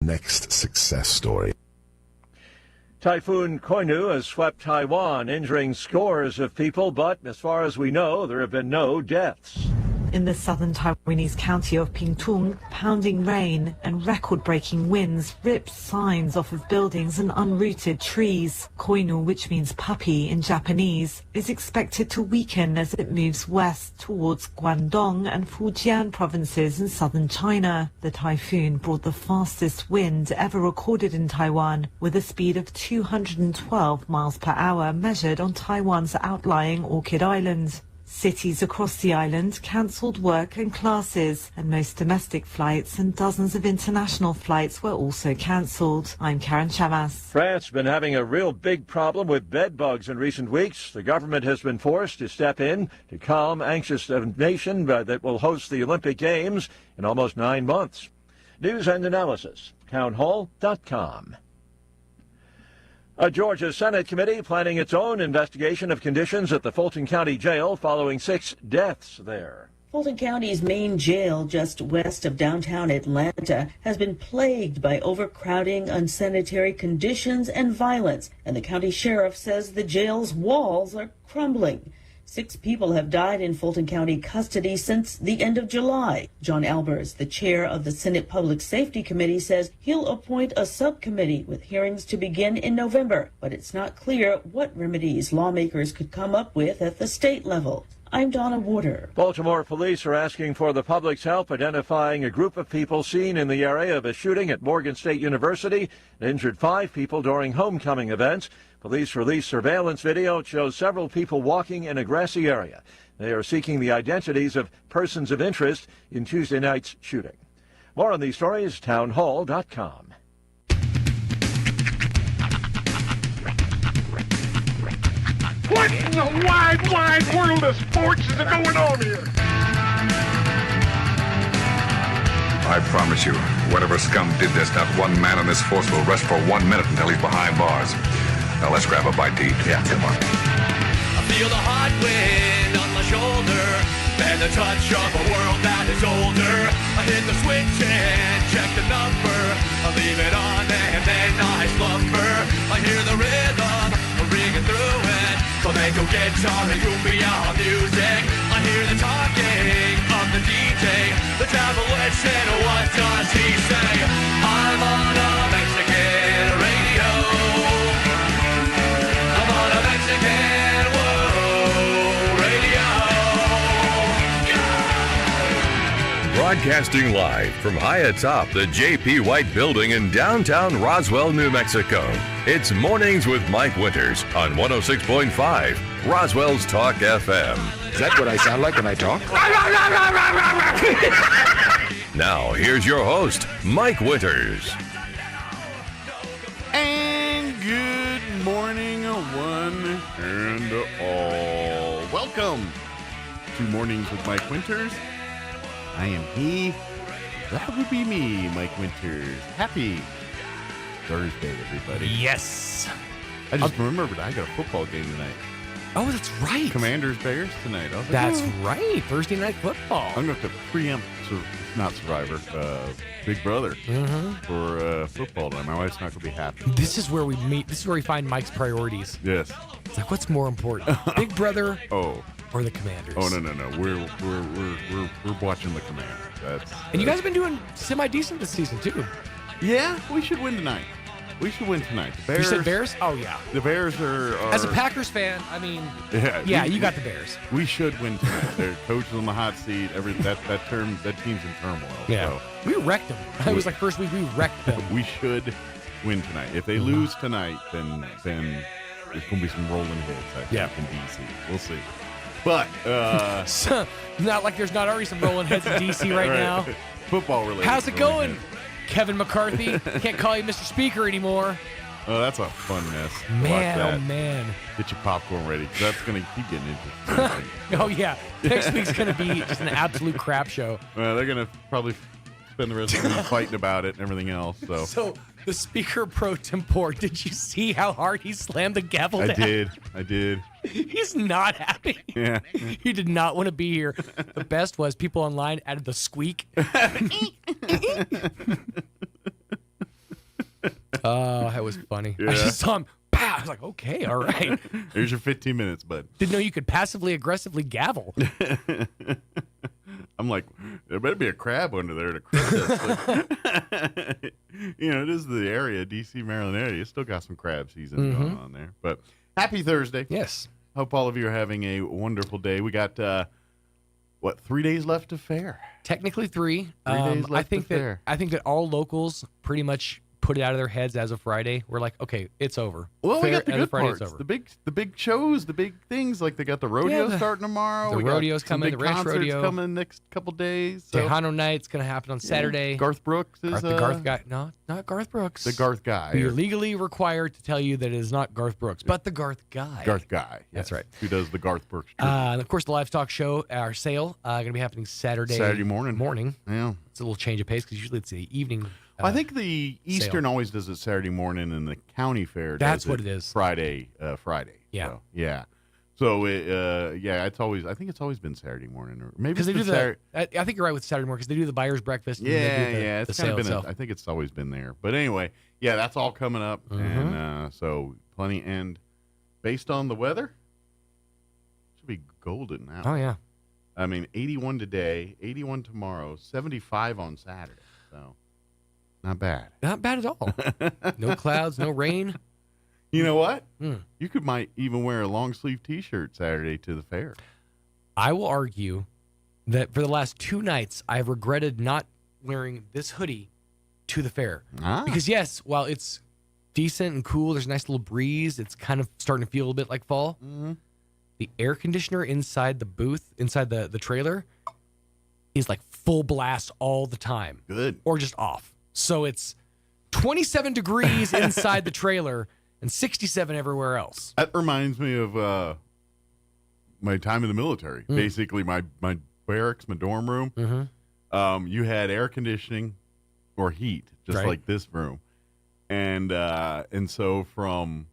next success story. Typhoon Koinu has swept Taiwan, injuring scores of people, but as far as we know, there have been no deaths. In the southern Taiwanese county of Pingtung, pounding rain and record-breaking winds ripped signs off of buildings and unrooted trees. Koinu, which means puppy in Japanese, is expected to weaken as it moves west towards Guangdong and Fujian provinces in southern China. The typhoon brought the fastest wind ever recorded in Taiwan, with a speed of 212 miles per hour measured on Taiwan's outlying Orchid Island. Cities across the island cancelled work and classes, and most domestic flights and dozens of international flights were also cancelled. I'm Karen Chamas. France has been having a real big problem with bed bugs in recent weeks. The government has been forced to step in to calm anxious nation that will host the Olympic Games in almost 9 months. News and analysis, townhall.com. A Georgia Senate committee planning its own investigation of conditions at the Fulton County Jail following 6 deaths there. Fulton County's main jail, just west of downtown Atlanta, has been plagued by overcrowding, unsanitary conditions, and violence. And the county sheriff says the jail's walls are crumbling. 6 people have died in Fulton County custody since the end of July. John Albers, the chair of the Senate Public Safety Committee, says he'll appoint a subcommittee with hearings to begin in November. But it's not clear what remedies lawmakers could come up with at the state level. I'm Donna Warder. Baltimore police are asking for the public's help identifying a group of people seen in the area of a shooting at Morgan State University that injured 5 people during homecoming events. Police released surveillance video. It shows several people walking in a grassy area. They are seeking the identities of persons of interest in Tuesday night's shooting. More on these stories, townhall.com. What in the wide, wide world of sports is going on here? I promise you, whatever scum did this, not one man in this force will rest for 1 minute until he's behind bars. Now let's grab a bite to eat. Yeah, come on. I feel the hot wind on my shoulder and the touch of a world that is older. I hit the switch and check the number. I leave it on and then I slumber. I hear the rhythm ringing through it. Flamenco guitar and cumbia music. I hear the talking of the DJ. The travel said, what does he say? I'm on a Mexican radio. I'm on a Mexican radio. Yeah! Broadcasting live from high atop the J.P. White Building in downtown Roswell, New Mexico. It's Mornings with Mike Winters on 106.5 Roswell's Talk FM. Is that what I sound like when I talk? Now, here's your host, Mike Winters. And good morning, one and all. Welcome to Mornings with Mike Winters. I am he. That would be me, Mike Winters. Happy Thursday, everybody. Yes. I just remembered I got a football game tonight. Oh, that's right. Commanders Bears tonight. That's right. Thursday night football. I'm going to have to preempt, not Survivor, Big Brother for football tonight. My wife's not going to be happy. This is where we meet. This is where we find Mike's priorities. Yes. It's like, what's more important, Big Brother or the Commanders? Oh, no. We're watching the Commanders. And you guys have been doing semi-decent this season, too. Yeah, we should win tonight. The Bears. You said Bears? Oh, yeah. The Bears are... As a Packers fan, I mean, you got the Bears. We should win tonight. Their coach is on the hot seat. That team's in turmoil. Yeah. So. We wrecked them. It was like first week we wrecked them. We should win tonight. If they lose tonight, then there's going to be some rolling hits, I think, in D.C. We'll see. But... so, not like there's not already some rolling heads in D.C. right now. Football related. How's it going? Kevin McCarthy. Can't call you Mr. Speaker anymore. Oh, that's a fun mess. Man, oh, man. Get your popcorn ready, because that's going to keep getting interesting. Oh, yeah. Next week's going to be just an absolute crap show. Well, they're going to probably spend the rest of the week fighting about it and everything else. So the Speaker pro tempore, did you see how hard he slammed the gavel down? I did. He's not happy. Yeah. He did not want to be here. The best was people online added the squeak. Oh, that was funny. Yeah. I just saw him. Pow! I was like, okay, all right. Here's your 15 minutes, bud. Didn't know you could passively aggressively gavel. I'm like, there better be a crab under there to crush us. It is the area, D.C., Maryland area. It's still got some crab season going on there. But happy Thursday. Yes. Hope all of you are having a wonderful day. We got, 3 days left of fair? Technically 3. 3 days left of fair. I think that all locals pretty much put it out of their heads as of Friday. We're like, okay, it's over. Well, we got the as of good Friday, parts. it's over. The big shows, the big things. Like they got the rodeo starting tomorrow. The we got rodeo's some coming, big the ranch concerts rodeo. coming next couple days. So. Tejano Night's going to happen on Saturday. Garth Brooks is the Garth guy. No, not Garth Brooks. The Garth guy. You're legally required to tell you that it is not Garth Brooks, but the Garth guy. Garth guy. That's right. Who does the Garth Brooks? And of course, the livestock show, our sale, going to be happening Saturday morning. Yeah. It's a little change of pace because usually it's the evening. I think the Eastern sale. always does it Saturday morning, and the county fair That's does what it is. Friday. Yeah. So, yeah. So it's always. I think it's always been Saturday morning, or maybe because they it's do Saturday. I think you're right with Saturday morning because they do the buyer's breakfast. And Yeah, they do the it's sale kind of been. itself. I think it's always been there. But anyway, yeah, that's all coming up, and so plenty. And based on the weather, it should be golden now. Oh yeah. I mean, 81 today, 81 tomorrow, 75 on Saturday. So. Not bad. Not bad at all. No clouds, no rain. You know what? You might even wear a long sleeve T-shirt Saturday to the fair. I will argue that for the last 2 nights, I've regretted not wearing this hoodie to the fair. Because yes, while it's decent and cool, there's a nice little breeze. It's kind of starting to feel a little bit like fall. The air conditioner inside the booth, inside the trailer, is like full blast all the time. Good. Or just off. So it's 27 degrees inside the trailer and 67 everywhere else. That reminds me of my time in the military. Basically, my barracks, my dorm room, you had air conditioning or heat, just like this room. And so from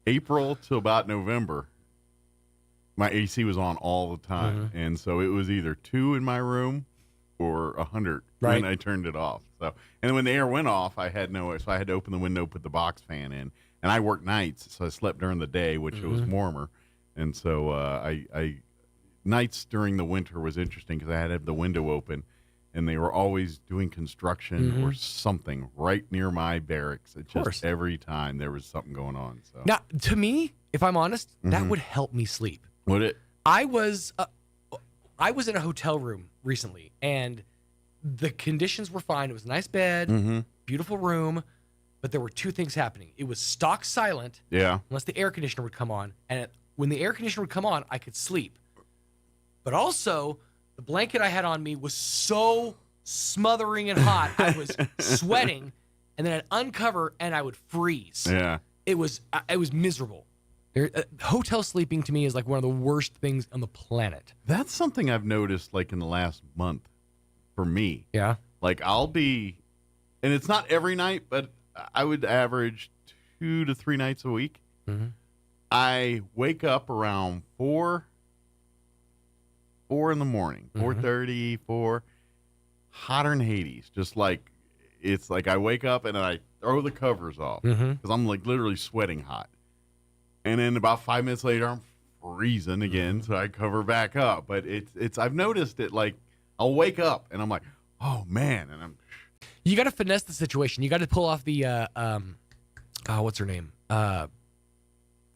April to about November, my AC was on all the time. And so it was either 2 in my room or 100 when I turned it off. So, and when the air went off, I had so I had to open the window, put the box fan in, and I worked nights, so I slept during the day, which it was warmer, and so I nights during the winter was interesting because I had to have the window open, and they were always doing construction or something right near my barracks. It just every time there was something going on. So now, to me, if I'm honest, that would help me sleep. Would it? I was in a hotel room recently, and the conditions were fine. It was a nice bed, beautiful room, but there were 2 things happening. It was stock silent, unless the air conditioner would come on, and when the air conditioner would come on, I could sleep. But also, the blanket I had on me was so smothering and hot, I was sweating, and then I'd uncover and I would freeze. Yeah, it was miserable. Hotel sleeping to me is like one of the worst things on the planet. That's something I've noticed like in the last month for me. Yeah. Like I'll be, and it's not every night, but I would average 2 to 3 nights a week. I wake up around 4 in the morning, 4:30, 4, hotter than Hades. Just like, it's like I wake up and I throw the covers off because I'm like literally sweating hot. And then about 5 minutes later, I'm freezing again, so I cover back up. But it's I've noticed it, like I'll wake up and I'm like, oh man, and you got to finesse the situation. You got to pull off the what's her name?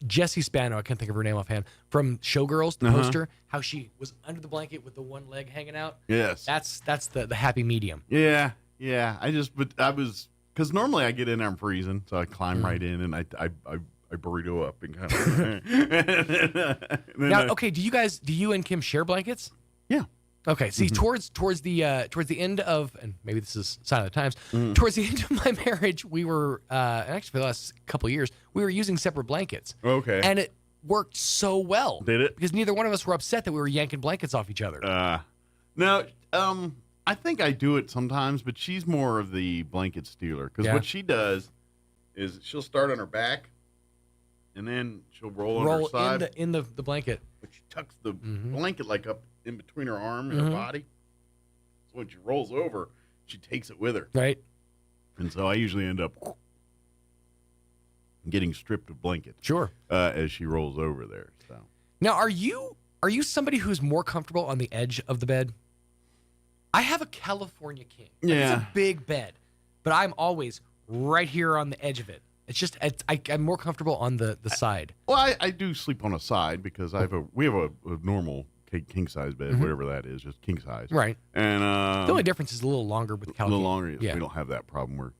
Jessie Spano. I can't think of her name offhand. From Showgirls, the poster, how she was under the blanket with the one leg hanging out. Yes, that's the happy medium. Yeah. I was because normally I get in there, I'm freezing, so I climb right in and I burrito up and kind of. Now, okay, do you and Kim share blankets? Yeah. Okay. See, towards the end of, and maybe this is a sign of the times. Towards the end of my marriage, we were actually for the last couple of years, we were using separate blankets. Okay. And it worked so well. Did it? Because neither one of us were upset that we were yanking blankets off each other. No. I think I do it sometimes, but she's more of the blanket stealer because what she does is she'll start on her back. And then she'll roll on her side. in the blanket. But she tucks the blanket like up in between her arm and her body. So when she rolls over, she takes it with her. Right. And so I usually end up getting stripped of blankets. Sure. As she rolls over there. So Now, are you somebody who's more comfortable on the edge of the bed? I have a California king. Like, Yeah. It's a big bed, but I'm always right here on the edge of it. It's just I'm more comfortable on the side. Well, I do sleep on a side because we have a normal king size bed, whatever that is, just king size. Right. And the only difference is a little longer with a California. little longer. Yeah. We don't have that problem. We're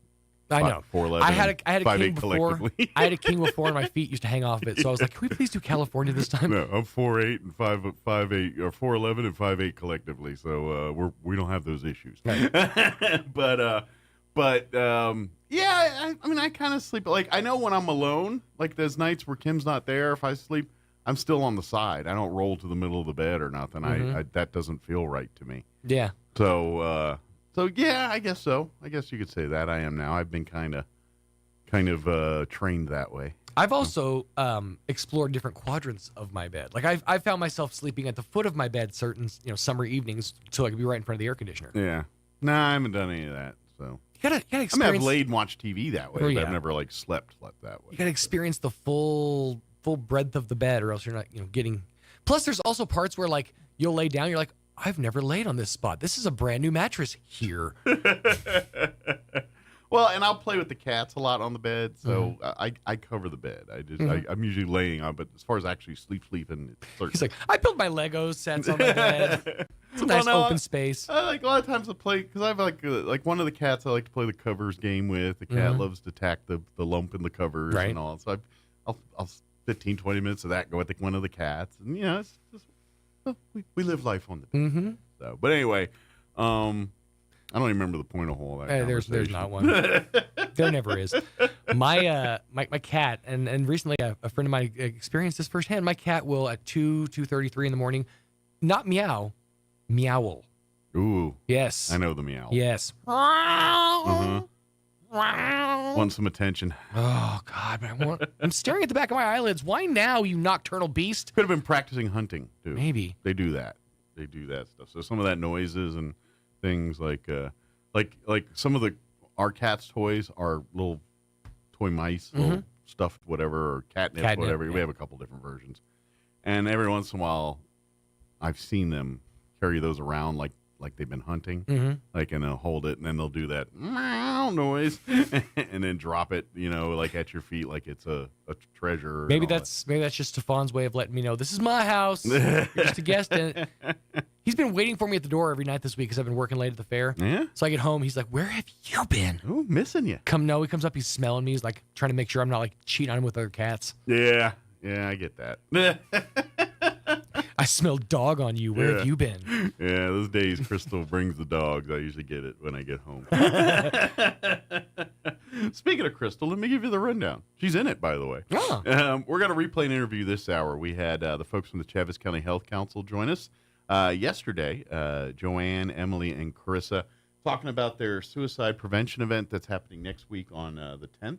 I know. 4'11". I had a 5'8" king before. collectively. I had a king before, and my feet used to hang off of it. So I was like, "Can we please do California this time?" No, I'm 4'8" and 5'8", or 4'11" and 5'8" collectively. So we don't have those issues. Right. but yeah, I mean, I kind of sleep like I know when I'm alone. Like there's nights where Kim's not there. If I sleep, I'm still on the side. I don't roll to the middle of the bed or nothing. I that doesn't feel right to me. Yeah. So yeah, I guess so. I guess you could say that I am now. I've been kind of trained that way. I've also explored different quadrants of my bed. Like I found myself sleeping at the foot of my bed certain summer evenings so I could be right in front of the air conditioner. Yeah. Nah, I haven't done any of that. So You gotta experience. I mean, I've laid and watched TV that way, Oh, but yeah. I've never like slept that way. You gotta experience the full breadth of the bed, or else you're not getting. Plus, there's also parts where like you'll lay down, you're like, I've never laid on this spot. This is a brand new mattress here. Well, and I'll play with the cats a lot on the bed, so I cover the bed. I'm usually laying on, but as far as actually sleeping, it's He's like, I built my Lego sets on my bed. It's a nice open space. Like a lot of times I play because I have like one of the cats I like to play the covers game with. The cat loves to attack the lump in the covers and all. So I'll 15, 20 minutes of that go with one of the cats, and it's just we live life on the bed. Mm-hmm. So, but anyway, I don't even remember the point of all that. There's not one. There never is. My cat, and recently a friend of mine experienced this firsthand. My cat will at 2:33 in the morning, not meowl. Ooh. Yes. I know the meow. Yes. Want some attention. Oh God, I'm staring at the back of my eyelids. Why now, you nocturnal beast? Could have been practicing hunting too. Maybe. They do that. They do that stuff. So some of that noises and things like some of our cat's toys are little toy mice, little stuffed whatever, or catnip, whatever. We have a couple different versions. And every once in a while I've seen them carry those around like they've been hunting. And they'll hold it and then they'll do that meow noise and then drop it, like at your feet like it's a treasure. Maybe that's just Stefan's way of letting me know this is my house. You're just a guest in it. He's been waiting for me at the door every night this week because I've been working late at the fair. Yeah. So I get home, he's like, "Where have you been?" Oh, missing you. He comes up, he's smelling me. He's like trying to make sure I'm not like cheating on him with other cats. Yeah, I get that. I smell dog on you. Where have you been? Yeah, those days Crystal brings the dogs. I usually get it when I get home. Speaking of Crystal, let me give you the rundown. She's in it, by the way. Oh. We're going to replay an interview this hour. We had the folks from the Chaves County Health Council join us yesterday. Joanne, Emily, and Carissa talking about their suicide prevention event that's happening next week on the 10th.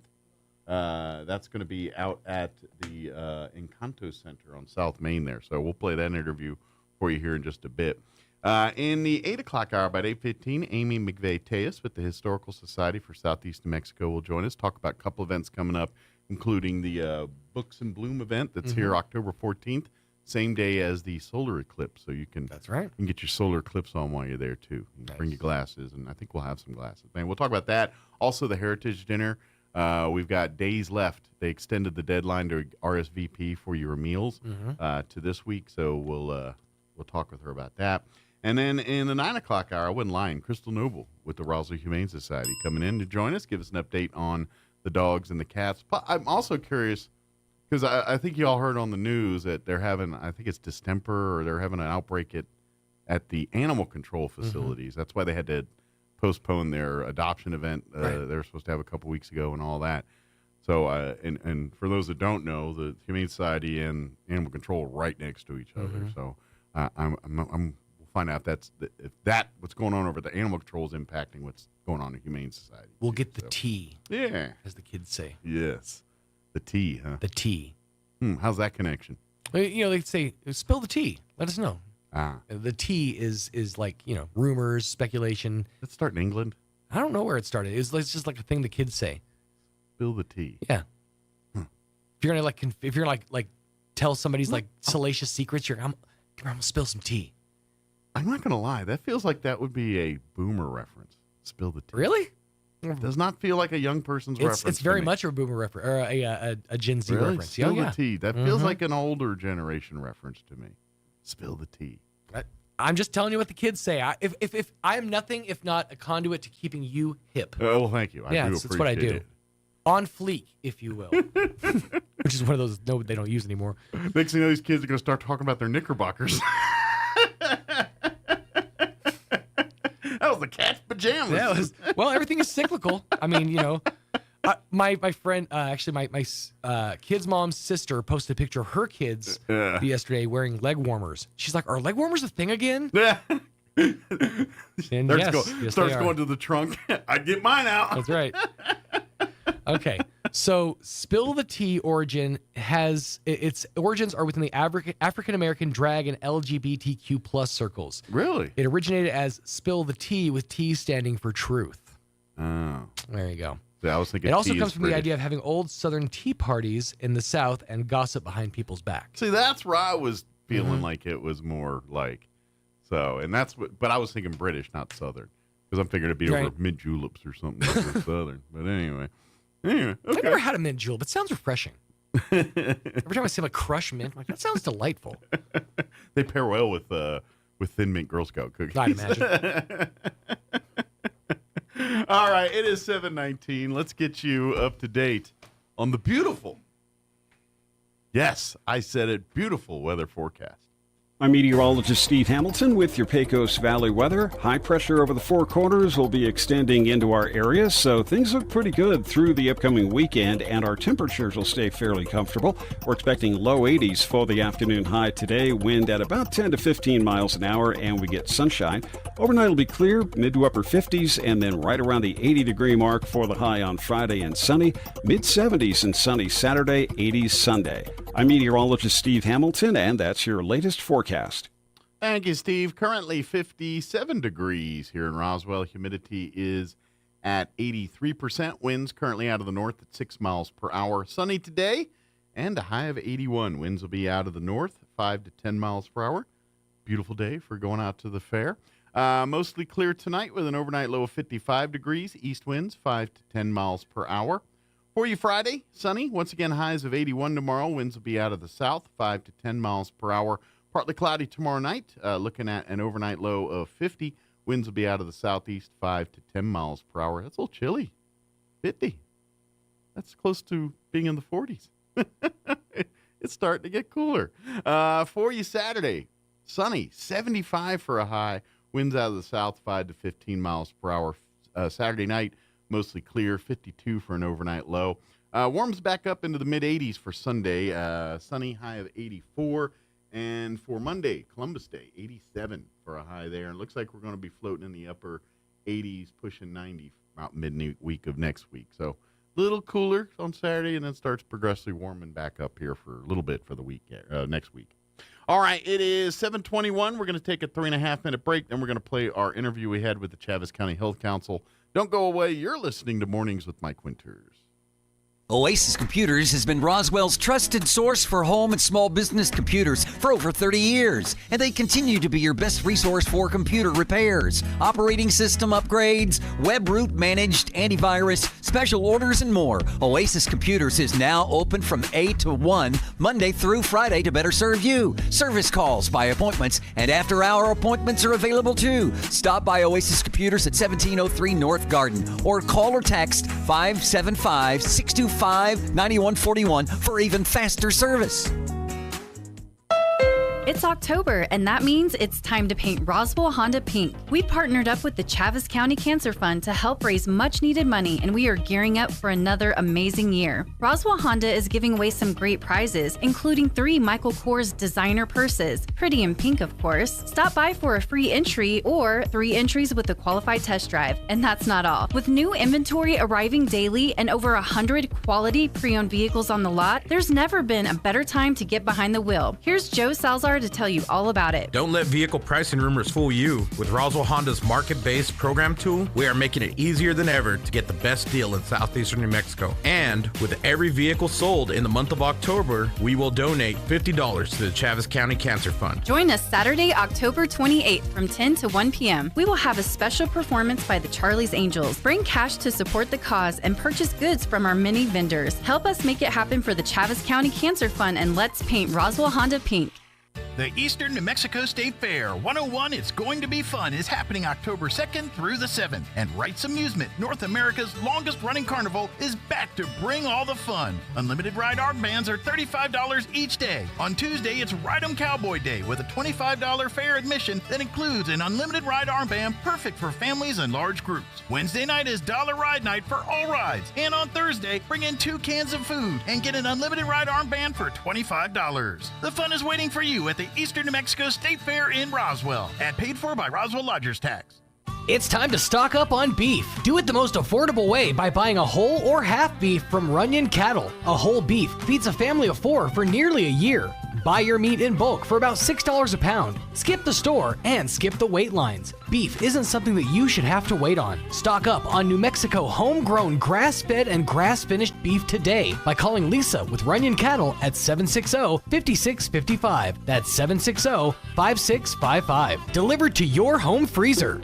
That's going to be out at the Encanto Center on South Main there. So we'll play that interview for you here in just a bit. In the 8 o'clock hour, about 8:15, Amy McVeigh-Tejas with the Historical Society for Southeast New Mexico will join us, talk about a couple events coming up, including the Books in Bloom event that's here October 14th, same day as the solar eclipse. So you can, That's right. you can get your solar eclipse on while you're there, too. You can bring your glasses, and I think we'll have some glasses. Man, we'll talk about that. Also, the Heritage Dinner. We've got days left. They extended the deadline to RSVP for your meals to this week, so we'll talk with her about that. And then in the 9 o'clock hour, I wasn't lying, Crystal Noble with the Roswell Humane Society coming in to join us, give us an update on the dogs and the cats. But I'm also curious, because I think you all heard on the news that they're having, I think it's distemper, or they're having an outbreak at the animal control facilities. That's why they had to postpone their adoption event they were supposed to have a couple weeks ago and all that. So, and for those that don't know, the Humane Society and animal control are right next to each other. So, we'll find out if what's going on over the animal control is impacting what's going on in Humane Society. We'll get the tea. Yeah, as the kids say. Yes, the tea, huh? The tea. How's that connection? They say, spill the tea. Let us know. Ah. The tea is like, rumors, speculation. Let's start in England. I don't know where it started. It's just like a thing the kids say. Spill the tea. Yeah. If you're gonna like tell somebody's like salacious secrets, I'm gonna spill some tea. I'm not gonna lie. That feels like that would be a boomer reference. Spill the tea. Really? It does not feel like a young person's reference. It's very much a boomer reference or a Gen Z really? reference. Spill the tea. That feels like an older generation reference to me. Spill the tea. I'm just telling you what the kids say. If I am nothing if not a conduit to keeping you hip. Oh, well, thank you. That's what I do. It. On fleek, if you will. Which is one of those they don't use anymore. Next thing you know, these kids are going to start talking about their knickerbockers. That was the cat's pajamas. Well, everything is cyclical. I mean, my friend, actually my kid's mom's sister posted a picture of her kids yesterday wearing leg warmers. She's like, "Are leg warmers a thing again?" Yeah. And starts going to the trunk. I get mine out. That's right. Okay, so Spill the Tea origin its origins are within the African American drag and LGBTQ plus circles. Really? It originated as Spill the Tea, with T standing for truth. Oh, there you go. Yeah, I was thinking. It also comes from the idea of having old Southern tea parties in the South and gossip behind people's backs. See, that's where I was feeling like it was more like so, and that's what. But I was thinking British, not Southern, because I'm figuring it'd be over mint juleps or something like Southern. But anyway, okay. I've never had a mint julep. It sounds refreshing. Every time I see like crushed mint, I'm like, that sounds delightful. They pair well with Thin Mint Girl Scout cookies. I'd imagine. All right, it is 7:19. Let's get you up to date on the beautiful, yes, I said it, beautiful weather forecast. I'm meteorologist Steve Hamilton with your Pecos Valley weather. High pressure over the Four Corners will be extending into our area, so things look pretty good through the upcoming weekend, and our temperatures will stay fairly comfortable. We're expecting low 80s for the afternoon high today, wind at about 10 to 15 miles an hour, and we get sunshine. Overnight will be clear, mid to upper 50s, and then right around the 80-degree mark for the high on Friday and sunny, mid-70s and sunny Saturday, 80s Sunday. I'm meteorologist Steve Hamilton, and that's your latest forecast. Thank you, Steve. Currently 57 degrees here in Roswell. Humidity is at 83%. Winds currently out of the north at 6 miles per hour. Sunny today and a high of 81. Winds will be out of the north, 5 to 10 miles per hour. Beautiful day for going out to the fair. Mostly clear tonight with an overnight low of 55 degrees. East winds 5 to 10 miles per hour. For you Friday, sunny. Once again, highs of 81 tomorrow. Winds will be out of the south, 5 to 10 miles per hour. Partly cloudy tomorrow night. Looking at an overnight low of 50. Winds will be out of the southeast, 5 to 10 miles per hour. That's a little chilly. 50. That's close to being in the 40s. It's starting to get cooler. For you Saturday, sunny. 75 for a high. Winds out of the south, 5 to 15 miles per hour. Saturday night, mostly clear, 52 for an overnight low. Warms back up into the mid-80s for Sunday. Sunny, high of 84. And for Monday, Columbus Day, 87 for a high there. And it looks like we're going to be floating in the upper 80s, pushing 90 about midweek of next week. So a little cooler on Saturday, and then starts progressively warming back up here for a little bit for the week next week. All right, it is 7:21. We're going to take a 3.5-minute break. Then we're going to play our interview we had with the Chaves County Health Council. Don't go away. You're listening to Mornings with Mike Winters. Oasis Computers has been Roswell's trusted source for home and small business computers for over 30 years, and they continue to be your best resource for computer repairs, operating system upgrades, web root managed, antivirus, special orders, and more. Oasis Computers is now open from 8 to 1, Monday through Friday to better serve you. Service calls by appointments and after-hour appointments are available too. Stop by Oasis Computers at 1703 North Garden or call or text 575-625-9141 for even faster service. It's October, and that means it's time to paint Roswell Honda pink. We partnered up with the Chaves County Cancer Fund to help raise much-needed money, and we are gearing up for another amazing year. Roswell Honda is giving away some great prizes, including 3 Michael Kors designer purses, pretty in pink, of course. Stop by for a free entry or 3 entries with a qualified test drive. And that's not all. With new inventory arriving daily and over 100 quality pre-owned vehicles on the lot, there's never been a better time to get behind the wheel. Here's Joe Salzar star to tell you all about it. Don't let vehicle pricing rumors fool you. With Roswell Honda's market-based program tool, we are making it easier than ever to get the best deal in southeastern New Mexico. And with every vehicle sold in the month of October, we will donate $50 to the Chaves County Cancer Fund. Join us Saturday, October 28th from 10 to 1 p.m. We will have a special performance by the Charlie's Angels. Bring cash to support the cause and purchase goods from our many vendors. Help us make it happen for the Chaves County Cancer Fund, and let's paint Roswell Honda pink. The Eastern New Mexico State Fair 101 It's Going to Be Fun is happening October 2nd through the 7th. And Wright's Amusement, North America's longest running carnival, is back to bring all the fun. Unlimited ride armbands are $35 each day. On Tuesday, it's Ride 'em Cowboy Day with a $25 fair admission that includes an unlimited ride armband perfect for families and large groups. Wednesday night is Dollar Ride Night for all rides. And on Thursday, bring in 2 cans of food and get an unlimited ride armband for $25. The fun is waiting for you at the Eastern New Mexico State Fair in Roswell and paid for by Roswell Lodgers Tax. It's time to stock up on beef. Do it the most affordable way by buying a whole or half beef from Runyon Cattle. A whole beef feeds a family of 4 for nearly a year. Buy your meat in bulk for about $6 a pound. Skip the store and skip the wait lines. Beef isn't something that you should have to wait on. Stock up on New Mexico homegrown grass-fed and grass-finished beef today by calling Lisa with Runyon Cattle at 760-5655. That's 760-5655. Delivered to your home freezer.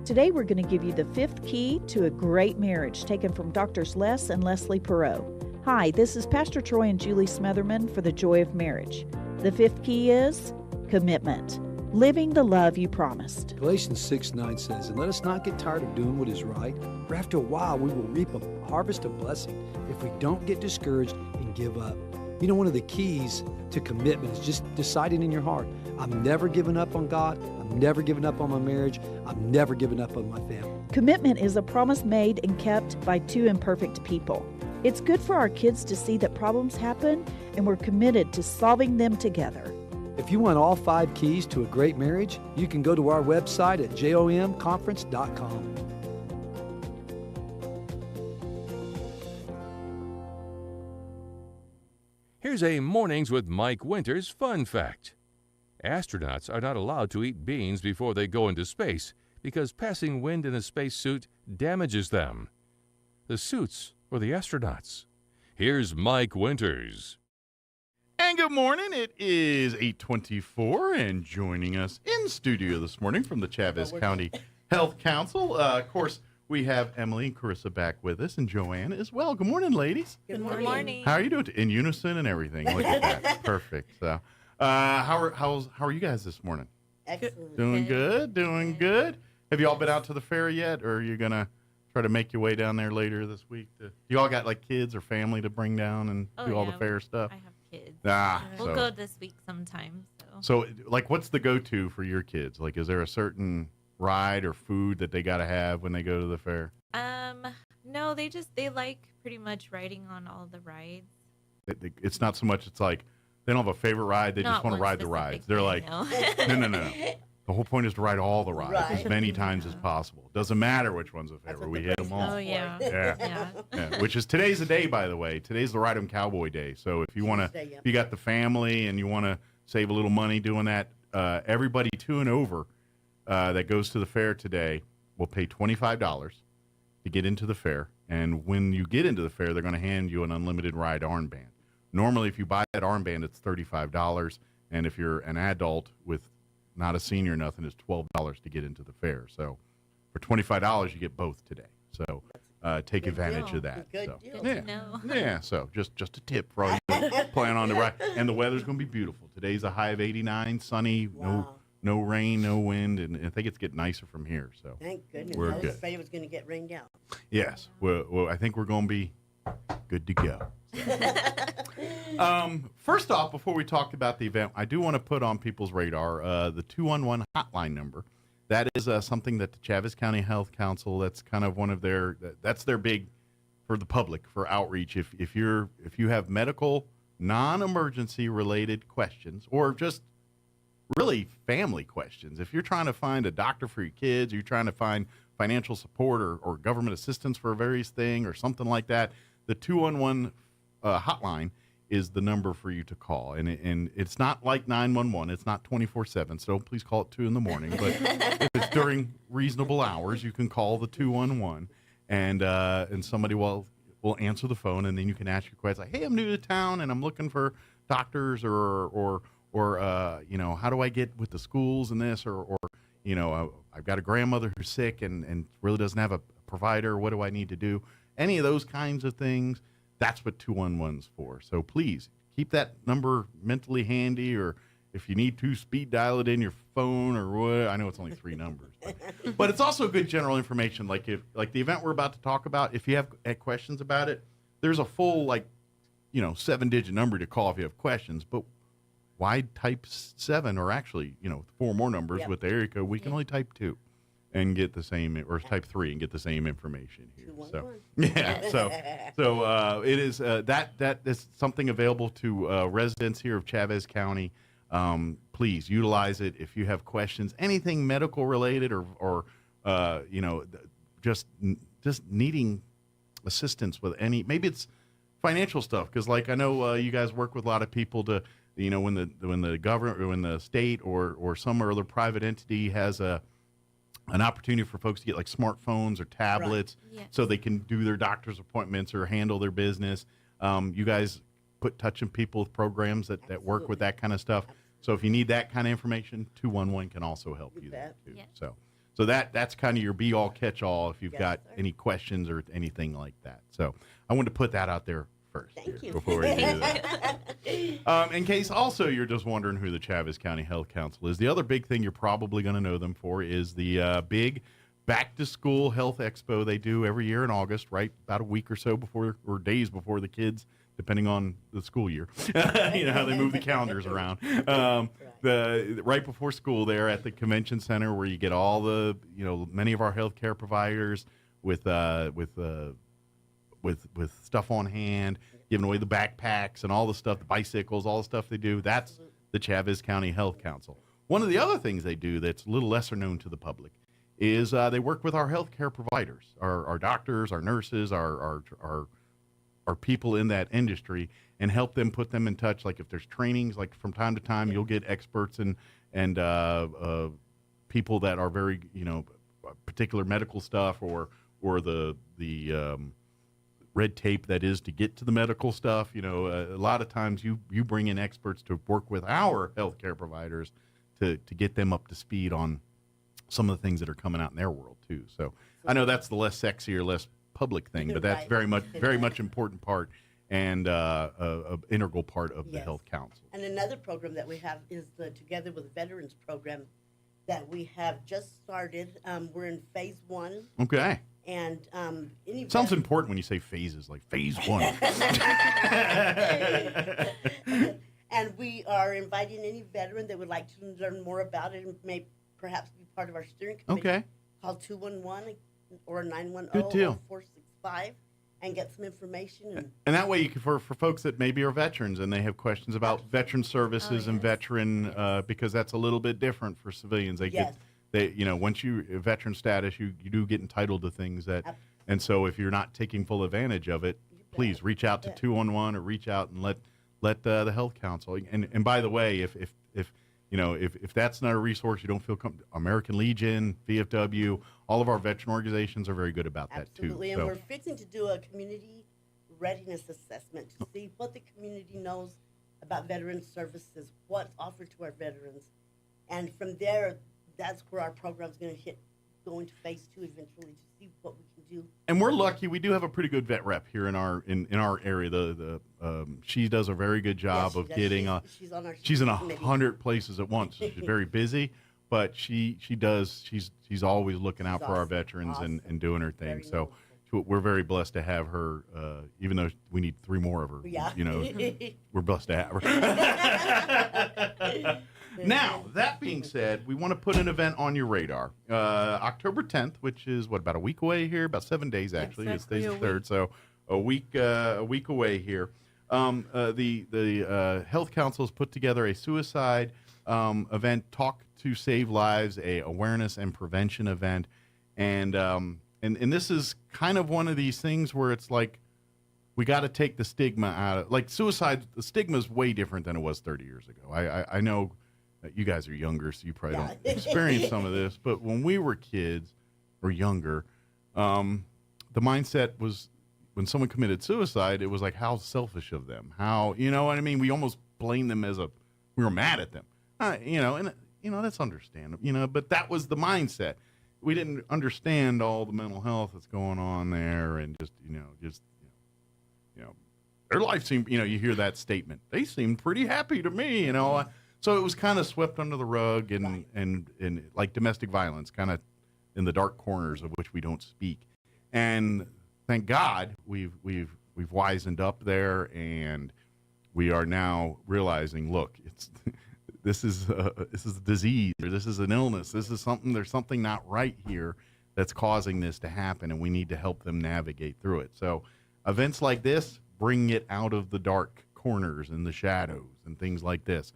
Today we're going to give you the 5th key to a great marriage, taken from Drs. Les and Leslie Perot. Hi, this is Pastor Troy and Julie Smotherman for The Joy of Marriage. The 5th key is commitment, living the love you promised. Galatians 6:9 says, "And let us not get tired of doing what is right, for after a while we will reap a harvest of blessing if we don't get discouraged and give up." You know, one of the keys to commitment is just deciding in your heart, I'm never giving up on God, I'm never giving up on my marriage, I'm never giving up on my family. Commitment is a promise made and kept by 2 imperfect people. It's good for our kids to see that problems happen and we're committed to solving them together. If you want all 5 keys to a great marriage, you can go to our website at jomconference.com. Here's a Mornings with Mike Winters fun fact. Astronauts are not allowed to eat beans before they go into space because passing wind in a spacesuit damages them. The suits for the astronauts. Here's Mike Winters. And good morning. It is 8:24, and joining us in studio this morning from the Chaves County Health Council, of course, we have Emily and Carissa back with us, and Joanne as well. Good morning, ladies. Good morning. How are you doing? In unison and everything. Look at that. Perfect. So, how are you guys this morning? Excellent. Doing good. Doing good. Have you all been out to the fair yet, or are you gonna try to make your way down there later this week? You all got like kids or family to bring down and do all the fair stuff? I have kids. So We'll go this week sometime. So, like, what's the go-to for your kids? Like, is there a certain ride or food that they got to have when they go to the fair? No, they like pretty much riding on all the rides. It's not so much, it's like they don't have a favorite ride, they just want to ride the rides. They're like, no. The whole point is to ride all the rides as many times as possible. Doesn't matter which one's a favorite. We hit them all. Oh, yeah. Yeah. Which is today's the day, by the way. Today's the Ride 'em Cowboy Day. So if you want to, if you got the family and you want to save a little money doing that, everybody 2 and over that goes to the fair today will pay $25 to get into the fair. And when you get into the fair, they're going to hand you an unlimited ride armband. Normally, if you buy that armband, it's $35. And if you're an adult with not a senior or nothing, it's $12 to get into the fair. So for $25, you get both today. So take advantage of that. Good so, deal. Yeah. So just a tip for all you plan on the ride. And the weather's going to be beautiful. Today's a high of 89, sunny, no rain, no wind, and I think it's getting nicer from here. So thank goodness. We're I was good. afraid it was going to get rained out. Yes. Well, I think we're going to be good to go. First off, before we talk about the event, I do want to put on people's radar the 211 hotline number. That is something that the Chaves County Health Council, that's kind of one of that's their big for the public, for outreach. If you have medical non-emergency related questions or just really family questions. If you're trying to find a doctor for your kids, you're trying to find financial support or government assistance for a various thing or something like that, the 211 hotline is the number for you to call. And it's not like 911. It's not 24/7. So please call at 2 in the morning. But if it's during reasonable hours, you can call the 211 and somebody will answer the phone, and then you can ask your question like, hey, I'm new to town and I'm looking for doctors or how do I get with the schools and this or I've got a grandmother who's sick and really doesn't have a provider. What do I need to do? Any of those kinds of things, that's what 211's for. So please keep that number mentally handy, or if you need to, speed dial it in your phone or what. I know it's only 3 numbers, but it's also good general information. Like the event we're about to talk about, if you have questions about it, there's a full 7-digit number to call if you have questions. But why type 7 or actually 4 more numbers with the area code? We can only type 2 and get the same, or type 3 and get the same information here. So it is that is something available to residents here of Chavez County. Please utilize it if you have questions, anything medical related or just needing assistance with maybe it's financial stuff, because I know you guys work with a lot of people to when the government or when the state or some other private entity has an opportunity for folks to get smartphones or tablets, so they can do their doctor's appointments or handle their business. You guys put touching people with programs that work with that kind of stuff. So if you need that kind of information, 211 can also help you there too. Yeah. So that's kind of your be-all, catch-all if you've got any questions or anything like that. So I wanted to put that out there first. Thank you. Before we do that. In case also you're just wondering who the Chavez County Health Council is, the other big thing you're probably going to know them for is the big back-to-school health expo they do every year in August, right about a week or so before, or days before the kids, depending on the school year. How they move the calendars around. Right before school there at the convention center, where you get all the, many of our healthcare providers with stuff on hand, giving away the backpacks and all the stuff, the bicycles, all the stuff they do. That's the Chavez County Health Council. One of the other things they do that's a little lesser known to the public is they work with our healthcare providers, our doctors, our nurses, our people in that industry, and help them, put them in touch. Like if there's trainings, from time to time, you'll get experts and people that are very, particular medical stuff or the red tape that is to get to the medical stuff. A lot of times you bring in experts to work with our healthcare providers to get them up to speed on some of the things that are coming out in their world too. So I know that's the less sexy or less public thing, but that's very much important part and a integral part of the Health Council. And another program that we have is the Together with Veterans program that we have just started. We're in phase 1. Okay. And sounds important when you say phases, like phase 1. And we are inviting any veteran that would like to learn more about it and may perhaps be part of our steering committee. Okay. Call 211 or 910 Good deal. 465 and get some information. And that way, you can, for folks that maybe are veterans and they have questions about veteran services and veteran, because that's a little bit different for civilians. Once you veteran status, you do get entitled to things that, and so if you're not taking full advantage of it, please reach out to 211 or reach out and let the Health Council. And by the way, if that's not a resource, you don't feel American Legion, VFW, all of our veteran organizations are very good about that too. Absolutely, and we're fixing to do a community readiness assessment to see what the community knows about veteran services, what's offered to our veterans, and from there, that's where our program's going to go into phase 2 eventually to see what we can do. And we're lucky; we do have a pretty good vet rep here in our area. She does a very good job of getting. She's in 100 places at once. She's very busy, but she's always looking out for our veterans and doing her thing. So we're very blessed to have her. Even though we need 3 more of her, we're blessed to have her. Now, that being said, we want to put an event on your radar. October 10th, which is about a week away here, about 7 days actually. It's today's the 3rd, so a week away here. The Health Council has put together a suicide event, Talk to Save Lives, a awareness and prevention event. And this is kind of one of these things where it's like, we got to take the stigma out of, like, suicide. The stigma is way different than it was 30 years ago. I know that you guys are younger, so you probably don't experience some of this. But when we were kids or younger, the mindset was, when someone committed suicide, it was like, how selfish of them. How, you know what I mean? We almost blamed them we were mad at them. That's understandable, but that was the mindset. We didn't understand all the mental health that's going on there, and their life seemed, you hear that statement. They seemed pretty happy to me, So it was kind of swept under the rug, and like domestic violence, kind of in the dark corners of which we don't speak. And thank God we've wisened up there, and we are now realizing, look, this is a disease, or this is an illness. This is something. There's something not right here that's causing this to happen, and we need to help them navigate through it. So events like this bring it out of the dark corners and the shadows and things like this.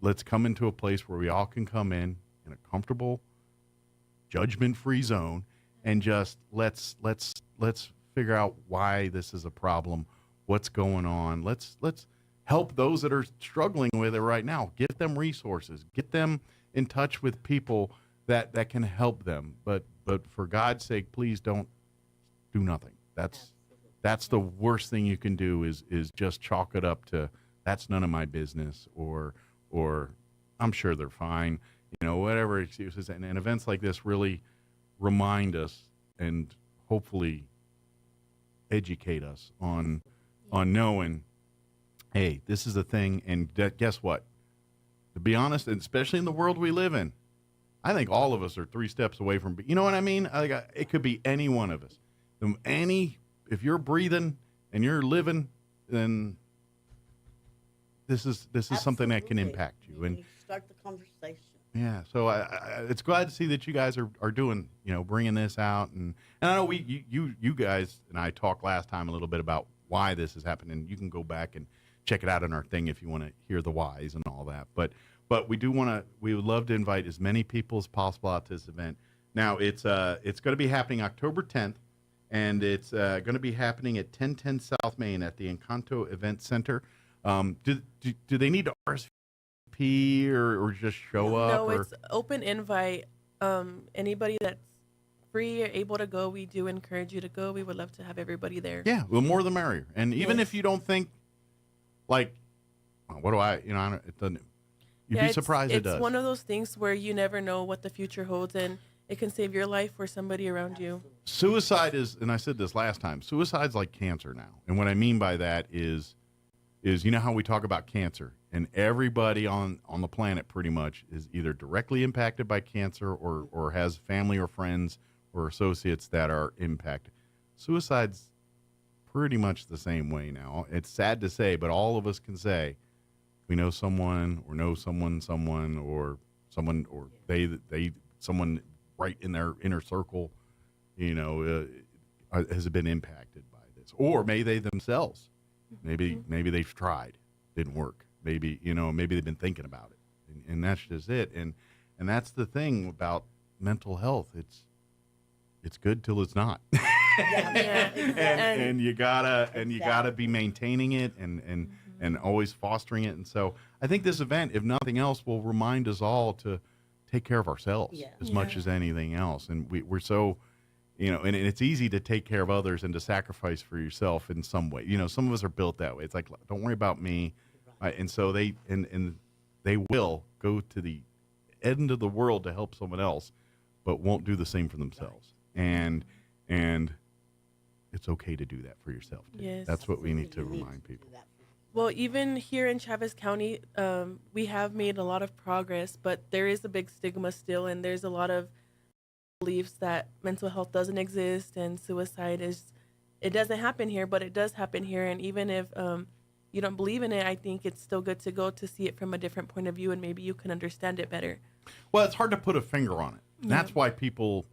Let's come into a place where we all can come in a comfortable, judgment-free zone, and just let's figure out why this is a problem, what's going on. Let's help those that are struggling with it right now. Get them resources. Get them in touch with people that can help them. But for God's sake, please don't do nothing. That's the worst thing you can do is just chalk it up to, that's none of my business, or I'm sure they're fine, whatever excuses. And events like this really remind us and hopefully educate us on knowing, hey, this is a thing. And guess what? To be honest, and especially in the world we live in, I think all of us are 3 steps away from, you know what I mean? It could be any one of us. If you're breathing and you're living, then this is something that can impact you. And start the conversation. Yeah, so it's glad to see that you guys are doing, bringing this out, and I know you guys and I talked last time a little bit about why this is happening. You can go back and check it out on our thing if you want to hear the whys and all that. But we would love to invite as many people as possible out to this event. Now it's going to be happening October 10th. And it's going to be happening at 1010 South Main at the Encanto Event Center. Do they need to RSVP or just show up? No, it's open invite. Anybody that's free or able to go, we do encourage you to go. We would love to have everybody there. Yeah, the more the merrier. And even if you don't think, like, what do it doesn't. You'd be surprised it does. It's one of those things where you never know what the future holds, and it can save your life or somebody around you. Suicide is, and I said this last time, suicide's like cancer now. And what I mean by that is how we talk about cancer, and everybody on the planet pretty much is either directly impacted by cancer or has family or friends or associates that are impacted. Suicide's pretty much the same way now. It's sad to say, but all of us can say we know someone or know someone or someone or someone right in their inner circle, has been impacted by this, or maybe they themselves, maybe they've tried, didn't work. Maybe they've been thinking about it, and that's just it. And that's the thing about mental health. It's good till it's not. and you gotta be maintaining it and always fostering it. And so I think this event, if nothing else, will remind us all to take care of ourselves as much as anything else. And we're so, and it's easy to take care of others and to sacrifice for yourself in some way. Some of us are built that way. It's like, don't worry about me. And so they will go to the end of the world to help someone else, but won't do the same for themselves. And it's okay to do that for yourself too. Yes. That's what we need to remind people. Well, even here in Chavez County, we have made a lot of progress, but there is a big stigma still, and there's a lot of beliefs that mental health doesn't exist and suicide it doesn't happen here, but it does happen here. And even if you don't believe in it, I think it's still good to go to see it from a different point of view, and maybe you can understand it better. Well, it's hard to put a finger on it. Yeah. That's why people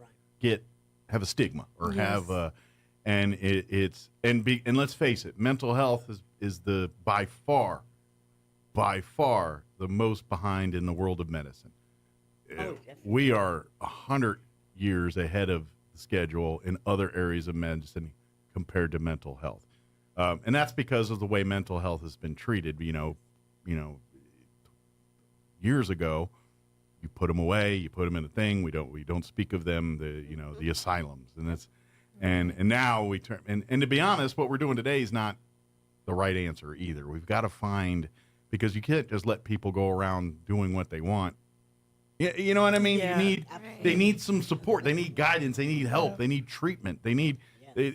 have a stigma or have and let's face it, mental health is by far the most behind in the world of medicine. Oh, We are 100 years ahead of the schedule in other areas of medicine compared to mental health. And that's because of the way mental health has been treated. Years ago, you put them away, you put them in a thing. We don't speak of them. The asylums, and now we turn. And to be honest, what we're doing today is not the right answer either. We've got to find, because you can't just let people go around doing what they want. Yeah, you know what I mean. Yeah. They need some support. They need guidance. They need help. They need treatment. They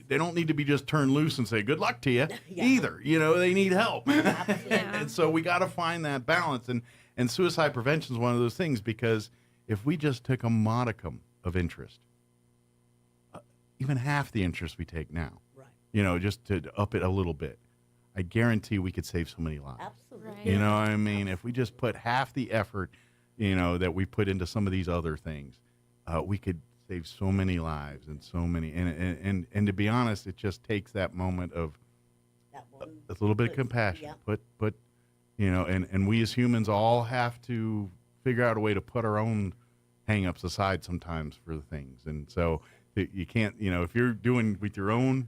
don't need to be just turned loose and say good luck to you either. They need help. And so we got to find that balance. And suicide prevention is one of those things, because if we just took a modicum of interest, even half the interest we take now, just to up it a little bit, I guarantee we could save so many lives. Absolutely. You know what I mean? If we just put half the effort, that we put into some of these other things, we could save so many lives and so many. And to be honest, it just takes that moment of a little bit of compassion. Put and we as humans all have to figure out a way to put our own hang-ups aside sometimes for the things. And so you can't, if you're doing with your own,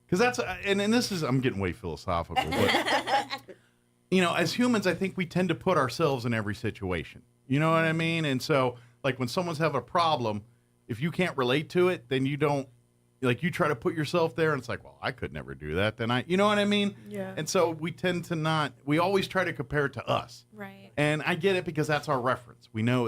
because that's, and this is, I'm getting way philosophical, but, as humans, I think we tend to put ourselves in every situation. You know what I mean? And so, like, when someone's having a problem, if you can't relate to it, then you don't, you try to put yourself there, and it's like, well, I could never do that. Then you know what I mean? Yeah. And so we tend to we always try to compare it to us. Right. And I get it, because that's our reference. We know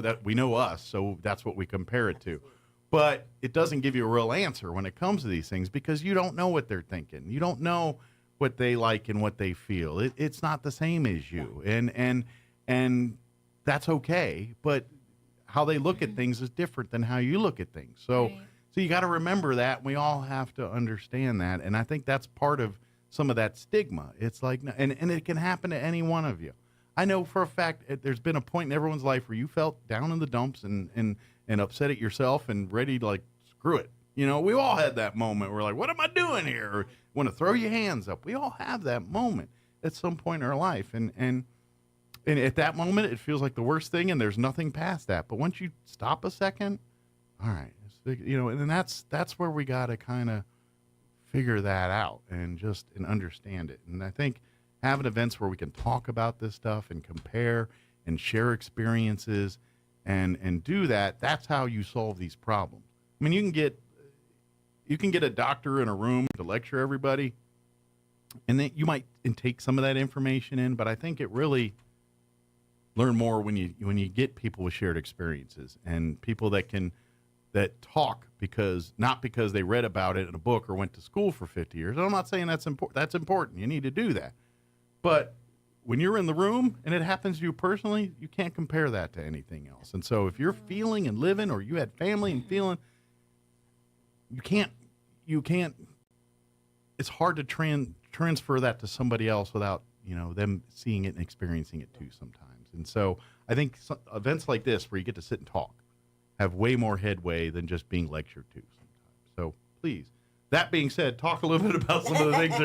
us, so that's what we compare it to. But it doesn't give you a real answer when it comes to these things, because you don't know what they're thinking. You don't know what they like and what they feel. It's not the same as you. And that's okay, but how they look at things is different than how you look at things. So So you got to remember that. We all have to understand that. And I think that's part of some of that stigma. It's like, and it can happen to any one of you. I know for a fact there's been a point in everyone's life where you felt down in the dumps and upset at yourself and ready to, like, screw it. You know, we all had that moment where, like, what am I doing here? Or want to throw your hands up. We all have that moment at some point in our life. And at that moment, it feels like the worst thing, and there's nothing past that. But once you stop a second, all right, you know, and then that's where we got to kind of figure that out and understand it. And I think having events where we can talk about this stuff and compare and share experiences and do that, that's how you solve these problems. I mean, you can get a doctor in a room to lecture everybody, and then you might take some of that information in, but I think it really learn more when you get people with shared experiences and people that talk not because they read about it in a book or went to school for 50 years. And I'm not saying that's important. That's important. You need to do that. But when you're in the room and it happens to you personally, you can't compare that to anything else. And so if you're feeling and living, or you had family and feeling, you can't, it's hard to transfer that to somebody else without, you know, them seeing it and experiencing it too sometimes. And so I think events like this, where you get to sit and talk, have way more headway than just being lectured to sometimes. So please, that being said, talk a little bit about some of the things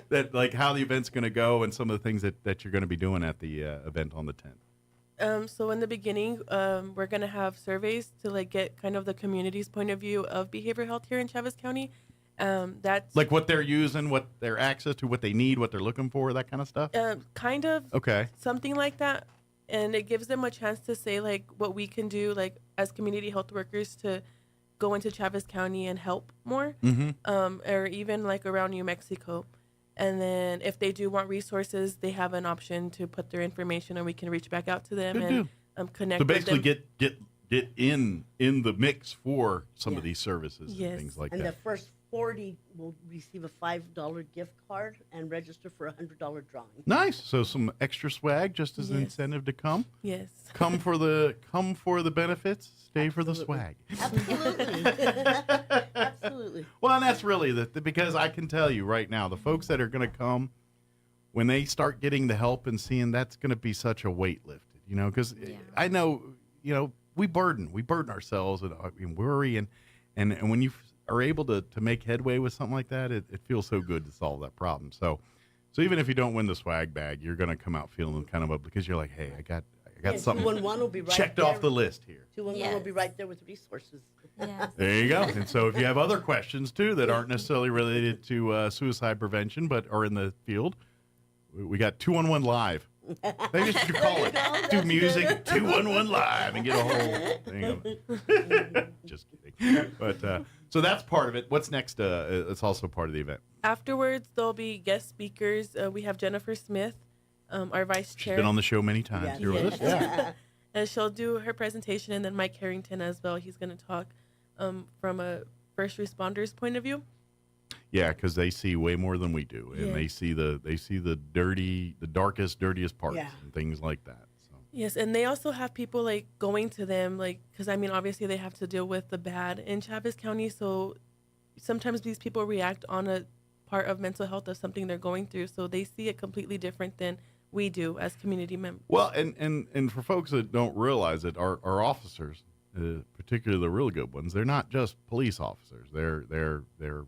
that like how the event's going to go and some of the things that you're going to be doing at the event on the 10th. So in the beginning, we're going to have surveys to like get kind of the community's point of view of behavioral health here in Chavez County. That's like what they're using, what their access to, what they need, what they're looking for, that kind of stuff. Kind of. Okay. Something like that. And it gives them a chance to say like what we can do like as community health workers to go into Chavez County and help more, or even like around New Mexico. And then if they do want resources, they have an option to put their information, and we can reach back out to them and connect. So basically, with them. get in the mix for some of these services and things like and that. And the first 40 will receive a $5 gift card and register for a $100 drawing. Nice. So some extra swag just as an incentive to come. Yes. Come for the benefits. Stay for the swag. Absolutely. Absolutely. Well, and that's really because I can tell you right now, the folks that are going to come, when they start getting the help and seeing, that's going to be such a weight lifted, you know, because I know, you know, we burden ourselves and worry. And when you are able to make headway with something like that, it feels so good to solve that problem. So So even if you don't win the swag bag, you're going to come out feeling kind of up because you're like, hey, I got something 211 will be right checked there. off the list here. 211 will be right there with resources. Yes. There you go. And so if you have other questions, too, that aren't necessarily related to suicide prevention but are in the field, we got 211 Live. Maybe you should call it. Do music, 211 Live, and get a whole thing of it. Just kidding. But so that's part of it. What's next? It's also part of the event. Afterwards, there'll be guest speakers. We have Jennifer Smith, our vice chair. She's been on the show many times. You're with us? Yeah. And she'll do her presentation, and then Mike Harrington as well. He's going to talk from a first responder's point of view. Yeah, because they see way more than we do, and they see the darkest, dirtiest parts and things like that. So. Yes, and they also have people like going to them, like because I mean, obviously they have to deal with the bad in Chavez County, so sometimes these people react on a part of mental health of something they're going through, so they see it completely different than we do as community members. Well, and for folks that don't realize it, our officers, particularly the real good ones, they're not just police officers. They're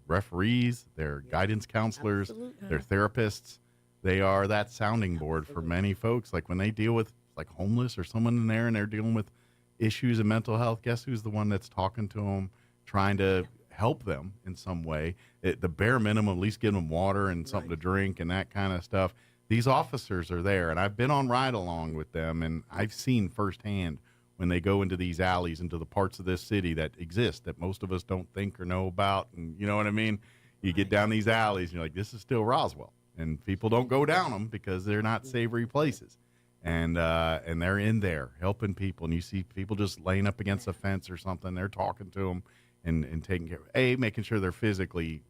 referees, they're guidance counselors, they're therapists. They are that sounding board for many folks. Like when they deal with like homeless or someone in there and they're dealing with issues of mental health, guess who's the one that's talking to them, trying to help them in some way? The bare minimum, at least give them water and something to drink and that kind of stuff. These officers are there, and I've been on ride along with them, and I've seen firsthand when they go into these alleys, into the parts of this city that exist that most of us don't think or know about. And you know what I mean? You get down these alleys, and you're like, this is still Roswell. And people don't go down them because they're not savory places. And they're in there helping people. And you see people just laying up against a fence or something. They're talking to them and taking care of, making sure they're physically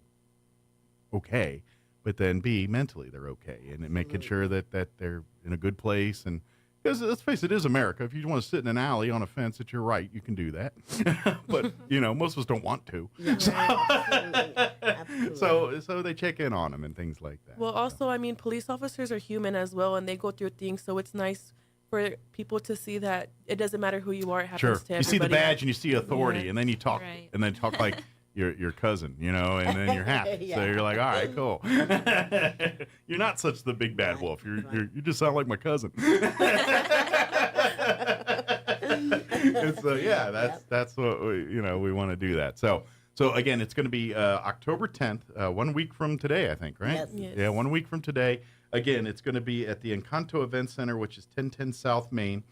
okay, but then B, mentally they're okay. And making sure that they're in a good place. And because let's face it, is America. If you want to sit in an alley on a fence at your right, you can do that. But, most of us don't want to. Yeah, so they check in on them and things like that. Well, also, I mean, police officers are human as well, and they go through things. So it's nice for people to see that it doesn't matter who you are. It happens to everybody. You see the badge and you see authority, and then you talk, and then talk like your cousin, and then you're happy. So you're like, all right, cool. You're not such the big bad wolf. You just sound like my cousin. That's what we want to do that. So again, it's going to be October 10th, 1 week from today, I think, right? Yes. Yeah, 1 week from today. Again, it's going to be at the Encanto Event Center, which is 1010 South Main.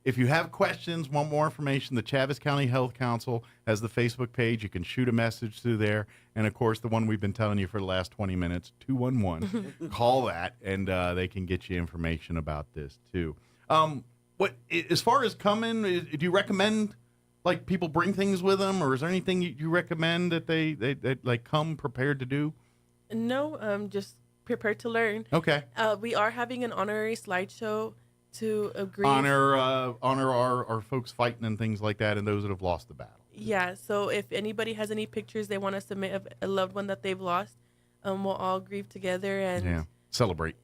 If you have questions, want more information, the Chavez County Health Council has the Facebook page. You can shoot a message through there. And, of course, the one we've been telling you for the last 20 minutes, 211. Call that, and they can get you information about this, too. As far as coming, do you recommend, like, people bring things with them? Or is there anything you recommend that they like come prepared to do? No, just prepared to learn. Okay. We are having an honorary slideshow to agree. Honor our folks fighting and things like that, and those that have lost the battle. Yeah, so if anybody has any pictures they want to submit of a loved one that they've lost, we'll all grieve together and celebrate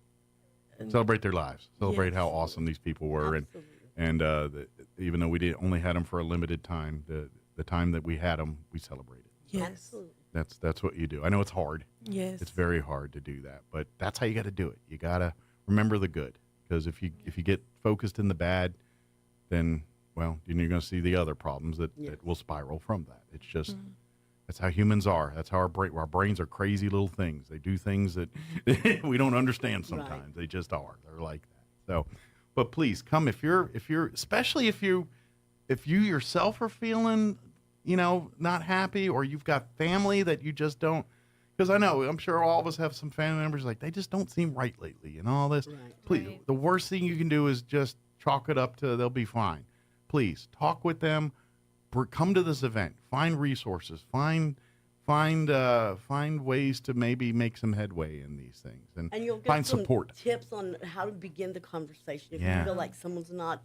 their lives, celebrate how awesome these people were. Absolutely. Even though we only had them for a limited time, the time that we had them, we celebrated. Yes. Absolutely. That's what you do. I know it's hard. Yes. It's very hard to do that, but that's how you got to do it. You got to remember the good. Because if you get focused in the bad, then, well, you're going to see the other problems that will spiral from that. It's just, that's how humans are. That's how our brains are crazy little things. They do things that we don't understand sometimes. Right. They just are. They're like that. So, but please come if you're, especially if you yourself are feeling, not happy, or you've got family that you just don't. Because I'm sure all of us have some family members like they just don't seem right lately and all this. Right. Please, the worst thing you can do is just chalk it up to they'll be fine. Please talk with them. Come to this event. Find resources. Find ways to maybe make some headway in these things and you'll get find some support. Tips on how to begin the conversation if you feel like someone's not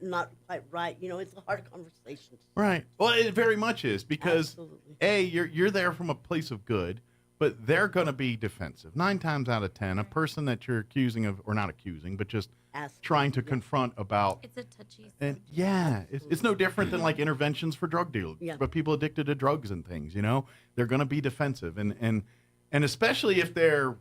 quite right. It's a hard conversation. Right. Well, it very much is because you're there from a place of good. But they're going to be defensive. 9 times out of 10, a person that you're accusing of, or not accusing, but just trying to confront about. It's a touchy subject. And it's no different than like interventions for drug dealers, but people addicted to drugs and things. They're going to be defensive, and especially if they're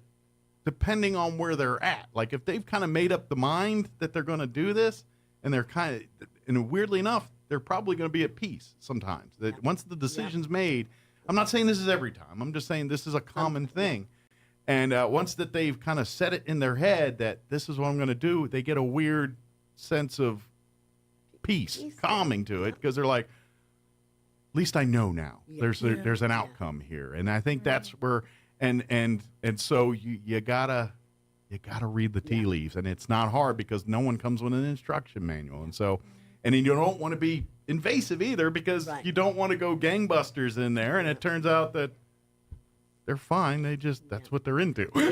depending on where they're at. Like if they've kind of made up the mind that they're going to do this, and they're kind of, and weirdly enough, they're probably going to be at peace sometimes. That once the decision's made, I'm not saying this is every time. I'm just saying this is a common thing. And once that they've kind of set it in their head that this is what I'm going to do, they get a weird sense of peace calming to it, because they're like, at least I know now. There's an outcome here, and I think that's where and so you gotta read the tea leaves, and it's not hard because no one comes with an instruction manual, and so and then you don't want to be invasive either, because you don't want to go gangbusters in there, and it turns out that they're fine. They just that's what they're into. Well,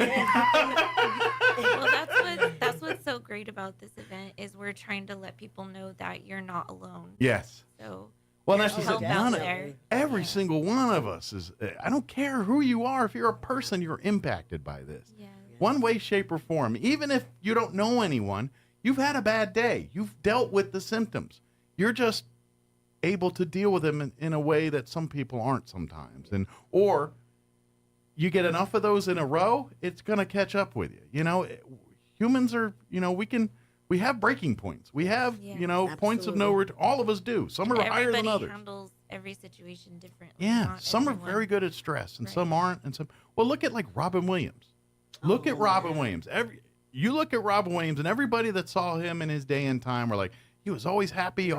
that's what's so great about this event is we're trying to let people know that you're not alone. Yes. So well, that's just help out there. Every single one of us is. I don't care who you are. If you're a person, you're impacted by this. Yeah. One way, shape, or form. Even if you don't know anyone, you've had a bad day. You've dealt with the symptoms. You're just able to deal with them in a way that some people aren't sometimes, or you get enough of those in a row, it's going to catch up with you. You know, humans are, we have breaking points. We have, points of no return. All of us do. Some are higher than others. Everybody handles every situation differently. Yeah, some are very good at stress, and some aren't. And some, well, look at like Robin Williams. Look at Robin Williams. You look at Robin Williams, and everybody that saw him in his day and time were like, he was always happy,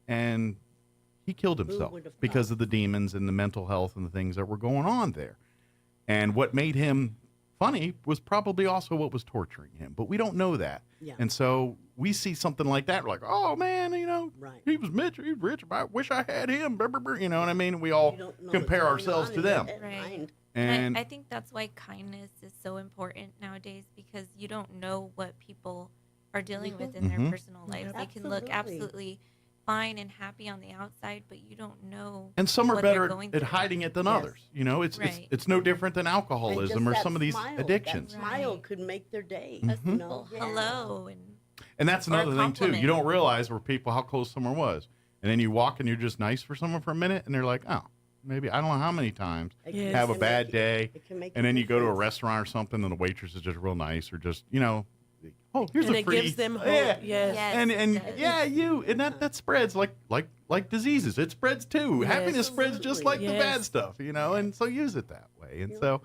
and he killed himself because of the demons and the mental health and the things that were going on there. And what made him funny was probably also what was torturing him, but we don't know that. Yeah. And so we see something like that, we're like, oh man, he was Mitch, he's rich, I wish I had him, you know what I mean? We all compare ourselves to them. Right. And I think that's why kindness is so important nowadays, because you don't know what people are dealing with in their personal lives. They can look absolutely fine and happy on the outside, but you don't know. And some are better at hiding it than others. It's no different than alcoholism or some of these addictions. That smile could make their day. Hello, and that's another thing too. You don't realize how close someone was, and then you walk and you're just nice for someone for a minute, and they're like, oh, maybe I don't know how many times have a bad day, and then you go to a restaurant or something, and the waitress is just real nice, or just oh, here's and a free. It gives them hope. Yeah, yes. and that spreads like diseases. It spreads too. Yes. Happiness spreads just like the bad stuff, and so use it that way. And so,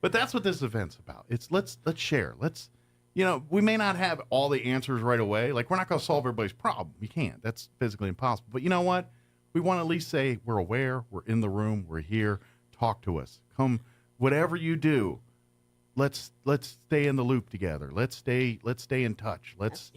but that's what this event's about. It's let's share. Let's, we may not have all the answers right away. Like we're not going to solve everybody's problem. We can't. That's physically impossible. But you know what? We want to at least say we're aware. We're in the room. We're here. Talk to us. Come, whatever you do. Let's stay in the loop together. Let's stay in touch. Let's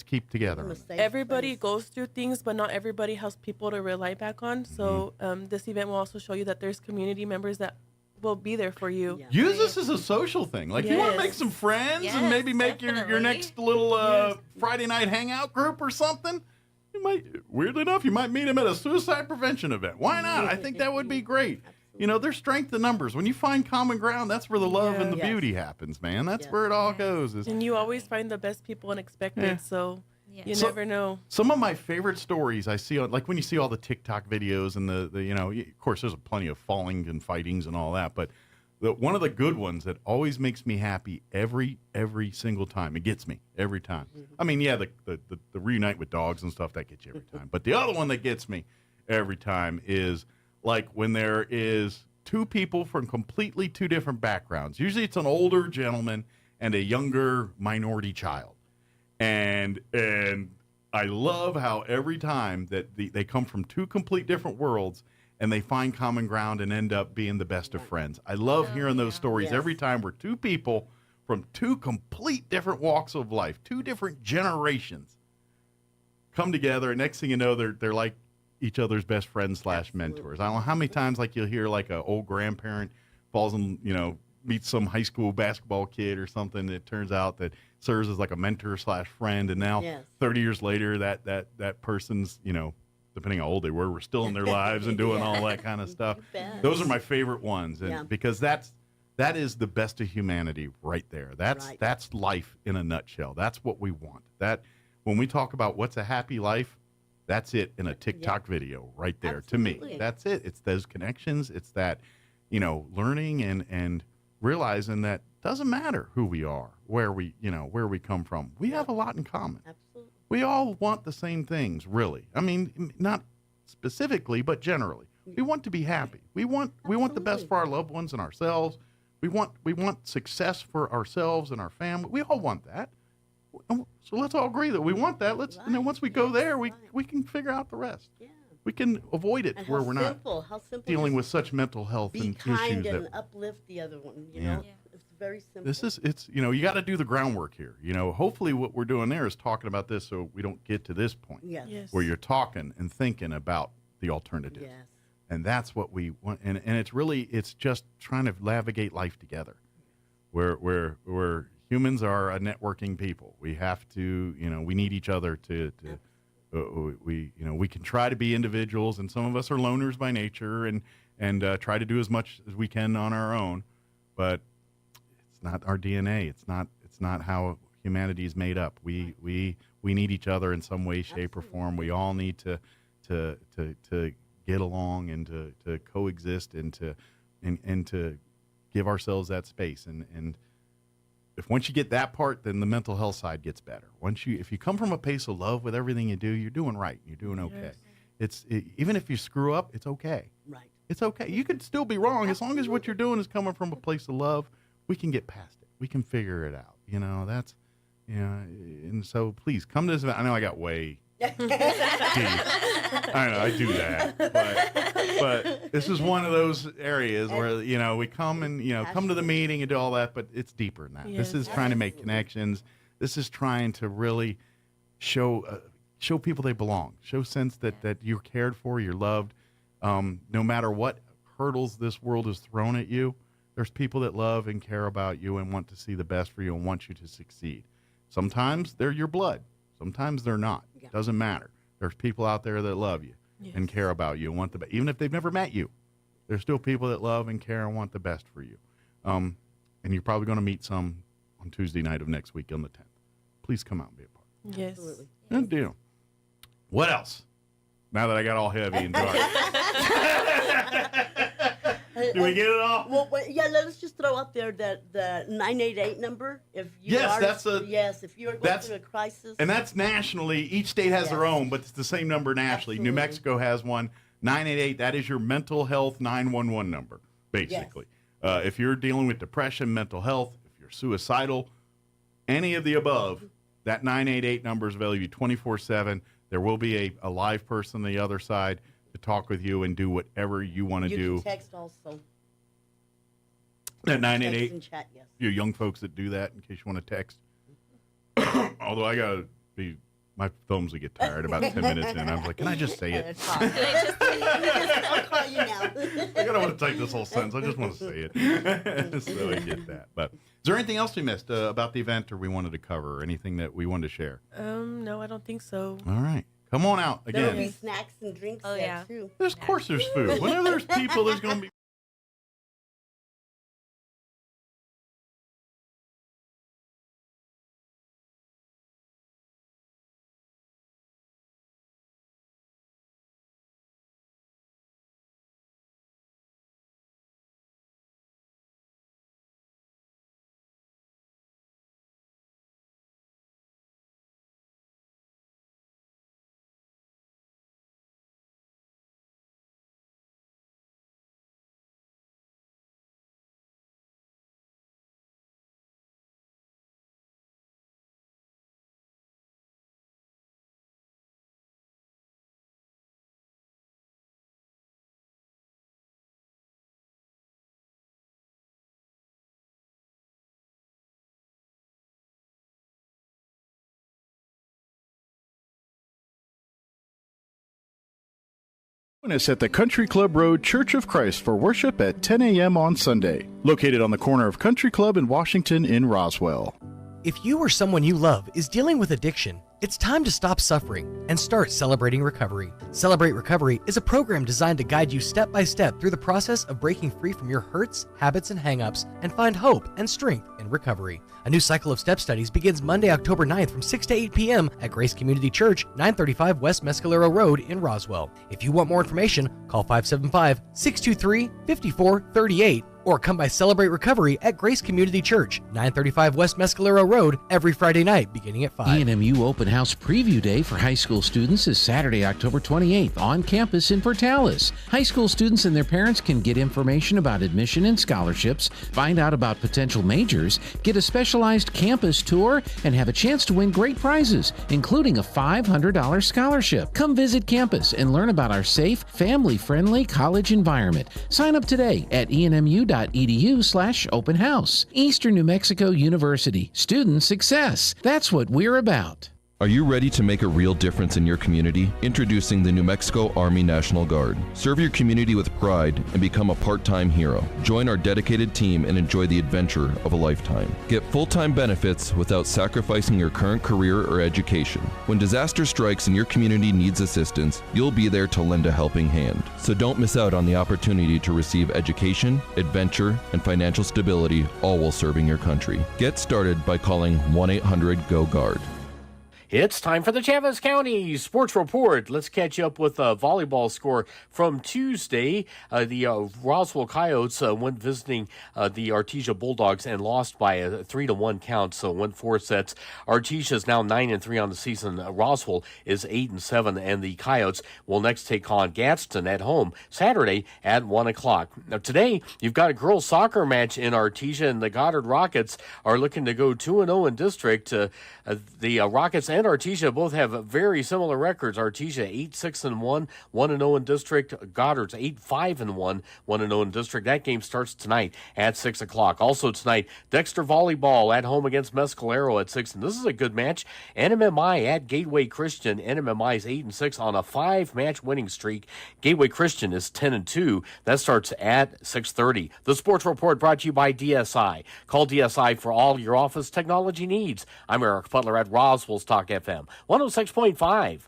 keep together. Everybody goes through things, but not everybody has people to rely back on. So this event will also show you that there's community members that will be there for you. Yeah. Use this as a social thing. Like you want to make some friends and maybe make your next little Friday night hangout group or something. You might, weirdly enough, you might meet him at a suicide prevention event. Why not? I think that would be great. There's strength in numbers. When you find common ground, that's where the love and the beauty happens, man. That's where it all goes. And you always find the best people unexpected, so you never know. Some of my favorite stories I see, like when you see all the TikTok videos and of course, there's plenty of falling and fightings and all that, but one of the good ones that always makes me happy every single time, it gets me every time. I mean, the reunite with dogs and stuff, that gets you every time. But the other one that gets me every time is like when there is two people from completely two different backgrounds. Usually it's an older gentleman and a younger minority child. And I love how every time that they come from two complete different worlds and they find common ground and end up being the best of friends. I love hearing those stories every time where two people from two complete different walks of life, two different generations come together, and next thing you know, they're like each other's best friends / mentors. I don't know how many times like you'll hear like an old grandparent falls in, meets some high school basketball kid or something. It turns out that serves as like a mentor / friend. And now 30 years later, that person's, depending how old they were still in their lives and doing all that kind of stuff. Those are my favorite ones. And because that is the best of humanity right there. That's life in a nutshell. That's what we want. That when we talk about what's a happy life, that's it in a TikTok video right there. Absolutely. To me. That's it. It's those connections. It's that, learning and realizing that Doesn't matter who we are, where we come from. We have a lot in common. Absolutely. We all want the same things, really. I mean, not specifically, but generally. We want to be happy. We want the best for our loved ones and ourselves. We want success for ourselves and our family. We all want that. So let's all agree that we want that. And then once we go there, we can figure out the rest. Yeah. We can avoid it where we're not dealing with such mental health and issues. Be kind and uplift the other one. You know, it's very simple. It's you got to do the groundwork here. Hopefully what we're doing there is talking about this so we don't get to this point where you're talking and thinking about the alternative. Yes. And that's what we want. And it's just trying to navigate life together. We're humans are a networking people. We have to, we need each other to we can try to be individuals, and some of us are loners by nature and try to do as much as we can on our own, but it's not our DNA. It's not how humanity is made up. We need each other in some way, shape, or form. We all need to get along and to coexist and to give ourselves that space. And if once you get that part, then the mental health side gets better. If you come from a place of love with everything you do, you're doing right. You're doing okay. Yes. Even if you screw up, it's okay. Right. It's okay. You could still be wrong. As long as what you're doing is coming from a place of love, we can get past it. We can figure it out. And so please come to this event. I know I got way deep. I know I do that, but this is one of those areas where we come and come to the meeting and do all that, but it's deeper than that. Yes, this is trying to make connections. This is trying to really show people they belong, show sense that you're cared for, you're loved. No matter what hurdles this world has thrown at you, there's people that love and care about you and want to see the best for you and want you to succeed. Sometimes they're your blood. Sometimes they're not. It doesn't matter. There's people out there that love you and care about you and want the best. Even if they've never met you, there's still people that love and care and want the best for you. And you're probably going to meet some on Tuesday night of next week on the 10th. Please come out and be a part. Yes. Absolutely. Good deal. What else? Now that I got all heavy and dark. Do we get it all? Well, let's just throw out there that the 988 number. If you if you are going through a crisis, and that's nationally. Each state has their own, but it's the same number nationally. Absolutely. New Mexico has one. 988. That is your mental health 911 number, basically. Yes. If you're dealing with depression, mental health, if you're suicidal, any of the above, that 988 number is available 24/7. There will be a live person on the other side to talk with you and do whatever you want to do. You can text also. That 988. Text and chat, yes. You young folks that do that in case you want to text. Although I gotta be, my thumbs will get tired about 10 minutes in. I was like, can I just say it? I'll call you now. I don't want to take this whole sentence. I just want to say it. So I get that. But is there anything else we missed about the event or we wanted to cover? Or anything that we wanted to share? No, I don't think so. All right. Come on out again. There will be snacks and drinks there too. Of course there's food. Whenever there's people, there's going to be. Join us at the Country Club Road Church of Christ for worship at 10 a.m. on Sunday, located on the corner of Country Club and Washington in Roswell. If you or someone you love is dealing with addiction, it's time to stop suffering and start Celebrating Recovery. Celebrate Recovery is a program designed to guide you step by step through the process of breaking free from your hurts, habits, and hang-ups and find hope and strength in recovery. A new cycle of step studies begins Monday, October 9th from 6 to 8 p.m. at Grace Community Church, 935 West Mescalero Road in Roswell. If you want more information, call 575-623-5438 Or come by Celebrate Recovery at Grace Community Church, 935 West Mescalero Road, every Friday night beginning at 5. ENMU Open House Preview Day for high school students is Saturday, October 28th on campus in Portales. High school students and their parents can get information about admission and scholarships, find out about potential majors, get a specialized campus tour, and have a chance to win great prizes, including a $500 scholarship. Come visit campus and learn about our safe, family-friendly college environment. Sign up today at enmu.edu/open house. Eastern New Mexico University. Student success. That's what we're about. Are you ready to make a real difference in your community? Introducing the New Mexico Army National Guard. Serve your community with pride and become a part-time hero. Join our dedicated team and enjoy the adventure of a lifetime. Get full-time benefits without sacrificing your current career or education. When disaster strikes and your community needs assistance, you'll be there to lend a helping hand. So don't miss out on the opportunity to receive education, adventure, and financial stability, all while serving your country. Get started by calling 1-800-GO-GUARD. It's time for the Chavez County Sports Report. Let's catch up with a volleyball score from Tuesday. The Roswell Coyotes went visiting the Artesia Bulldogs and lost by a 3-1 count, so went 4 sets. Artesia is now 9-3 on the season. Roswell is 8-7, and the Coyotes will next take on Gadsden at home Saturday at 1 o'clock. Now, today, you've got a girls' soccer match in Artesia, and the Goddard Rockets are looking to go 2-0 in district. The Rockets and Artesia both have very similar records. Artesia 8-6-1, 1-0 in district. Goddard's 8-5-1, 1-0 in district. That game starts tonight at 6 o'clock. Also tonight, Dexter Volleyball at home against Mescalero at 6. And this is a good match. NMMI at Gateway Christian. NMMI is 8-6 on a 5-match winning streak. Gateway Christian is 10-2. That starts at 6:30. The Sports Report brought to you by DSI. Call DSI for all your office technology needs. I'm Eric Butler at Roswell's Talk FM 106.5.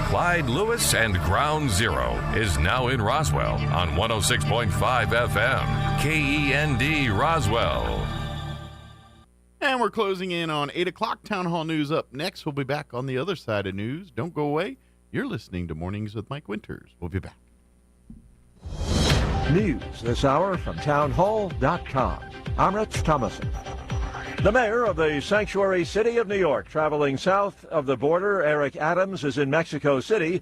Clyde Lewis and Ground Zero is now in Roswell on 106.5 FM. KEND Roswell. And we're closing in on 8 o'clock. Town Hall News up next. We'll be back on the other side of news. Don't go away. You're listening to Mornings with Mike Winters. We'll be back. News this hour from townhall.com. I'm Rich Thomason. The mayor of the sanctuary city of New York, traveling south of the border, Eric Adams, is in Mexico City,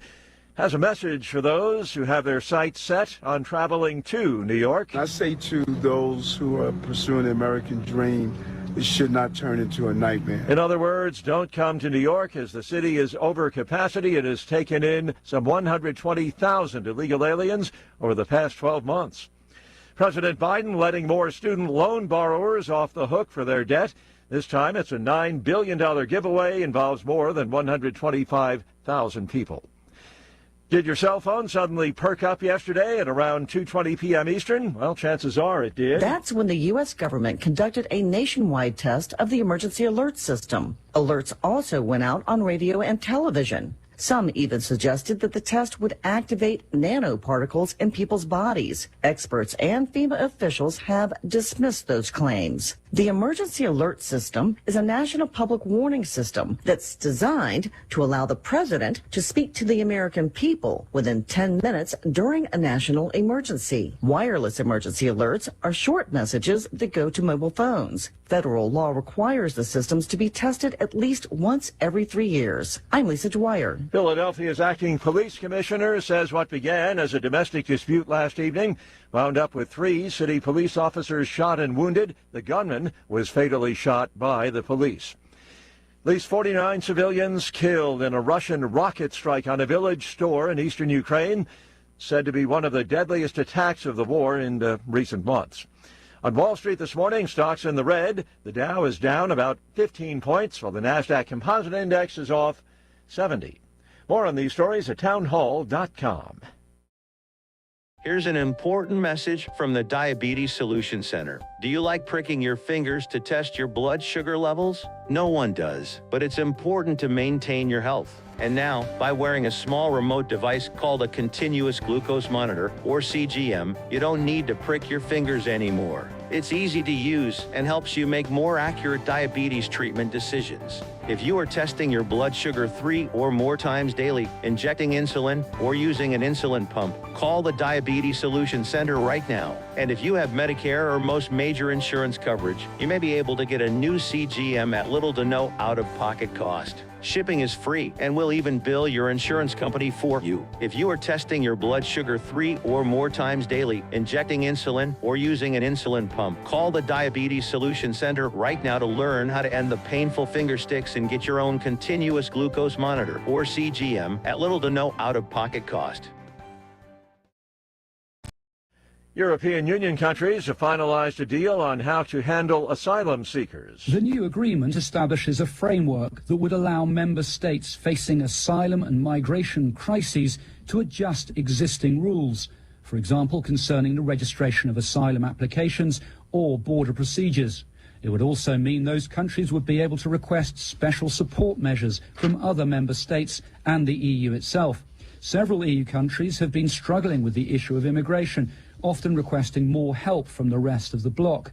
has a message for those who have their sights set on traveling to New York. I say to those who are pursuing the American dream, it should not turn into a nightmare. In other words, don't come to New York as the city is over capacity. It has taken in some 120,000 illegal aliens over the past 12 months. President Biden letting more student loan borrowers off the hook for their debt. This time it's a $9 billion giveaway, involves more than 125,000 people. Did your cell phone suddenly perk up yesterday at around 2:20 p.m. Eastern? Well, chances are it did. That's when the U.S. government conducted a nationwide test of the emergency alert system. Alerts also went out on radio and television. Some even suggested that the test would activate nanoparticles in people's bodies. Experts and FEMA officials have dismissed those claims. The Emergency Alert System is a national public warning system that's designed to allow the president to speak to the American people within 10 minutes during a national emergency. Wireless emergency alerts are short messages that go to mobile phones. Federal law requires the systems to be tested at least once every 3 years. I'm Lisa Dwyer. Philadelphia's acting police commissioner says what began as a domestic dispute last evening wound up with 3 city police officers shot and wounded. The gunman was fatally shot by the police. At least 49 civilians killed in a Russian rocket strike on a village store in eastern Ukraine, said to be one of the deadliest attacks of the war in recent months. On Wall Street this morning, stocks in the red. The Dow is down about 15 points, while the NASDAQ Composite Index is off 70. More on these stories at townhall.com. Here's an important message from the Diabetes Solution Center. Do you like pricking your fingers to test your blood sugar levels? No one does, but it's important to maintain your health. And now, by wearing a small remote device called a continuous glucose monitor, or CGM, you don't need to prick your fingers anymore. It's easy to use and helps you make more accurate diabetes treatment decisions. If you are testing your blood sugar 3 or more times daily, injecting insulin, or using an insulin pump, call the Diabetes Solution Center right now. And if you have Medicare or most major insurance coverage, you may be able to get a new CGM at little to no out-of-pocket cost. Shipping is free, and we'll even bill your insurance company for you. If you are testing your blood sugar 3 or more times daily, injecting insulin, or using an insulin pump, call the Diabetes Solution Center right now to learn how to end the painful finger sticks and get your own continuous glucose monitor, or CGM, at little to no out-of-pocket cost. European Union countries have finalized a deal on how to handle asylum seekers. The new agreement establishes a framework that would allow member states facing asylum and migration crises to adjust existing rules, for example, concerning the registration of asylum applications or border procedures. It would also mean those countries would be able to request special support measures from other member states and the EU itself. Several EU countries have been struggling with the issue of immigration, often requesting more help from the rest of the bloc.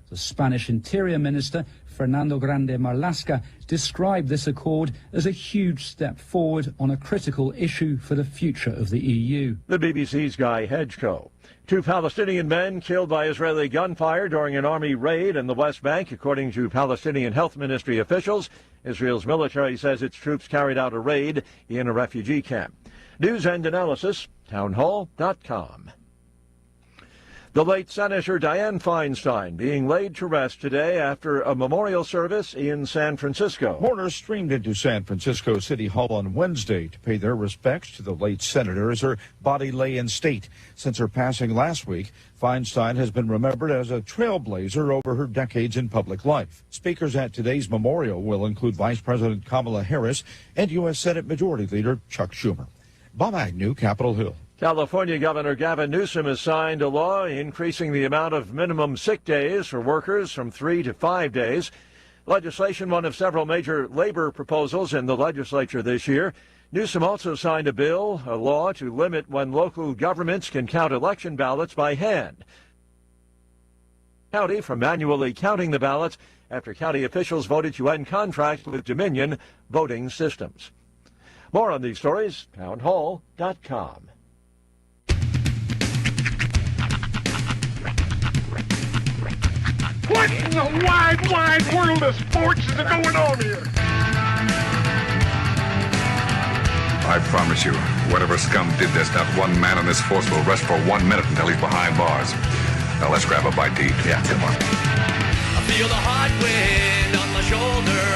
The Spanish Interior Minister, Fernando Grande Marlaska, described this accord as a huge step forward on a critical issue for the future of the EU. The BBC's Guy Hedgecoe. 2 Palestinian men killed by Israeli gunfire during an army raid in the West Bank, according to Palestinian Health Ministry officials. Israel's military says its troops carried out a raid in a refugee camp. News and analysis, townhall.com. The late Senator Dianne Feinstein being laid to rest today after a memorial service in San Francisco. Mourners streamed into San Francisco City Hall on Wednesday to pay their respects to the late senator as her body lay in state. Since her passing last week, Feinstein has been remembered as a trailblazer over her decades in public life. Speakers at today's memorial will include Vice President Kamala Harris and U.S. Senate Majority Leader Chuck Schumer. Bob Agnew, Capitol Hill. California Governor Gavin Newsom has signed a law increasing the amount of minimum sick days for workers from 3 to 5 days. Legislation, one of several major labor proposals in the legislature this year. Newsom also signed a law to limit when local governments can count election ballots by hand. County from manually counting the ballots after county officials voted to end contract with Dominion voting systems. More on these stories, townhall.com. What in the wide, wide world of sports is going on here? I promise you, whatever scum did this, not one man in this force will rest for 1 minute until he's behind bars. Now let's grab a bite to eat. Yeah, come on. I feel the hot wind on my shoulder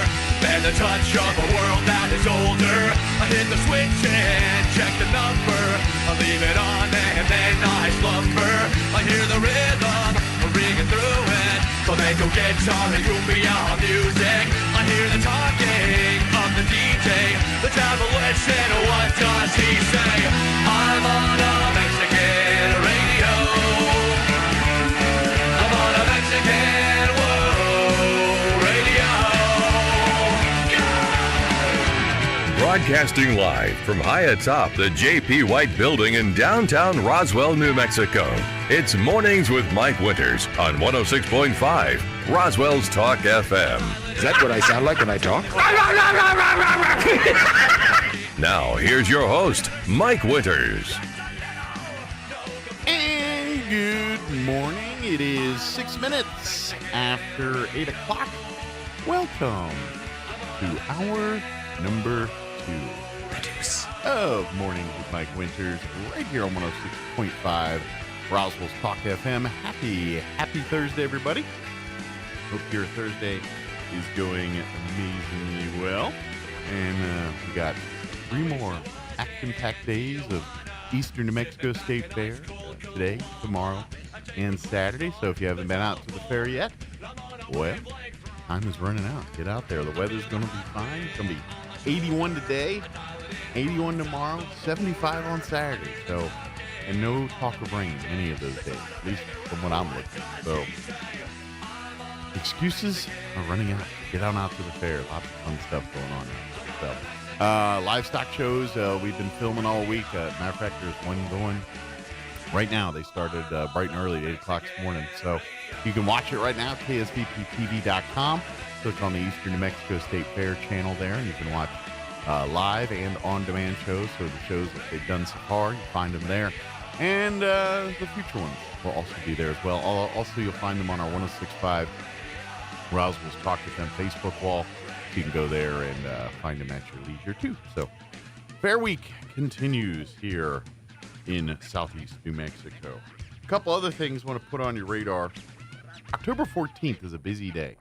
and the touch of a world that is older. I hit the switch and check the number. I leave it on and then I slumber. I hear the rhythm ringing through it. Flamenco guitar and cumbia music. I hear the talking of the DJ. The travel listen, what does he say? I'm on a Mexican radio. I'm on a Mexican radio. Broadcasting live from high atop the J.P. White Building in downtown Roswell, New Mexico. It's Mornings with Mike Winters on 106.5 Roswell's Talk FM. Is that what I sound like when I talk? Now, here's your host, Mike Winters. And good morning. It is 6 minutes after 8 o'clock. Welcome to hour number 2 of Mornings with Mike Winters, right here on 106.5 Roswell's Talk FM. Happy Thursday, everybody. Hope your Thursday is going amazingly well. And we got 3 more action-packed days of Eastern New Mexico State Fair today, tomorrow, and Saturday. So if you haven't been out to the fair yet, well, time is running out. Get out there. The weather's going to be fine. It's going to be 81 today. 81 tomorrow, 75 on Saturday. So, and no talk of rain any of those days, at least from what I'm looking. So, excuses are running out. Get on out to the fair. Lots of fun stuff going on now. So, livestock shows we've been filming all week. Matter of fact, there's one going right now. They started bright and early, 8 o'clock this morning. So you can watch it right now, ksvptv.com. Click on the Eastern New Mexico State Fair channel there, and you can watch live and on-demand shows. So the shows that they've done so far, you find them there. And the future ones will also be there as well. Also, you'll find them on our 106.5 Roswell's Talk FM Facebook wall. So you can go there and find them at your leisure, too. So Fair Week continues here in southeast New Mexico. A couple other things I want to put on your radar. October 14th is a busy day.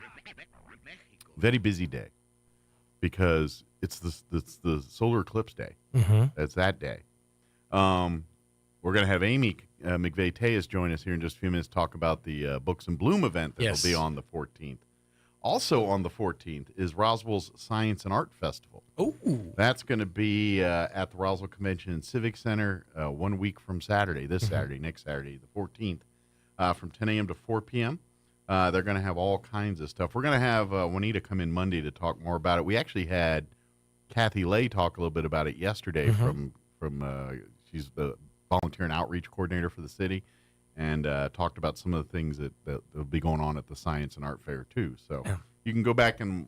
Very busy day. Because it's the solar eclipse day. Mm-hmm. That's that day. We're going to have Amy McVeigh-Tejas join us here in just a few minutes to talk about the Books in Bloom event that will be on the 14th. Also on the 14th is Roswell's Science and Art Festival. Oh, that's going to be at the Roswell Convention and Civic Center 1 week from Saturday, Saturday, next Saturday, the 14th, from 10 a.m. to 4 p.m. They're going to have all kinds of stuff. We're going to have Juanita come in Monday to talk more about it. We actually had Kathy Lay talk a little bit about it yesterday from she's the volunteer and outreach coordinator for the city, and talked about some of the things that will be going on at the Science and Art Fair, too. So you can go back and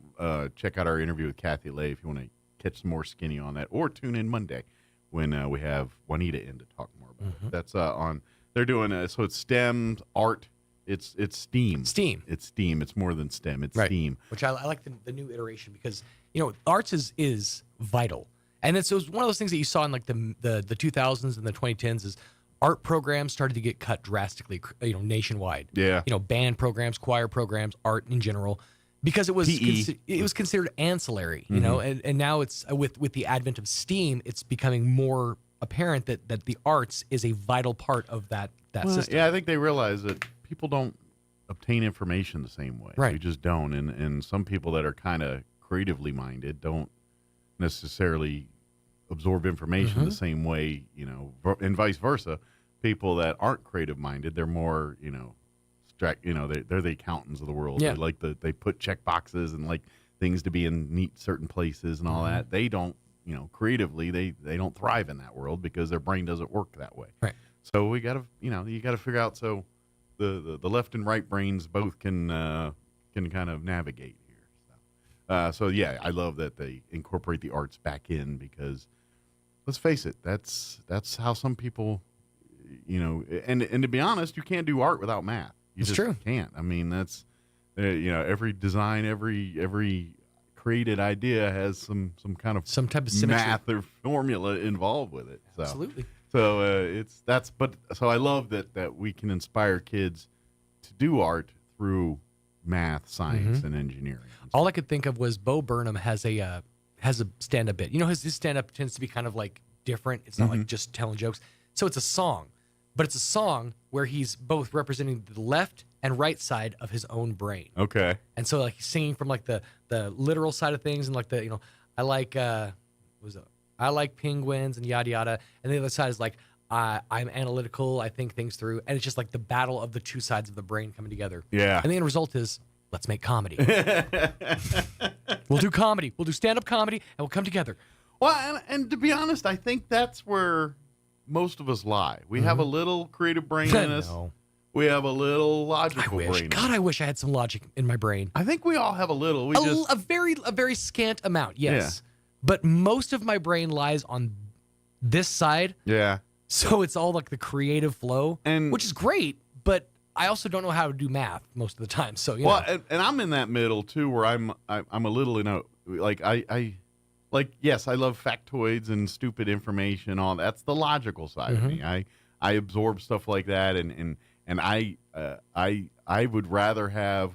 check out our interview with Kathy Lay if you want to catch some more skinny on that, or tune in Monday when we have Juanita in to talk more about it. That's on, they're doing, so it's STEM, art, it's STEAM. STEAM. It's STEAM. It's more than STEM. It's STEAM. Which I like the new iteration because, arts is vital. And it was one of those things that you saw in like the 2000s and the 2010s is art programs started to get cut drastically, nationwide. Yeah. Band programs, choir programs, art in general, because it was it was considered ancillary, and now it's with the advent of STEAM, it's becoming more apparent that the arts is a vital part of that system. Yeah, I think they realize that people don't obtain information the same way. Right. You just don't. And some people that are kind of creatively minded don't necessarily absorb information the same way, and vice versa. People that aren't creative minded, they're more, they're the accountants of the world. Yeah. They put check boxes and like things to be in neat certain places and all that. They don't, creatively, they don't thrive in that world because their brain doesn't work that way. Right. So we got to, you got to figure out so the left and right brains both can kind of navigate here. So yeah, I love that they incorporate the arts back in because let's face it, that's how some people, and to be honest, you can't do art without math. You just can't. I mean, that's, every design, every created idea has some type of symmetry, math or formula involved with it. So. Absolutely. So so I love that we can inspire kids to do art through math, science, and engineering. All I could think of was Bo Burnham has a stand-up bit. His stand-up tends to be kind of like different. It's not like just telling jokes. So it's a song, but it's a song where he's both representing the left and right side of his own brain. Okay. And so like he's singing from like the literal side of things and like the I like penguins and yada yada, and the other side is like I'm analytical, I think things through, and it's just like the battle of the two sides of the brain coming together. Yeah. And the end result is let's make comedy. We'll do comedy. We'll do stand-up comedy, and we'll come together. Well, and to be honest, I think that's where most of us lie. We have a little creative brain in us. No. We have a little logical brain. God, I wish I had some logic in my brain. I think we all have a little. A very scant amount, yes. Yeah. But most of my brain lies on this side. Yeah. So it's all like the creative flow, which is great, but I also don't know how to do math most of the time. So and I'm in that middle too, where I'm a little, yes, I love factoids and stupid information. All that's the logical side of me. I absorb stuff like that, and I would rather have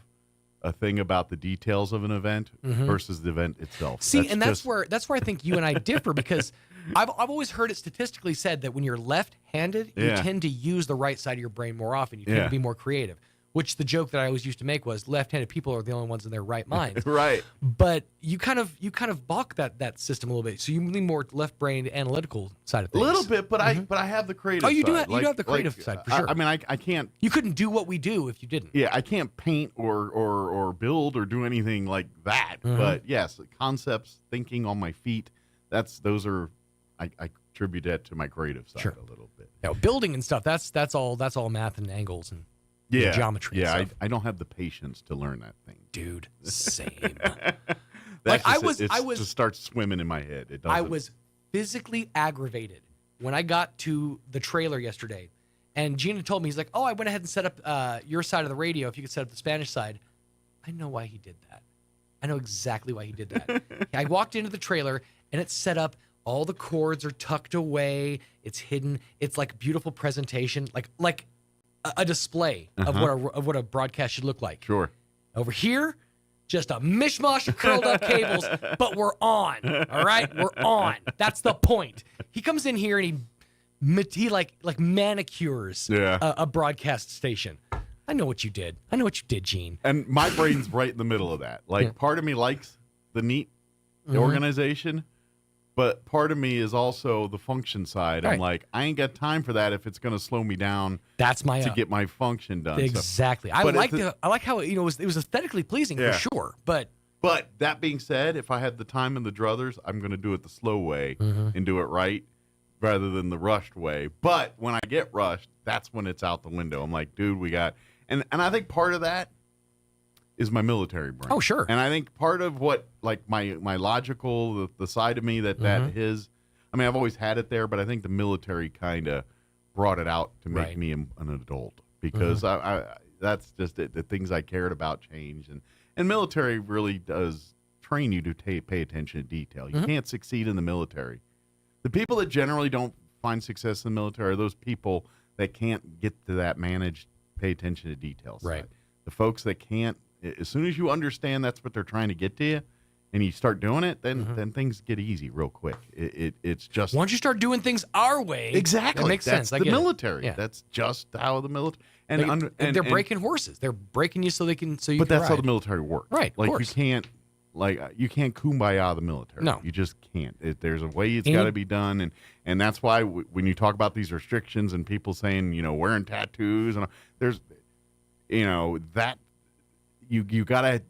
a thing about the details of an event versus the event itself. See, that's where I think you and I differ because I've always heard it statistically said that when you're left-handed, you tend to use the right side of your brain more often. You tend to be more creative. which the joke that I always used to make was left-handed people are the only ones in their right minds. Right. But you kind of balk that system a little bit. So you lean more left-brained analytical side of A things. little bit, but I have the creative side. Oh, you do have the creative side, for sure. I mean, I can't. You couldn't do what we do if you didn't. Yeah, I can't paint or build or do anything like that. But yes, concepts, thinking on my feet, those are I attribute that to my creative side a little bit. Yeah, building and stuff, that's all math and angles and geometry. Yeah, and stuff. I don't have the patience to learn that thing. Dude, same. Like I was just starts swimming in my head. It doesn't. I was physically aggravated when I got to the trailer yesterday, and Gina told me, he's like, "Oh, I went ahead and set up your side of the radio. If you could set up the Spanish side." I know why he did that. I know exactly why he did that. I walked into the trailer and it's set up. All the cords are tucked away. It's hidden. It's like beautiful presentation, like a display of what a broadcast should look like. Sure. Over here, just a mishmash of curled up cables, but we're on. All right, we're on. That's the point. He comes in here and he like manicures a broadcast station. I know what you did. I know what you did, Gene. And my brain's right in the middle of that. Like part of me likes the organization. But part of me is also the function side. Right. I'm like, I ain't got time for that if it's going to slow me down. That's my to get my function done. Exactly. So, I like how it was aesthetically pleasing for sure. But that being said, if I had the time and the druthers, I'm going to do it the slow way and do it right rather than the rushed way. But when I get rushed, that's when it's out the window. I'm like, dude, we got and I think part of that is my military brain. Oh, sure. And I think part of what, like, my logical, the side of me that is, I mean, I've always had it there, but I think the military kind of brought it out to make me an adult because I that's just it. The things I cared about changed. And military really does train you to pay attention to detail. You can't succeed in the military. The people that generally don't find success in the military are those people that can't get to that managed, pay attention to details. Right. Side. The folks that can't, as soon as you understand that's what they're trying to get to you, and you start doing it, then things get easy real quick. It's just once you start doing things our way, exactly that makes that's sense. The military. Yeah. That's just how the military. And they're breaking horses. They're breaking you so they can. So you. But can that's ride. how the military works. Right. Like of course. you can't kumbaya the military. No. You just can't. There's a way it's got to be done, and that's why when you talk about these restrictions and people saying wearing tattoos and there's that. You gotta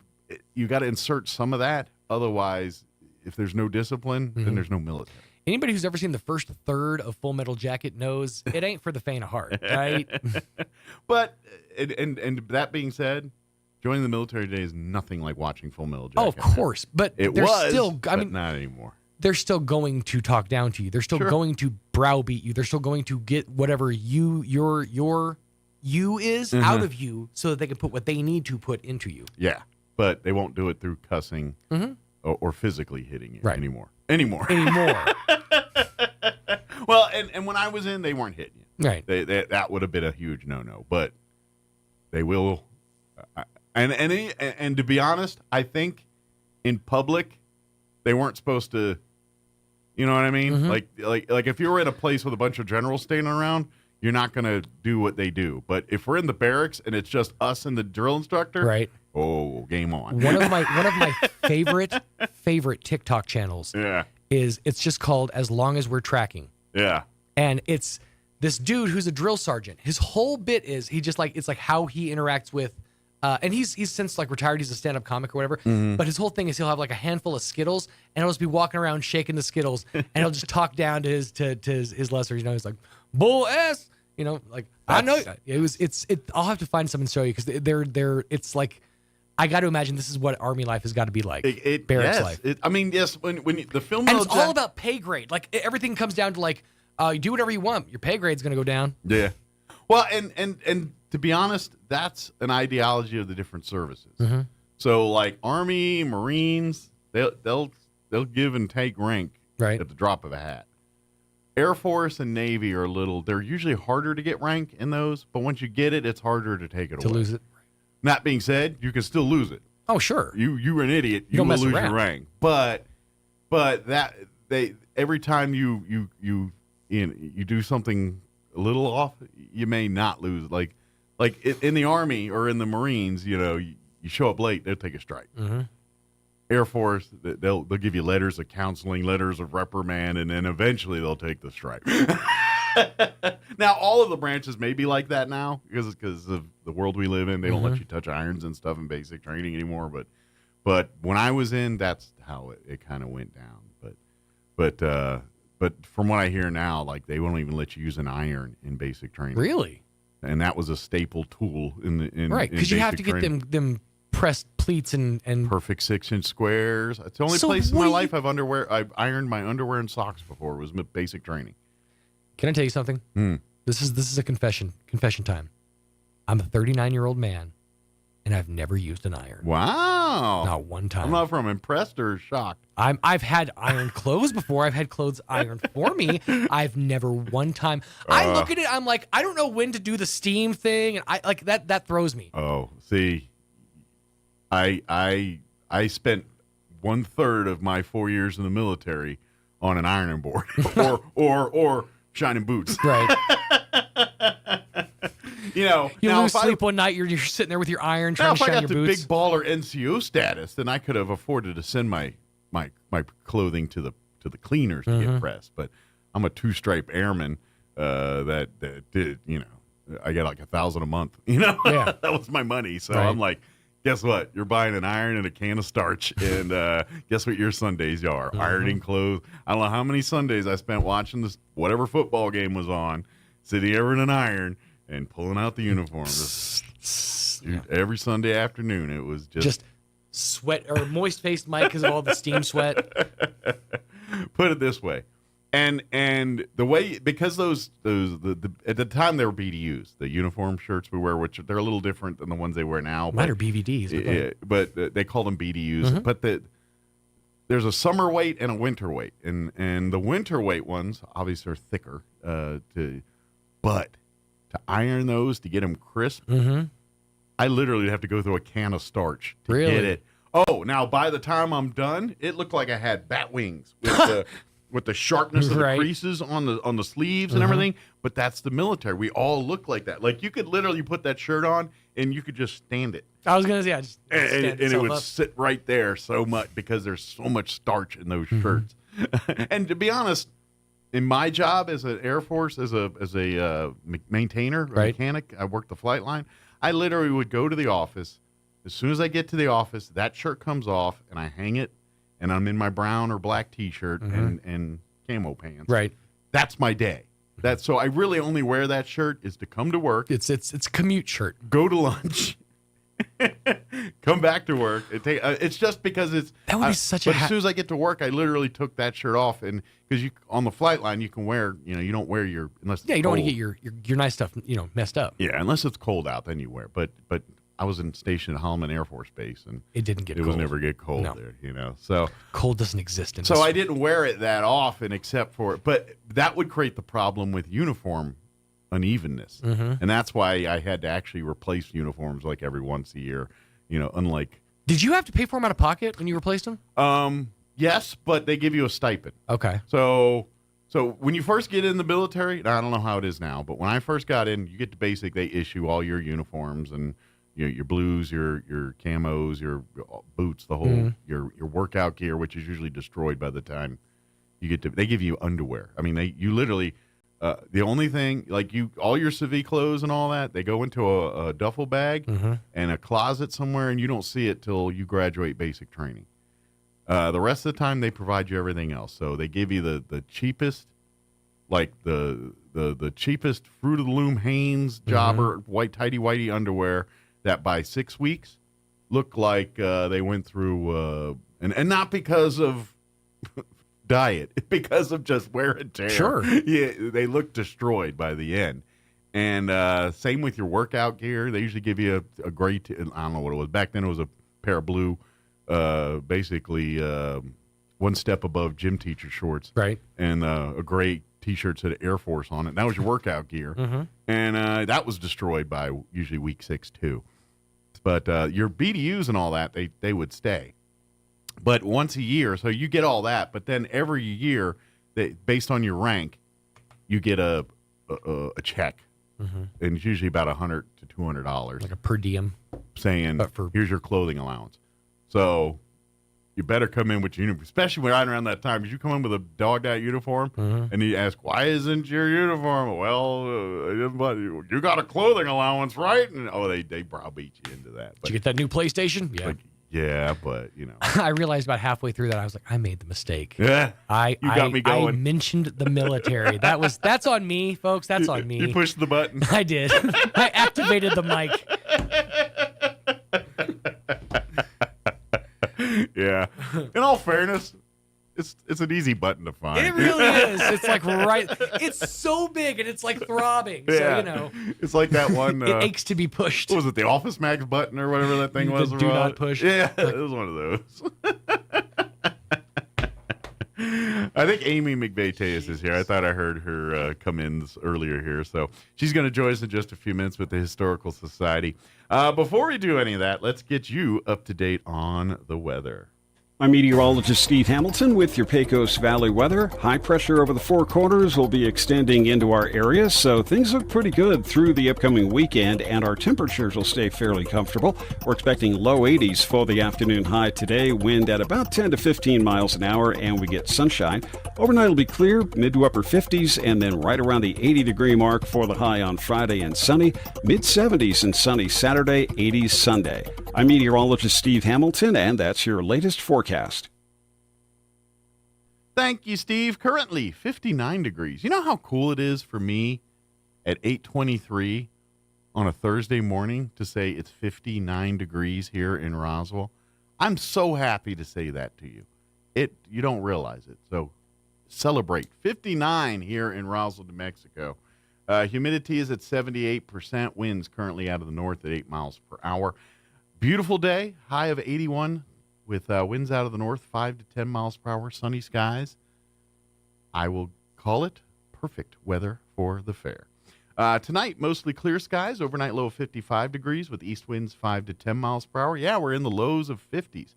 insert some of that. Otherwise, if there's no discipline, then there's no military. Anybody who's ever seen the first third of Full Metal Jacket knows it ain't for the faint of heart, right? But and that being said, joining the military today is nothing like watching Full Metal Jacket. Oh, of course, but it they're was still. I but mean, not anymore. They're still going to talk down to you. They're still going to browbeat you. They're still going to get whatever your is out of you so that they can put what they need to put into you. Yeah, but they won't do it through cussing or physically hitting you anymore. Well, and when I was in, they weren't hitting you. Right. That would have been a huge no-no, but they will. And to be honest, I think in public they weren't supposed to. You know what I mean? Like if you were in a place with a bunch of generals standing around, you're not going to do what they do. But if we're in the barracks and it's just us and the drill instructor, right? Oh, game on. One of my favorite TikTok channels. It's just called As Long As We're Tracking. Yeah. And it's this dude who's a drill sergeant. His whole bit is it's like how he interacts with and he's since like retired. He's a stand-up comic or whatever. But his whole thing is he'll have like a handful of Skittles and he'll just be walking around shaking the Skittles and he'll just talk down to his lessers. He's like, bull ass. I know I'll have to find some and show you because it's like I got to imagine this is what Army life has got to be like. Barracks life. When the film and it's all about pay grade. Like everything comes down to like you do whatever you want. Your pay grade's going to go down. Yeah. Well, and to be honest, that's an ideology of the different services. So like Army, Marines, they'll give and take rank at the drop of a hat. Air Force and Navy are they're usually harder to get rank in those, but once you get it, it's harder to take it away. To lose it. That being said, you can still lose it. Oh, sure. You were an idiot. You will lose your rank. But that every time you do something a little off, you may not lose. Like Like in the Army or in the Marines, you show up late, they'll take a strike. Mm-hmm. Air Force, they'll give you letters of counseling, letters of reprimand, and then eventually they'll take the strike. Now, all of the branches may be like that now because of the world we live in. They don't let you touch irons and stuff in basic training anymore. But when I was in, that's how it kind of went down. But from what I hear now, like they won't even let you use an iron in basic training. Really? And that was a staple tool in right, because you have to get them pressed pleats and perfect 6-inch squares. It's the only place in my life I've ironed my underwear and socks before. It was basic training. Can I tell you something? This is a confession time. I'm a 39-year-old man, and I've never used an iron. Wow! Not one time. I'm not from impressed or shocked. I've had ironed clothes before. I've had clothes ironed for me. I've never one time. I look at it. I'm like, I don't know when to do the steam thing, and I like that. That throws me. Oh, see, I spent 1/3 of my 4 years in the military on an ironing board, or shining boots. Right. You lose sleep one night. You're sitting there with your iron trying to shine your boots. If I got the big baller NCO status, then I could have afforded to send my clothing to the cleaners to get pressed. But I'm a 2-stripe airman that did, I get like $1,000 a month. Yeah. That was my money. So Right. I'm like, guess what? You're buying an iron and a can of starch, and guess what your Sundays are? Ironing clothes. I don't know how many Sundays I spent watching this whatever football game was on, sitting there in an iron and pulling out the uniform. Dude, every Sunday afternoon, it was just sweat or moist-faced Mike because of all the steam sweat. Put it this way. And the way, because those at the time they were BDUs, the uniform shirts we wear, which they're a little different than the ones they wear now. Mine are BVDs. But they call them BDUs. Mm-hmm. But there's a summer weight and a winter weight, and the winter weight ones obviously are thicker. But to iron those to get them crisp, I literally have to go through a can of starch to get it. Oh, now by the time I'm done, it looked like I had bat wings with the sharpness of the creases on the sleeves and everything. But that's the military. We all look like that. Like you could literally put that shirt on and you could just stand it. I was gonna say, and it would sit right there so much because there's so much starch in those shirts. And to be honest, in my job as an Air Force, as a maintainer, a mechanic, I worked the flight line. I literally would go to the office. As soon as I get to the office, that shirt comes off, and I hang it, and I'm in my brown or black T-shirt and camo pants. Right. That's my day. So I really only wear that shirt is to come to work. It's a commute shirt. Go to lunch. Come back to work. It's just because it's that would be such a. But as soon as I get to work, I literally took that shirt off, and because you on the flight line you can wear, you don't wear your unless it's you don't cold. want to get your nice stuff messed up. Yeah, unless it's cold out, then you wear. But I was stationed at Holloman Air Force Base, and it didn't get. It cold. was never get cold there, So cold doesn't exist in. So I didn't wear it that often, except for it. But that would create the problem with uniform unevenness, and that's why I had to actually replace uniforms like every once a year. Unlike. Did you have to pay for them out of pocket when you replaced them? Yes, but they give you a stipend. Okay. So when you first get in the military, I don't know how it is now, but when I first got in, you get to basic. They issue all your uniforms and your blues, your camos, your boots, the whole your workout gear, which is usually destroyed by the time you get to. They give you underwear. I mean, you literally. The only thing, like all your civvy clothes and all that, they go into a duffel bag and a closet somewhere, and you don't see it till you graduate basic training. The rest of the time, they provide you everything else. So they give you the cheapest, like the cheapest Fruit of the Loom Hanes jobber white tighty whitey underwear that by 6 weeks look like they went through, and not because of. Diet because of just wear and tear. Sure. Yeah, they look destroyed by the end. And same with your workout gear. They usually give you a gray, I don't know what it was. Back then it was a pair of blue, basically one step above gym teacher shorts. Right. And a gray T-shirt said Air Force on it. And that was your workout gear. And that was destroyed by usually week 6 too. But your BDUs and all that, they would stay. But once a year, so you get all that. But then every year, based on your rank, you get a check and it's usually about $100 to $200, like a per diem, saying, here's your clothing allowance. So you better come in with your uniform, especially right around that time, because you come in with a dogged-out uniform, and you ask, why isn't your uniform? Well, you got a clothing allowance, right? And they browbeat you into that. Did you get that new PlayStation? Yeah. Yeah, but, I realized about halfway through that, I was like, I made the mistake. Yeah. You got me going. I mentioned the military. That's on me, folks. That's on me. You pushed the button. I did. I activated the mic. Yeah. In all fairness, it's an easy button to find. It really is. It's like it's so big and it's like throbbing. Yeah. So, it's like that one. It aches to be pushed. What was it, the Office Max button or whatever that thing was? Do not push. Yeah, it was one of those. I think Amy McVeigh-Tejas is here. I thought I heard her come in earlier here. So she's going to join us in just a few minutes with the Historical Society. Before we do any of that, let's get you up to date on the weather. I'm meteorologist Steve Hamilton with your Pecos Valley weather. High pressure over the Four Corners will be extending into our area, so things look pretty good through the upcoming weekend, and our temperatures will stay fairly comfortable. We're expecting low 80s for the afternoon high today, wind at about 10 to 15 miles an hour, and we get sunshine. Overnight will be clear, mid to upper 50s, and then right around the 80-degree mark for the high on Friday and sunny. Mid-70s and sunny Saturday, 80s Sunday. I'm meteorologist Steve Hamilton, and that's your latest forecast. Thank you, Steve. Currently 59 degrees. You know how cool it is for me at 8:23 on a Thursday morning to say it's 59 degrees here in Roswell? I'm so happy to say that to you. You don't realize it. So celebrate. 59 here in Roswell, New Mexico. Humidity is at 78%. Winds currently out of the north at 8 miles per hour. Beautiful day. High of 81. With winds out of the north, 5 to 10 miles per hour, sunny skies. I will call it perfect weather for the fair. Tonight, mostly clear skies. Overnight low of 55 degrees with east winds 5 to 10 miles per hour. Yeah, we're in the lows of 50s.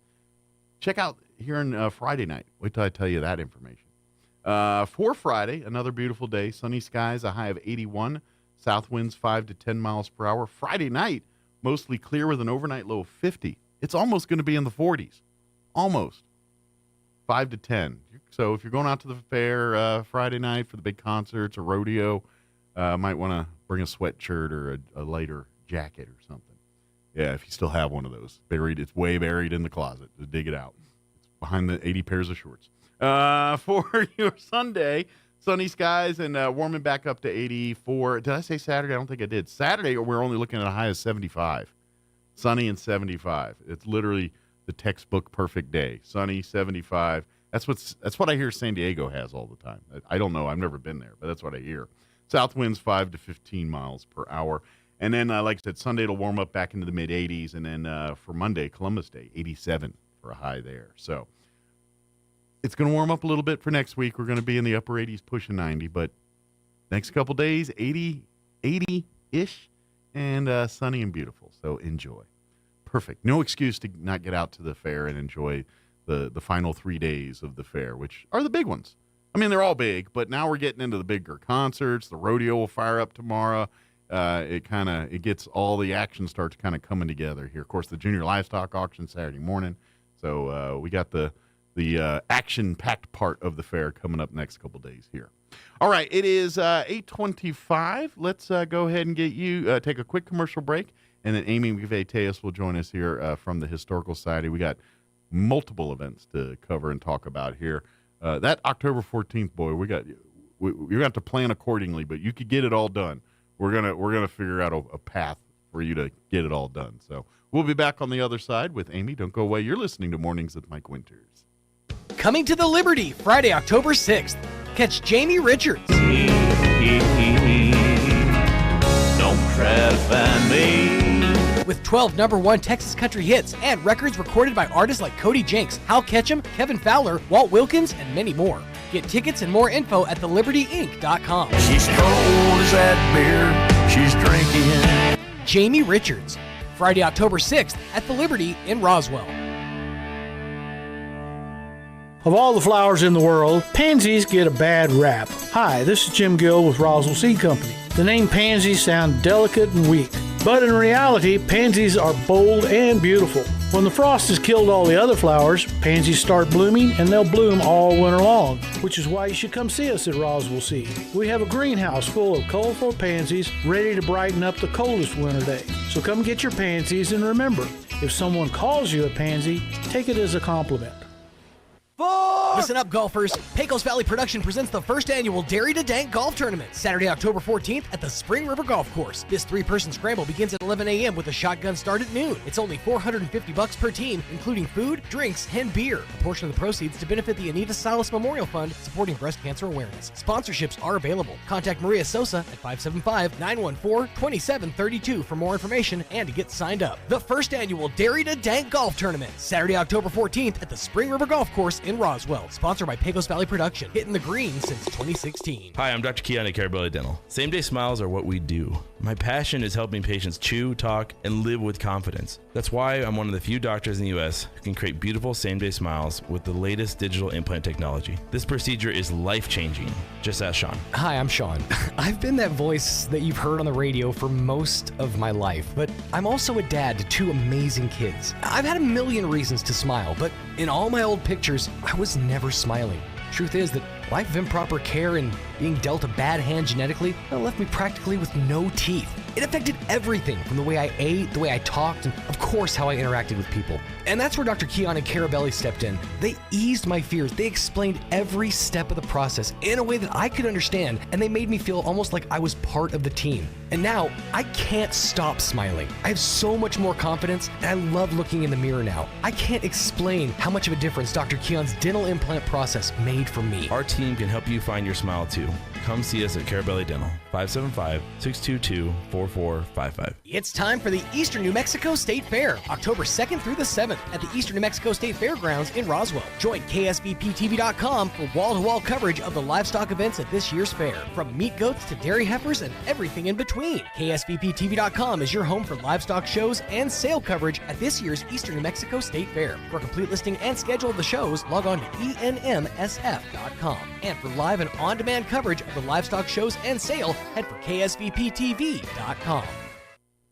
Check out here on Friday night. Wait till I tell you that information. For Friday, another beautiful day. Sunny skies, a high of 81. South winds 5 to 10 miles per hour. Friday night, mostly clear with an overnight low of 50. It's almost going to be in the 40s. Almost. 5 to 10. So if you're going out to the fair Friday night for the big concerts or rodeo, might want to bring a sweatshirt or a lighter jacket or something. Yeah, if you still have one of those. It's way buried in the closet. Just dig it out. It's behind the 80 pairs of shorts. For your Sunday, sunny skies and warming back up to 84. Did I say Saturday? I don't think I did. Saturday, we're only looking at a high of 75. Sunny and 75. It's literally the textbook perfect day. Sunny, 75. That's what I hear San Diego has all the time. I don't know. I've never been there, but that's what I hear. South winds 5 to 15 miles per hour. And then, like I said, Sunday it'll warm up back into the mid-80s. And then for Monday, Columbus Day, 87 for a high there. So it's going to warm up a little bit for next week. We're going to be in the upper 80s, pushing 90. But next couple days, 80-ish. And sunny and beautiful, so enjoy. Perfect. No excuse to not get out to the fair and enjoy the final 3 days of the fair, which are the big ones. I mean, they're all big, but now we're getting into the bigger concerts. The rodeo will fire up tomorrow. It gets all the action starts kind of coming together here. Of course, the junior livestock auction Saturday morning. So we got the action-packed part of the fair coming up next couple days here. All right, it is 8:25. Let's go ahead and get you take a quick commercial break, and then Amy McVeigh-Tejas will join us here from the Historical Society. We got multiple events to cover and talk about here. That October 14th, boy, you're going to have to plan accordingly, but you could get it all done. We're gonna figure out a path for you to get it all done. So we'll be back on the other side with Amy. Don't go away. You're listening to Mornings with Mike Winters. Coming to the Liberty, Friday, October 6th. Catch Jamie Richards. Don't try to find me. With 12 #1 Texas country hits and records recorded by artists like Cody Jinks, Hal Ketchum, Kevin Fowler, Walt Wilkins, and many more. Get tickets and more info at thelibertyinc.com. She's cold as that beer she's drinking. Jamie Richards, Friday, October 6th at the Liberty in Roswell. Of all the flowers in the world, pansies get a bad rap. Hi, this is Jim Gill with Roswell Seed Company. The name pansies sound delicate and weak, but in reality, pansies are bold and beautiful. When the frost has killed all the other flowers, pansies start blooming and they'll bloom all winter long, which is why you should come see us at Roswell Seed. We have a greenhouse full of colorful pansies ready to brighten up the coldest winter day. So come get your pansies, and remember, if someone calls you a pansy, take it as a compliment. Listen up, golfers. Pecos Valley Production presents the first annual Dairy to Dank Golf Tournament, Saturday, October 14th at the Spring River Golf Course. This 3-person scramble begins at 11 a.m. with a shotgun start at noon. It's only $450 per team, including food, drinks, and beer. A portion of the proceeds to benefit the Anita Silas Memorial Fund, supporting breast cancer awareness. Sponsorships are available. Contact Maria Sosa at 575-914-2732 for more information and to get signed up. The first annual Dairy to Dank Golf Tournament, Saturday, October 14th at the Spring River Golf Course in Roswell. Sponsored by Pecos Valley Production. Hitting the green since 2016. Hi, I'm Dr. Keon at Carabelli Dental. Same-day smiles are what we do. My passion is helping patients chew, talk, and live with confidence. That's why I'm one of the few doctors in the U.S. who can create beautiful same-day smiles with the latest digital implant technology. This procedure is life-changing. Just ask Sean. Hi, I'm Sean. I've been that voice that you've heard on the radio for most of my life, but I'm also a dad to 2 amazing kids. I've had a million reasons to smile, but in all my old pictures, I was never smiling. Truth is that life of improper care and being dealt a bad hand genetically left me practically with no teeth. It affected everything from the way I ate, the way I talked, and of course how I interacted with people. And that's where Dr. Keon and Carabelli stepped in. They eased my fears. They explained every step of the process in a way that I could understand, and they made me feel almost like I was part of the team. And now, I can't stop smiling. I have so much more confidence, and I love looking in the mirror now. I can't explain how much of a difference Dr. Keon's dental implant process made for me. Our team can help you find your smile too. Come see us at Carabelli Dental, 575-622-4455. It's time for the Eastern New Mexico State Fair, October 2nd through the 7th at the Eastern New Mexico State Fairgrounds in Roswell. Join KSVPTV.com for wall-to-wall coverage of the livestock events at this year's fair, from meat goats to dairy heifers and everything in between. KSVPTV.com is your home for livestock shows and sale coverage at this year's Eastern New Mexico State Fair. For a complete listing and schedule of the shows, log on to enmsf.com. And for live and on-demand coverage of the livestock shows and sale, head for ksvptv.com.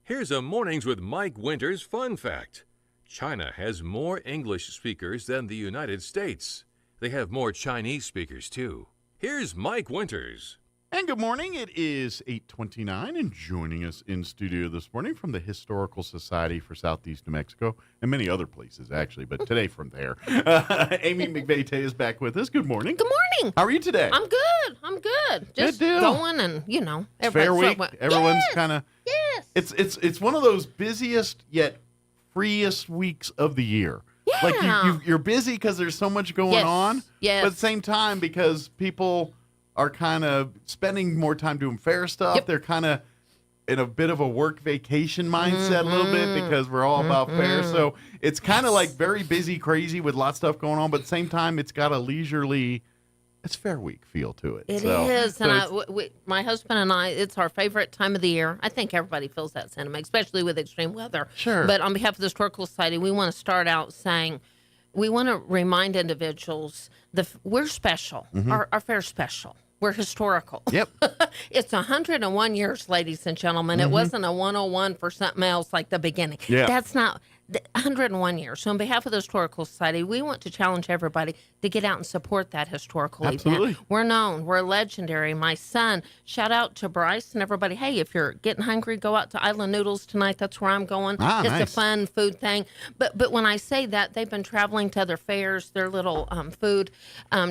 Here's a Mornings with Mike Winters fun fact. China has more English speakers than the United States. They have more Chinese speakers, too. Here's Mike Winters. And good morning. It is 8:29, and joining us in studio this morning from the Historical Society for Southeast New Mexico, and many other places, actually, but today from there, Amy McVeigh is back with us. Good morning. Good morning. How are you today? I'm good. Just going and, Fair week. Everyone's kind of... Yes. It's one of those busiest yet freest weeks of the year. Yeah. Like you're busy because there's so much going on, but at the same time, because people are kind of spending more time doing fair stuff. Yep. They're kind of in a bit of a work vacation mindset a little bit because we're all about fair. So it's kind of like very busy, crazy with lots of stuff going on, but at the same time, it's got a leisurely, it's fair week feel to it. It is. And my husband and I, it's our favorite time of the year. I think everybody feels that sentiment, especially with extreme weather. Sure. But on behalf of the Historical Society, we want to start out saying, we want to remind individuals that we're special. Our fair's special. We're historical. Yep. It's 101 years, ladies and gentlemen. It wasn't a 101 for something else like the beginning. Yeah. That's not 101 years. So on behalf of the Historical Society, we want to challenge everybody to get out and support that historical event. We're known. We're legendary. My son, shout out to Bryce and everybody. Hey, if you're getting hungry, go out to Island Noodles tonight. That's where I'm going. It's a fun food thing. But when I say that, they've been traveling to other fairs, their little food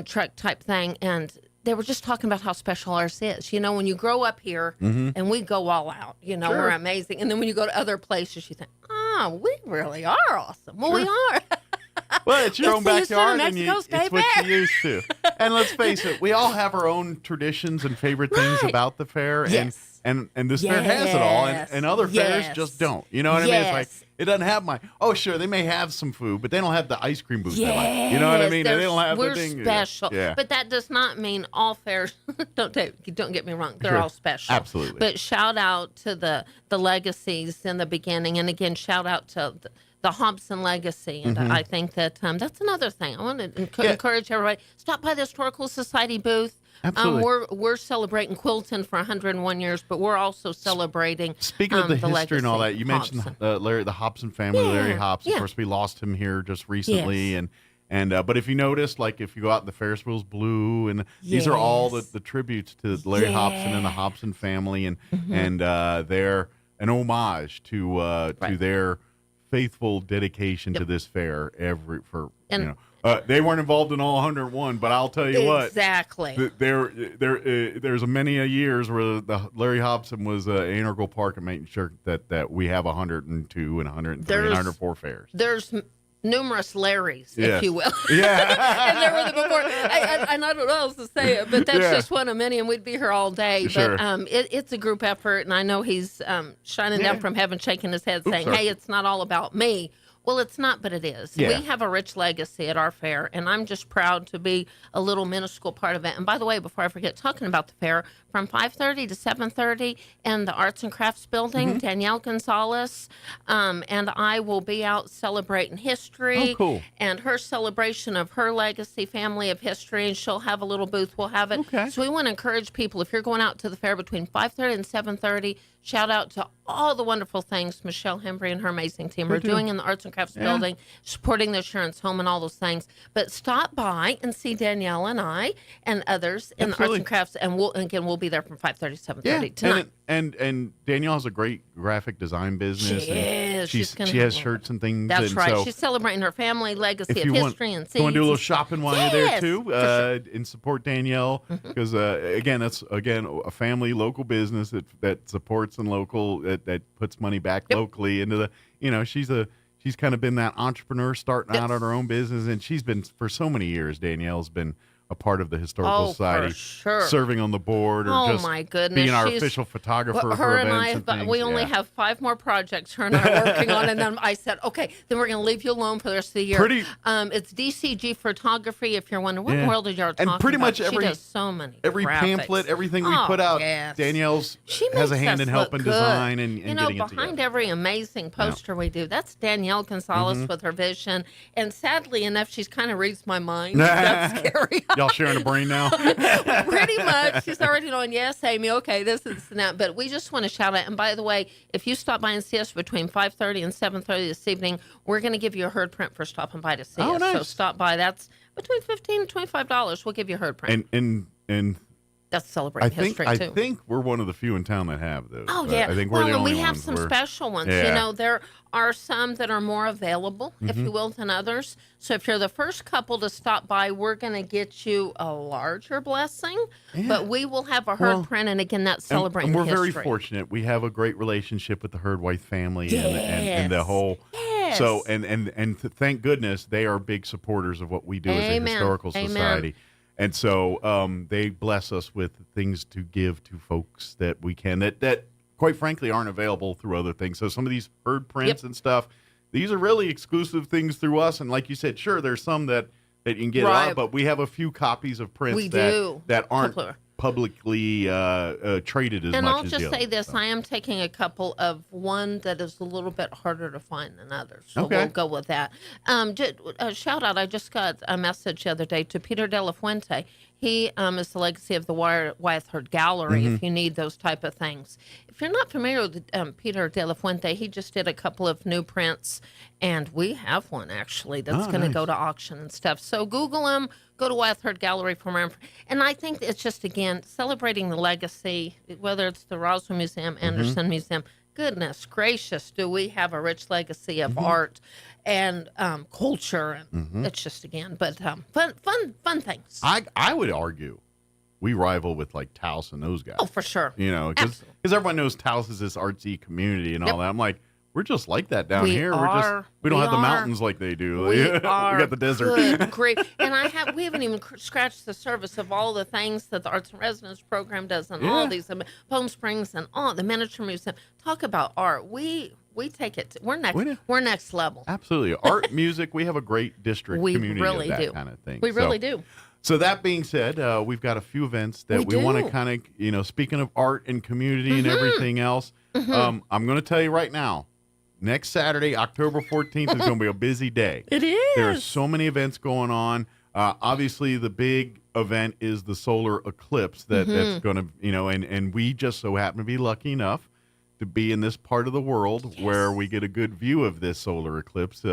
truck type thing, and they were just talking about how special ours is. When you grow up here and we go all out, we're amazing. And then when you go to other places, you think, we really are awesome. Well, we are. Well, it's your own backyard, and it's what you're used to. And let's face it, we all have our own traditions and favorite things about the fair. Yes. And this fair has it all, and other fairs just don't. You know what I mean? It's like, it doesn't have sure, they may have some food, but they don't have the ice cream booth. You know what I mean? And they don't have we're the thing. special. Yeah. But that does not mean all fairs, don't get me wrong, they're all special. Absolutely. But shout out to the legacies in the beginning. And again, shout out to the Hobson legacy. And I think that that's another thing. I want to encourage everybody, stop by the Historical Society booth. Absolutely. We're celebrating Quilton for 101 years, but we're also celebrating Speaking of the history legacy and all that, you mentioned Larry, the Hobson family, Larry Hobson. Of course, we lost him here just recently, and but if you notice, like if you go out, the Ferris wheel's blue, and these are all the tributes to Larry Hobson and the Hobson family, and they're an homage to their faithful dedication to this fair they weren't involved in all 101, but I'll tell you what. Exactly. There's many a years where the Larry Hobson was an integral part in making sure that we have 102 and 103 and 104 fairs. There's numerous Larrys, if you will. Yeah. And there were the before. I don't know how else to say it, but that's just one of many, and we'd be here all day. Sure. But it's a group effort, and I know he's shining down from heaven, shaking his head, saying, hey, it's not all about me. Well, it's not, but it is. Yeah. We have a rich legacy at our fair, and I'm just proud to be a little minuscule part of it. And by the way, before I forget, talking about the fair, from 5:30 to 7:30 in the Arts and Crafts Building, Danielle Gonzalez and I will be out celebrating history and her celebration of her legacy, family of history, and she'll have a little booth. We'll have it. Okay. So we want to encourage people, if you're going out to the fair between 5:30 and 7:30, shout out to all the wonderful things Michelle Hembry and her amazing team are doing in the Arts and Crafts Building, supporting the Assurance Home and all those things. But stop by and see Danielle and I and others in the Arts and Crafts, and we'll be there from 5:30 to 7:30 tonight. And Danielle has a great graphic design business. She is. She has shirts and things. That's and right. So she's celebrating her family legacy of history and seeds. You want to do a little shopping while you're there too, and support Danielle because again, that's a family local business that supports and local that puts money back locally into the. She's kind of been that entrepreneur starting out on her own business, and she's been for so many years. Danielle's been a part of the Historical Society, serving on the board, or just my goodness. being our official photographer for events and things. We only have 5 more projects her and I are working on, and then I said, okay, then we're going to leave you alone for the rest of the year. It's DCG Photography, if you're wondering, what in the world are you talking about? And pretty much she does so many every graphics. Pamphlet, everything we put out, Danielle's has a hand in helping design and getting it together. Behind every amazing poster we do, that's Danielle Gonzalez with her vision, and sadly enough, she's kind of reads my mind. That's scary. Y'all sharing a brain now? Pretty much. She's already knowing, yes, Amy, okay, this and that. But we just want to shout out. And by the way, if you stop by and see us between 5:30 and 7:30 this evening, we're going to give you a herd print for stopping by to see us. Nice. So stop by. That's between $15 and $25. We'll give you a herd print. And that's celebrating history, too. I think we're one of the few in town that have those. Oh, yeah. I think we're the only we ones. have some special ones. Yeah. There are some that are more available, if you will, than others. So if you're the first couple to stop by, we're going to get you a larger blessing. Yeah. But we will have a herd print, and again, that's celebrating history. And we're very fortunate. We have a great relationship with the Herd White family and the whole... Yes. So, and thank goodness they are big supporters of what we do as a historical society. And so they bless us with things to give to folks that we can, that quite frankly aren't available through other things. So some of these herd prints and stuff, these are really exclusive things through us. And like you said, sure, there's some that you can get out, but we have a few copies of prints that aren't publicly traded as much as And I'll the just others. say this, I am taking a couple of one that is a little bit harder to find than others. So we'll go with that. Shout out, I just got a message the other day to Peter De La Fuente. He is the legacy of the Wyeth Herd Gallery, if you need those type of things. If you're not familiar with Peter De La Fuente, he just did a couple of new prints, and we have one, actually, that's going to go to auction and stuff. So Google him, go to Wyeth Herd Gallery for more information. And I think it's just, again, celebrating the legacy, whether it's the Roswell Museum, Anderson Museum. Goodness gracious, do we have a rich legacy of art and culture, and it's just, again, but fun things. I would argue we rival with like Taos and those guys. Oh, for sure. Because everyone knows Taos is this artsy community and all that. I'm like, we're just like that down here. We don't have the mountains like they do. We got the desert. Good grief. And we haven't even scratched the surface of all the things that the Arts and Residence program does, and all these Palm Springs and all the miniature museum. Talk about art. We take it. We're next level. Absolutely. Art, music. We have a great district community really of that do. kind of thing. We really do. So that being said, we've got a few events that we want to kind of, speaking of art and community and everything else, I'm going to tell you right now, next Saturday, October 14th, is going to be a busy day. It is. There are so many events going on. Obviously, the big event is the solar eclipse that's going to, and we just so happen to be lucky enough to be in this part of the world where we get a good view of this solar eclipse.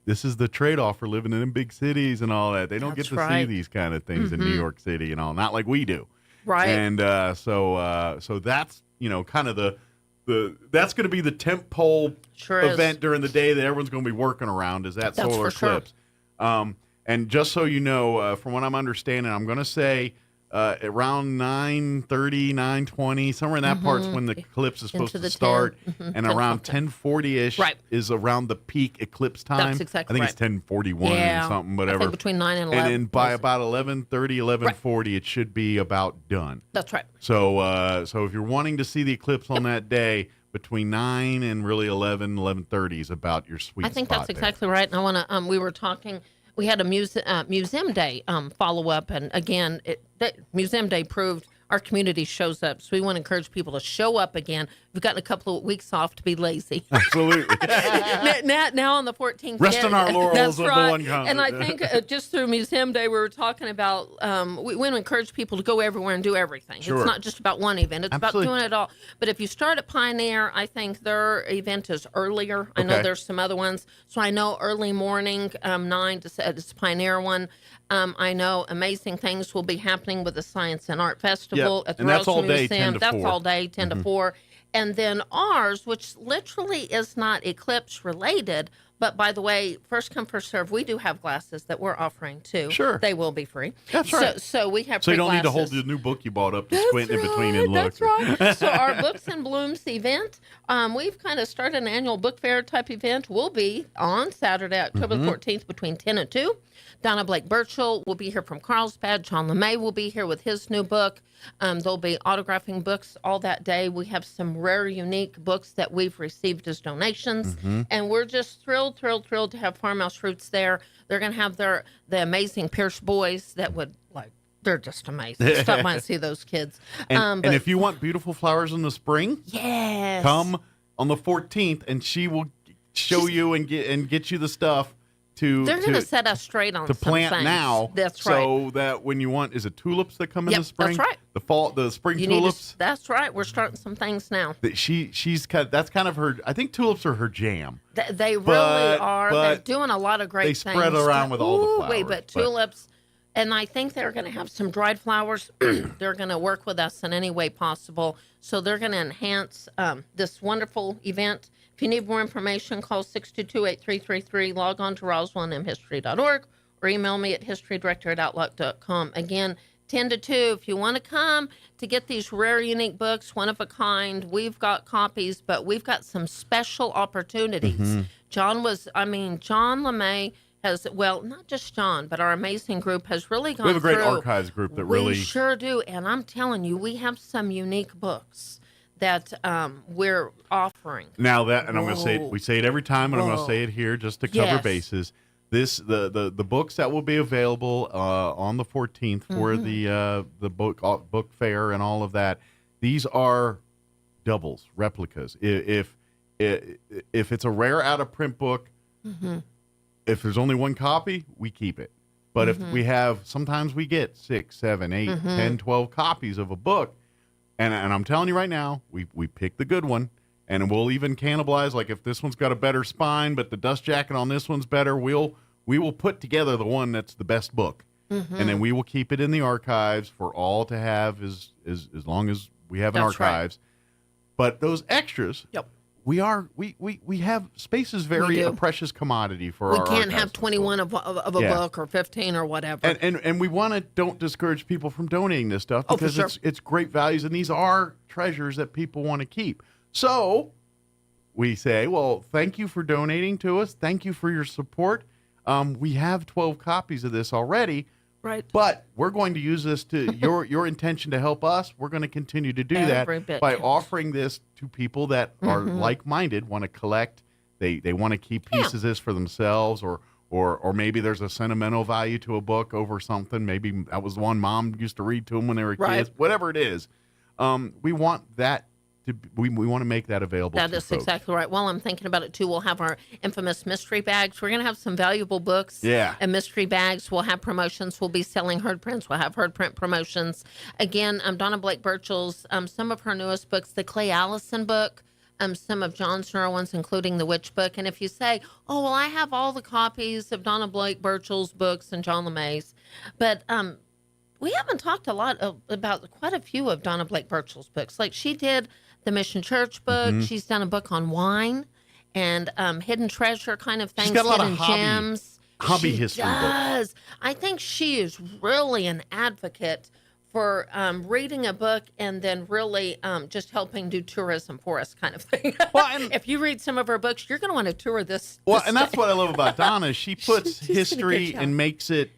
This is the trade-off for living in big cities and all that. They don't get to see these kind of things in New York City and all, not like we do. Right. And so that's, kind of that's going to be the tent pole event during the day that everyone's going to be working around is that solar eclipse. Sure. And just so you know, from what I'm understanding, I'm going to say around 9:30, 9:20, somewhere in that part's when the eclipse is supposed to start, and around 10:40-ish is around the peak eclipse time. That's exactly I think it's 10:41 or something, whatever. I think between 9 and 11. And then by about 11:30, 11:40, it should be about done. That's right. So if you're wanting to see the eclipse on that day, between 9 and really 11:30 is about your sweet spot. I think that's exactly right. And I want to, we were talking, we had a museum day follow-up, and again, Museum Day proved our community shows up. So we want to encourage people to show up again. We've gotten a couple of weeks off to be lazy. Absolutely. now on the 14th. Rest on our laurels of the one concert. And I think just through Museum Day, we were talking about, we want to encourage people to go everywhere and do everything. Sure. It's not just about one event. It's about doing it all. But if you start at Pioneer, I think their event is earlier. I know there's some other ones. So I know early morning, 9 to it's Pioneer one. I know amazing things will be happening with the Science and Art Festival at the Roswell Museum. That's all day, 10 to 4. And then ours, which literally is not eclipse related, but by the way, first come, first serve, we do have glasses that we're offering too. Sure. They will be free. That's right. So we have So free you don't need to glasses. hold the new book you bought up to squint in between and look. That's right. So our Books and Blooms event, we've kind of started an annual book fair type event. Will be on Saturday, October 14th between 10 and 2. Donna Blake Burchell will be here from Carlsbad. John LeMay will be here with his new book. They'll be autographing books all that day. We have some rare, unique books that we've received as donations. And we're just thrilled to have Farmhouse Roots there. They're going to have the amazing Pierce boys that would, they're just amazing. Stop by and see those kids. And if you want beautiful flowers in the spring, yes, come on the 14th, and she will show you and get you the stuff. They're going to set us straight on to some plant things. now. That's right. So that when you want, is it tulips that come in the spring? That's right. The spring tulips. That's right. We're starting some things now. She's that's kind of her. I think tulips are her jam. They really are. They're doing a lot of great things. They spread around with all the flowers. But tulips, and I think they're going to have some dried flowers. They're going to work with us in any way possible. So they're going to enhance this wonderful event. If you need more information, call 622-8333, log on to roswellnmhistory.org, or email me at historydirector@outlook.com. Again, 10 to 2, if you want to come to get these rare, unique books, one of a kind, we've got copies, but we've got some special opportunities. John LeMay has, not just John, but our amazing group has really gone through. We have a great archives group that really... We sure do, and I'm telling you, we have some unique books that we're offering. Now that, and I'm going to say it, we say it every time, and I'm going to say it here just to cover bases. The books that will be available on the 14th for the book fair and all of that, these are doubles, replicas. If it's a rare out of print book, if there's only one copy, we keep it. But if we have, sometimes we get 6, 7, 8, 10, 12 copies of a book. And I'm telling you right now, we pick the good one, and we'll even cannibalize. Like if this one's got a better spine, but the dust jacket on this one's better, we will put together the one that's the best book, and then we will keep it in the archives for all to have as long as we have an archives. Right. But those extras, we have space is very a precious commodity for our. We can't have 21 of a book or 15 or whatever. And we don't discourage people from donating this stuff because it's great values, and these are treasures that people want to keep. So we say, well, thank you for donating to us. Thank you for your support. We have 12 copies of this already. Right. But we're going to use this to your intention to help us. We're going to continue to do that by offering this to people that are like-minded, want to collect. They want to keep pieces of this for themselves, or maybe there's a sentimental value to a book over something. Maybe that was the one mom used to read to them when they were kids. Whatever it is, we want that we want to make that available. That to is folks. exactly right. Well, I'm thinking about it too. We'll have our infamous mystery bags. We're going to have some valuable books. Yeah. And mystery bags. We'll have promotions. We'll be selling Heard Prints. We'll have Heard Print promotions. Again, Donna Blake Burchell's, some of her newest books, the Clay Allison book, some of John's newer ones, including the Witch book. And if you say, oh, well, I have all the copies of Donna Blake Burchell's books and John LeMay's, but we haven't talked a lot about quite a few of Donna Blake Burchell's books. Like she did the Mission Church book. Mm-hmm. She's done a book on wine and hidden treasure kind of things, She's got a lot hidden of hobby gems. Hobby She history does. books. I think she is really an advocate for reading a book and then really just helping do tourism for us kind of thing. Well, if you read some of her books, you're going to want to tour this. Well, and that's what I love about Donna. She puts history and makes it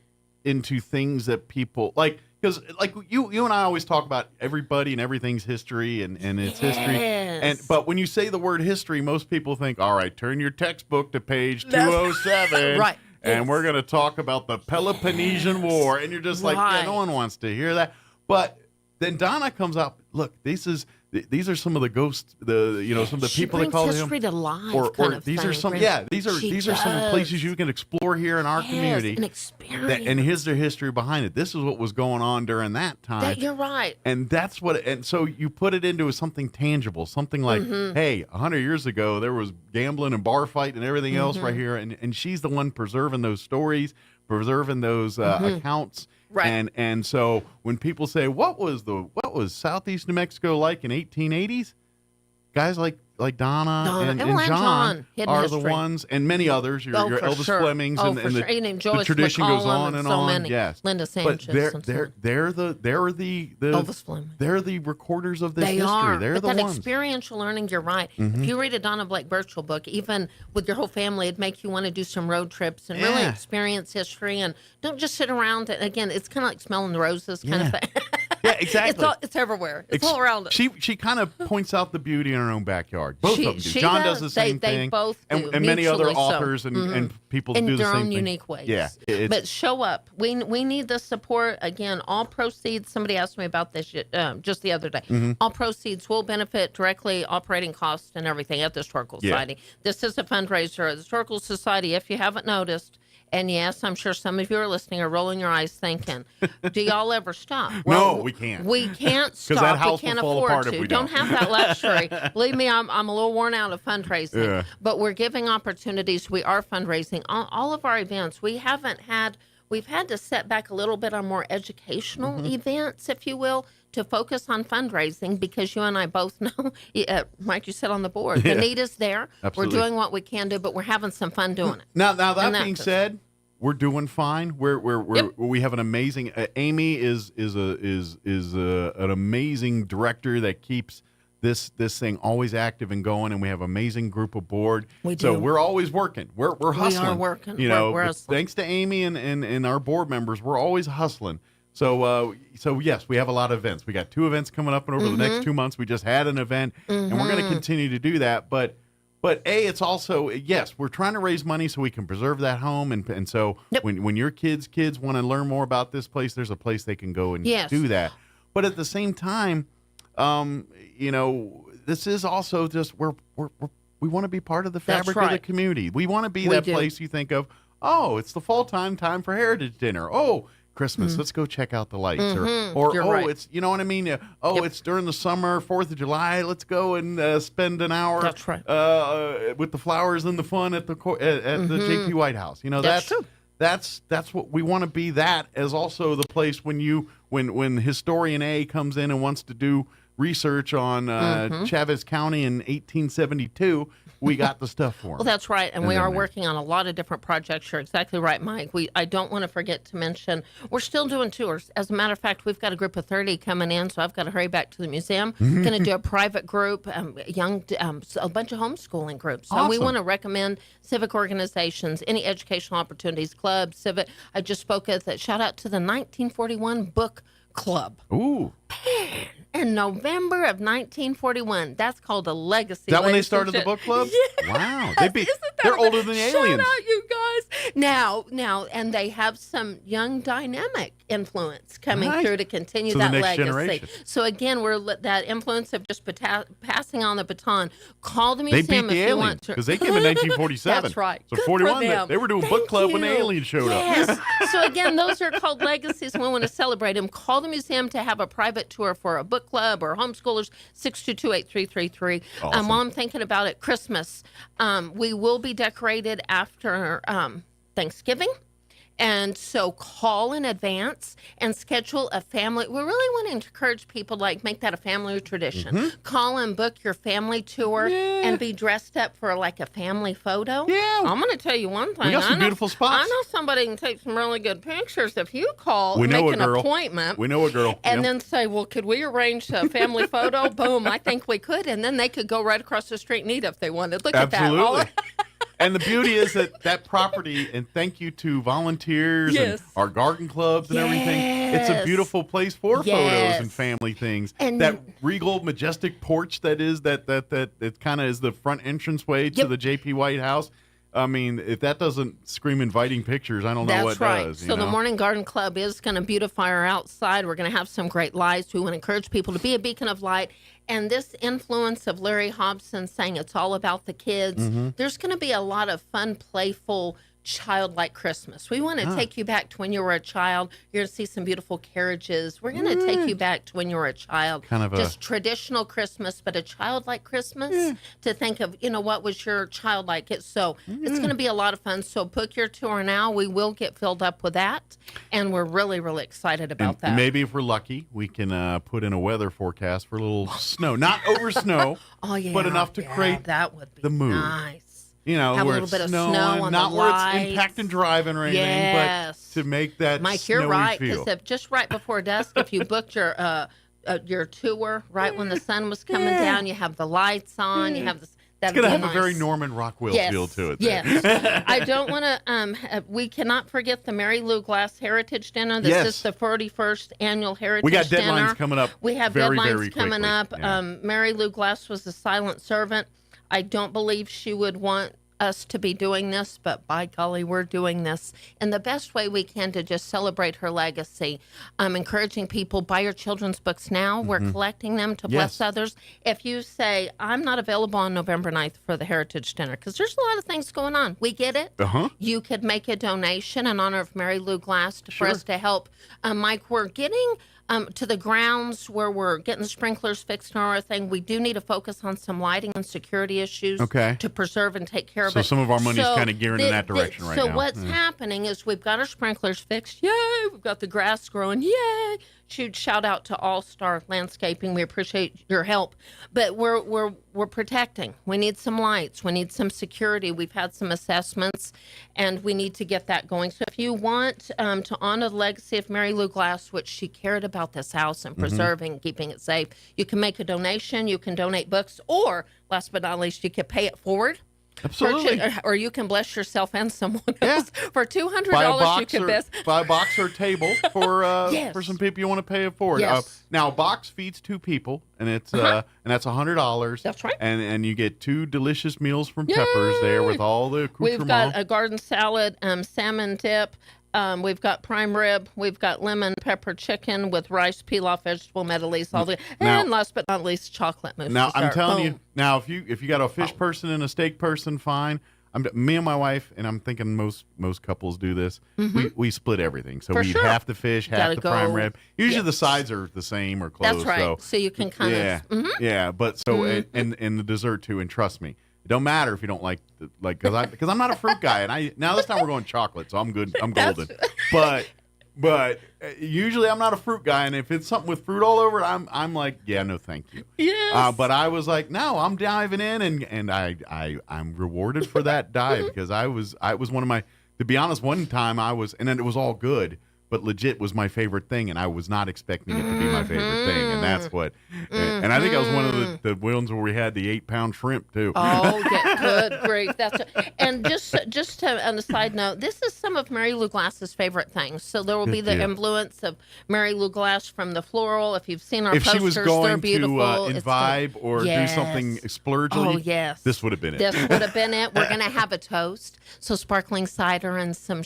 into things that people like. Because like you and I always talk about everybody and everything's history and its history. But when you say the word history, most people think, all right, turn your textbook to page 207. Right. And we're going to talk about the Peloponnesian War. And you're just like, yeah, no one wants to hear that. But then Donna comes up, look, these are some of the ghosts, some of the people that call history him. to life Or kind of these are thing. some, these are some places you can explore here in our community. An experience. And here's their history behind it. This is what was going on during that time. You're right. And that's what, and so you put it into something tangible, something like, hey, 100 years ago, there was gambling and bar fight and everything else right here. And she's the one preserving those stories, preserving those accounts. Right. And so when people say, what was Southeast New Mexico like in 1880s? Guys like Donna and John are the ones, and many others. Your Elvis Flemings and the tradition goes on and on. Many. Yes, Linda Sanchez. But they're the Elvis Fleming. They're the recorders of this They history. are. They're but the that ones. experiential learning, you're right. If you read a Donna Blake Burchell book, even with your whole family, it'd make you want to do some road trips and really experience history and don't just sit around. Again, it's kind of like smelling the roses kind of thing. Yeah, exactly. It's everywhere. It's all around us. She kind of points out the beauty in her own backyard. Both of them do. She John does the same thing. They both do. And many other mutually so. authors and people in do the their same own thing. unique ways. Yeah. But show up. We need the support. Again, all proceeds, somebody asked me about this just the other day. All proceeds will benefit directly operating costs and everything at the Historical Society. This is a fundraiser at the Historical Society, if you haven't noticed. And yes, I'm sure some of you are listening are rolling your eyes thinking, do y'all ever stop? Well, no, we can't. We can't stop. That house we can't will fall afford apart to. if we don't have that luxury. Believe me, I'm a little worn out of fundraising. Yeah. But we're giving opportunities. We are fundraising. All of our events, we've had to set back a little bit on more educational events, if you will, to focus on fundraising because you and I both know, Mike, you said on the board, the need is there. Absolutely. We're doing what we can do, but we're having some fun doing it. Now that being said, we're doing fine. We have an amazing. Amy is an amazing director that keeps this thing always active and going, and we have an amazing group of board. We do. So we're always working. We're hustling. We are working. We're hustling. Thanks to Amy and our board members, we're always hustling. So yes, we have a lot of events. We got 2 events coming up over the next 2 months. We just had an event, and we're going to continue to do that. But it's also, yes, we're trying to raise money so we can preserve that home. And so when your kids want to learn more about this place, there's a place they can go and do that. But at the same time, this is also just we want to be part of the fabric of the community. We want to be that place you think of, oh, it's the fall time for Heritage Dinner. Oh, Christmas, let's go check out the lights. Or right. It's, you know what I mean? It's during the summer, 4th of July, let's go and spend an hour with the flowers and the fun at the JP White House. That's true. That's what we want to be, that as also the place when historian A comes in and wants to do research on Chavez County in 1872, we got the stuff for them. Well, that's right, and we are working on a lot of different projects. You're exactly right, Mike. I don't want to forget to mention, we're still doing tours. As a matter of fact, we've got a group of 30 coming in, so I've got to hurry back to the museum. Going to do a private group, a bunch of homeschooling groups. So we want to recommend civic organizations, any educational opportunities, clubs, civic. I just spoke at that. Shout out to the 1941 Book Club. Ooh. Man, in November of 1941. That's called a legacy. Is that when they started the book club? Yeah. Wow. They're older than the aliens. Shout out, you guys. Now, and they have some young dynamic influence coming through to continue So that the next legacy. generation. So again, we're that influence of just passing on the baton. Call the They museum beat the if you aliens want to. because they came in 1947. That's right. So Good 41, for them. they were doing Thank book club when the you. aliens showed Yes. up. So again, those are called legacies, and we want to celebrate them. Call the museum to have a private tour for a book club or homeschoolers. 622-8333. Awesome. While I'm thinking about it, Christmas, we will be decorated after Thanksgiving. And so call in advance and schedule a family. We really want to encourage people to make that a family tradition. Mm-hmm. Call and book your family tour and be dressed up for a family photo. Yeah. I'm going to tell you one thing. We got some beautiful spots. I know somebody can take some really good pictures if you call We and know make a girl. an appointment. We know a girl. And Yeah. then say, well, could we arrange a family photo? Boom, I think we could. And then they could go right across the street and eat if they wanted. Look Absolutely. at that. And the beauty is that property, and thank you to volunteers Yes. and our garden clubs and everything, it's a Yes. beautiful place for photos Yes. and family things. And- that regal, majestic porch that it kind of is the front entranceway to the JP White House. I mean, if that doesn't scream inviting pictures, I don't know what That's right. does. So the Morning Garden Club is going to beautify our outside. We're going to have some great lights. We want to encourage people to be a beacon of light. And this influence of Larry Hobson saying it's all about the kids, there's going to be a lot of fun, playful, childlike Christmas. We want to take you back to when you were a child. You're going to see some beautiful carriages. We're going to take you back to when you were a child. Kind of just traditional Christmas, but a childlike Christmas to think of, what was your childlike. It's going to be a lot of fun. So book your tour now. We will get filled up with that. And we're really, really excited about that. And maybe if we're lucky, we can put in a weather forecast for a little snow. Not over snow, but enough to create that would be the mood. nice. Where Have a little it's bit of snowing, snow on not the where lights. it's impacting driving or anything, Yes. but to make that Mike, you're snowy right, feel. because just right before dusk, if you booked your tour right when the sun was coming down, you have the lights on, you have this. It's going to have a very Norman Rockwell feel to it. Yes. I don't want to, we cannot forget the Mary Lou Glass Heritage Dinner. This is the 41st annual Heritage Dinner. We got deadlines coming up. We have very, deadlines very coming up. Yeah. Mary Lou Glass was a silent servant. I don't believe she would want us to be doing this, but by golly, we're doing this in the best way we can to just celebrate her legacy. I'm encouraging people, buy your children's books now. We're collecting them to bless others. If you say, I'm not available on November 9th for the Heritage Dinner, because there's a lot of things going on. We get it. You could make a donation in honor of Mary Lou Glass for us to help. Mike, we're getting to the grounds where we're getting the sprinklers fixed and everything. We do need to focus on some lighting and security issues to preserve and take care of it. So some of our money's kind of gearing in that direction right now. So what's happening is we've got our sprinklers fixed. Yay! We've got the grass growing. Yay! Huge shout out to All Star Landscaping. We appreciate your help, but we're protecting. We need some lights. We need some security. We've had some assessments, and we need to get that going. So if you want to honor the legacy of Mary Lou Glass, which she cared about this house and preserving, keeping it safe, you can make a donation. You can donate books, or last but not least, you can pay it forward. Absolutely. Or you can bless yourself and someone else. For $200, you can buy a box or a table for some people you want to pay it forward. Yes. Now, a box feeds 2 people, and it's and that's $100. That's right. And you get 2 delicious meals from Peppers there with all the accoutrements. We've got a garden salad, salmon dip. We've got prime rib. We've got lemon pepper chicken with rice, pilaf, vegetable medleys, and last but not least, chocolate mousse. Now I'm dessert. telling Boom. you, now if you got a fish person and a steak person, fine. Me and my wife, and I'm thinking most couples do this. We split everything, so For we eat sure. half the fish, half Gotta the go. prime rib. Usually Yes. the sides are the same or close. That's right. So you can kind of. Yeah. But so and the dessert too. And trust me, it don't matter if you don't like because I'm not a fruit guy, and now this time we're going chocolate, so I'm good. I'm golden. But usually I'm not a fruit guy, and if it's something with fruit all over it, I'm like, yeah, no, thank you. Yes. But I was like, no, I'm diving in, and I'm rewarded for that dive because I was one of my, to be honest, one time and then it was all good, but legit was my favorite thing, and I was not expecting it to be my favorite thing, and that's what. And I think I was one of the ones where we had the 8-pound shrimp too. Oh, good grief! And just to, on a side note, this is some of Mary Lou Glass's favorite things. So there will be the influence of Mary Lou Glass from the floral. If you've seen our if posters, she was they're going beautiful. to imbibe or do something splurgely, this would have been it. This would have been it. We're going to have a toast. So sparkling cider and some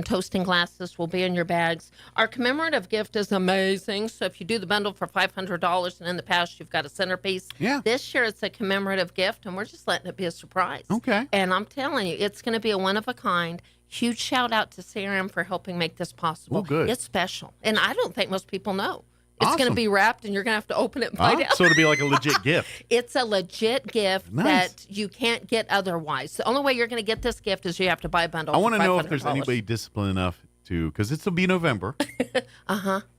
toasting glasses will be in your bags. Our commemorative gift is amazing. So if you do the bundle for $500, and in the past you've got a centerpiece, this year it's a commemorative gift, and we're just letting it be a surprise. Okay. And I'm telling you, it's going to be a one-of-a-kind. Huge shout-out to CRM for helping make this possible. Oh, good. It's special. And I don't think most people know. It's going to be wrapped, and you're going to have to open it and find out. So it'll be like a legit gift. It's a legit gift that you can't get otherwise. The only way you're going to get this gift is you have to buy a bundle. I want to know if there's anybody disciplined enough to, because this will be November,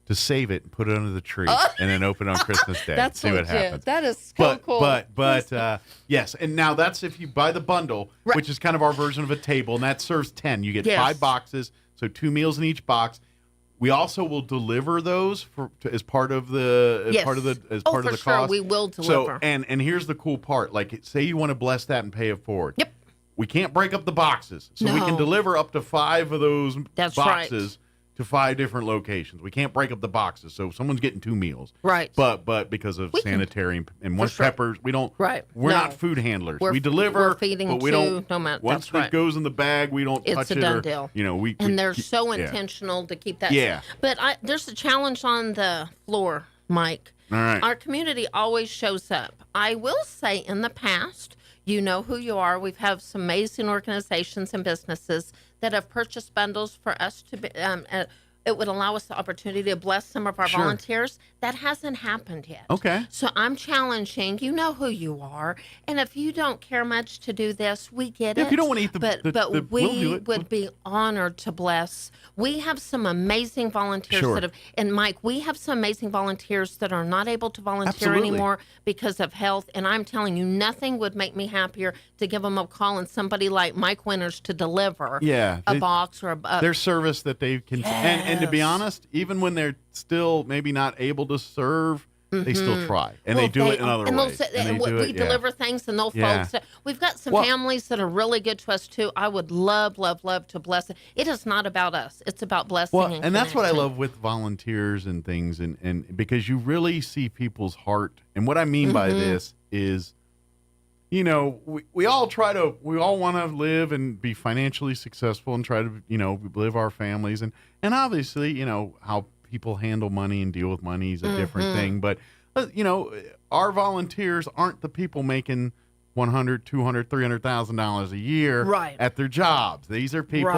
to save it and put it under the tree and then open it on Christmas Day. That's see legit. what happens. That is so cool. But yes, and now that's if you buy the bundle, which is kind of our version of a table, and that serves 10. You get 5 boxes, so 2 meals in each box. We also will deliver those as part of the cost. Sure, we will deliver. So and here's the cool part: like, say you want to bless that and pay it forward. Yep. We can't break up the boxes, so we can deliver up to 5 of those boxes to 5 different locations. We can't break up the boxes, so someone's getting 2 meals. Right. But because of sanitary and once peppers, we don't. Right. We're not food handlers. We deliver. We're feeding but we don't. No matter. Once it goes in the bag, we don't touch it. It's a done deal. And they're so intentional to keep that. Yeah. But there's a challenge on the floor, Mike. All right. Our community always shows up. I will say, in the past, you know who you are. We've had some amazing organizations and businesses that have purchased bundles for us to be. It would allow us the opportunity to bless some of our volunteers. That hasn't happened yet. Okay. So I'm challenging. You know who you are, and if you don't care much to do this, we get it. If you don't want to eat but we would be honored to bless. We have some amazing volunteers that have, and Mike, we have some amazing volunteers that are not able to volunteer anymore because of health. And I'm telling you, nothing would make me happier to give them a call and somebody like Mike Winters to deliver a box or their service that they can. And to be honest, even when they're still maybe not able to serve, they still try, and they do it in other ways. We deliver things, and they'll folks. We've got some families that are really good to us too. I would love to bless it. It is not about us; it's about blessing. And that's what I love with volunteers and things, and because you really see people's heart. And what I mean by this is, we all want to live and be financially successful and try to, live our families. And obviously, how people handle money and deal with money is a different thing. But, our volunteers aren't the people making $100,000, $200,000, $300,000 a year at their jobs. These are people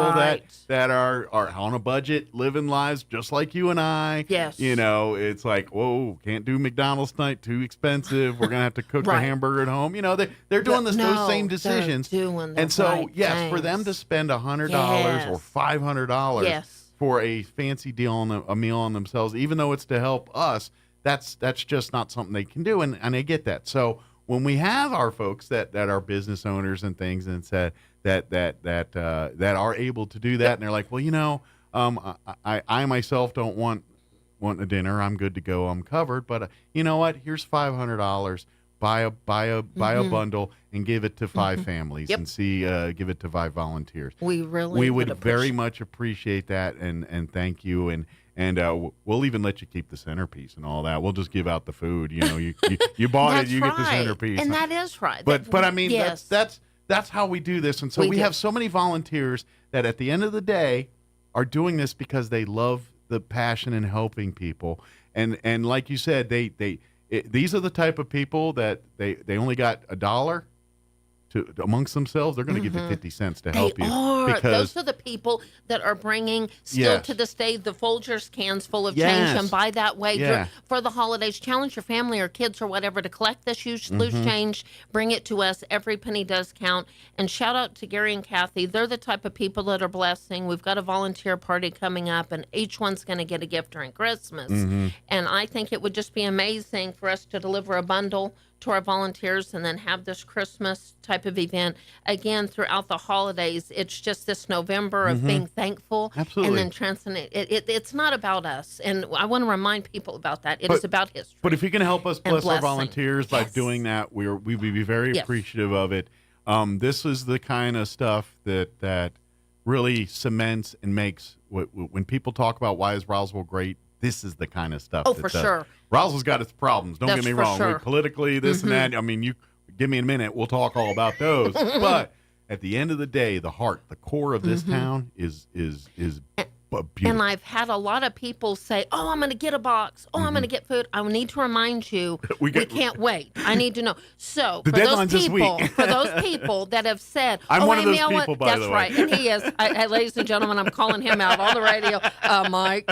that are on a budget, living lives just like you and I. Yes. It's like, whoa, can't do McDonald's tonight, too expensive. We're gonna have to cook a hamburger at home. They're doing those same decisions. And so, for them to spend $100 or $500 for a fancy deal on a meal on themselves, even though it's to help us, that's just not something they can do. And I get that. So when we have our folks that are business owners and things, and said that are able to do that, and they're like, well, I myself don't want a dinner. I'm good to go. I'm covered. But you know what? Here's $500. Buy a bundle and give it to 5 families and give it to 5 volunteers. We would very much appreciate that and thank you and we'll even let you keep the centerpiece and all that. We'll just give out the food. You bought it, you get the centerpiece. And that is right. But I mean that's how we do this. And so we have so many volunteers that at the end of the day are doing this because they love the passion in helping people. And like you said, these are the type of people that they only got $1 amongst themselves. They're going to give you 50 cents to help you. Those are the people that are bringing still to this day the Folgers cans full of change and buy that way for the holidays. Challenge your family or kids or whatever to collect this loose change. Bring it to us. Every penny does count. And shout out to Gary and Kathy. They're the type of people that are blessing. We've got a volunteer party coming up, and each one's going to get a gift during Christmas. And I think it would just be amazing for us to deliver a bundle to our volunteers and then have this Christmas type of event again throughout the holidays. It's just this November of being thankful. Absolutely. And then transcending. It's not about us. And I want to remind people about that. It is about history. But if you can help us bless our blessing. volunteers by doing that, we would be very appreciative of it. This is the kind of stuff that really cements and makes when people talk about why is Roswell great. This is the kind of stuff. Oh, for sure. Roswell's got its problems. Don't That's get me for wrong. sure. Politically, this and that. I mean, you give me a minute. We'll talk all about those. But at the end of the day, the heart, the core of this town is beautiful. And I've had a lot of people say, "Oh, I'm going to get a box. Oh, I'm going to get food." I need to remind you, we can't wait. I need to know. So The deadline's this week. for those people that have said, I'm one of those Amy, people, by the way. that's right, and he is. Ladies and gentlemen, I'm calling him out on the radio. Mike,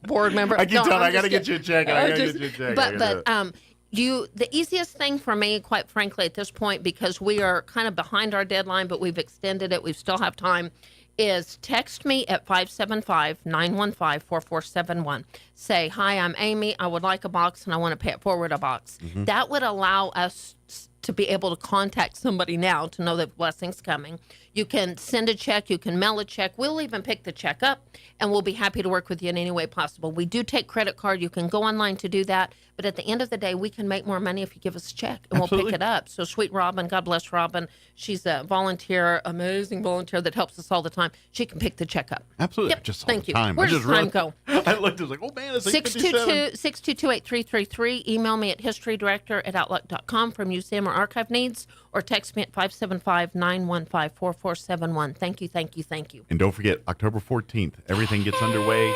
board member. I keep No, telling I'm I got to just get you a kidding. check. I got to get you a check. But the easiest thing for me, quite frankly, at this point, because we are kind of behind our deadline, but we've extended it, we still have time, is text me at 575-915-4471. Say, "Hi, I'm Amy. I would like a box, and I want to pay it forward a box." That would allow us to be able to contact somebody now to know that blessing's coming. You can send a check. You can mail a check. We'll even pick the check up, and we'll be happy to work with you in any way possible. We do take credit card. You can go online to do that. But at the end of the day, we can make more money if you give us a check, and we'll pick it up. So sweet Robin, God bless Robin. She's a volunteer, amazing volunteer that helps us all the time. She can pick the check up. Absolutely. Yep. Just all Thank the you. time. Where does time go? I looked, I was like, oh, man, it's 8:57. 622-8333. Email me at historydirector@outlook.com for museum or archive needs, or text me at 575-915-4471. Thank you, thank you, thank you. And don't forget, October 14th, everything gets underway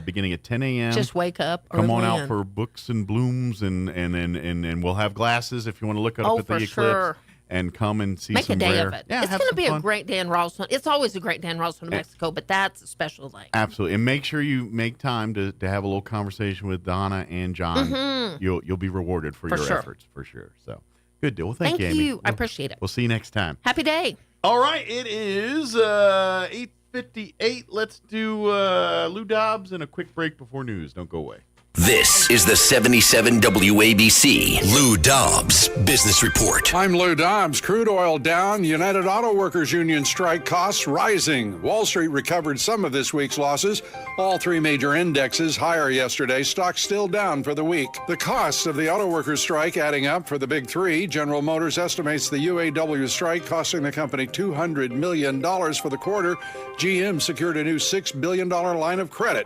beginning at 10 a.m. Just wake up. Come on out in. for books and blooms, and we'll have glasses if you want to look up at the eclipse. Sure. And come and see Make some a day rare. of it. Yeah, it's have going to some be fun. a great day in Roswell. It's always a great day in Roswell, New Mexico, but that's a special day. Absolutely, and make sure you make time to have a little conversation with Donna and John. You'll be rewarded for your efforts for sure. So good deal. Well, thank you, Amy. I appreciate it. We'll see you next time. Happy day. All right, it is 8:58. Let's do Lou Dobbs and a quick break before news. Don't go away. This is the 77 WABC Lou Dobbs Business Report. I'm Lou Dobbs. Crude oil down. United Auto Workers Union strike costs rising. Wall Street recovered some of this week's losses. All three major indexes higher yesterday. Stocks still down for the week. The costs of the auto workers strike adding up for the big three. General Motors estimates the UAW strike costing the company $200 million for the quarter. GM secured a new $6 billion line of credit.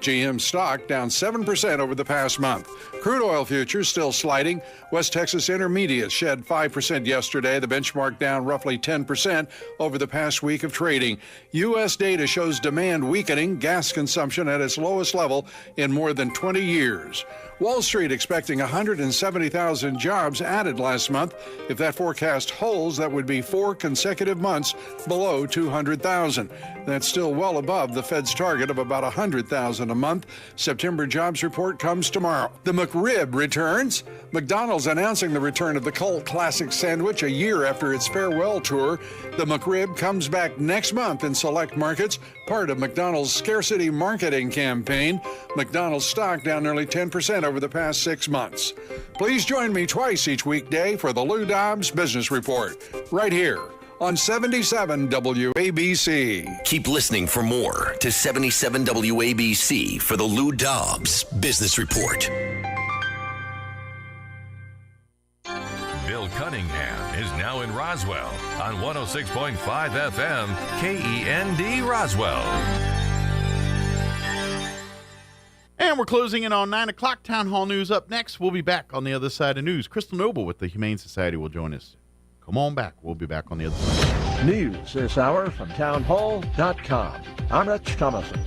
GM stock down 7% over the past month. Crude oil futures still sliding. West Texas Intermediate shed 5% yesterday. The benchmark down roughly 10% over the past week of trading. U.S. data shows demand weakening, gas consumption at its lowest level in more than 20 years. Wall Street expecting 170,000 jobs added last month. If that forecast holds, that would be 4 consecutive months below 200,000. That's still well above the Fed's target of about 100,000 a month. September jobs report comes tomorrow. The McRib returns. McDonald's announcing the return of the cult classic sandwich a year after its farewell tour. The McRib comes back next month in select markets, part of McDonald's scarcity marketing campaign. McDonald's stock down nearly 10% over the past 6 months. Please join me twice each weekday for the Lou Dobbs Business Report, right here on 77 WABC. Keep listening for more to 77 WABC for the Lou Dobbs Business Report. Bill Cunningham is now in Roswell on 106.5 FM KEND Roswell. And we're closing in on 9 o'clock. Town Hall News up next. We'll be back on the other side of news. Crystal Noble with the Humane Society will join us. Come on back. We'll be back on the other side. News this hour from townhall.com. I'm Rich Thomason.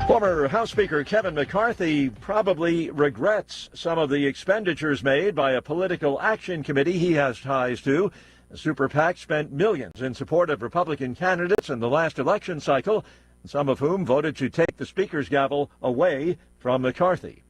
Former House Speaker Kevin McCarthy probably regrets some of the expenditures made by a political action committee he has ties to. The super PAC spent millions in support of Republican candidates in the last election cycle, some of whom voted to take the Speaker's gavel away from McCarthy.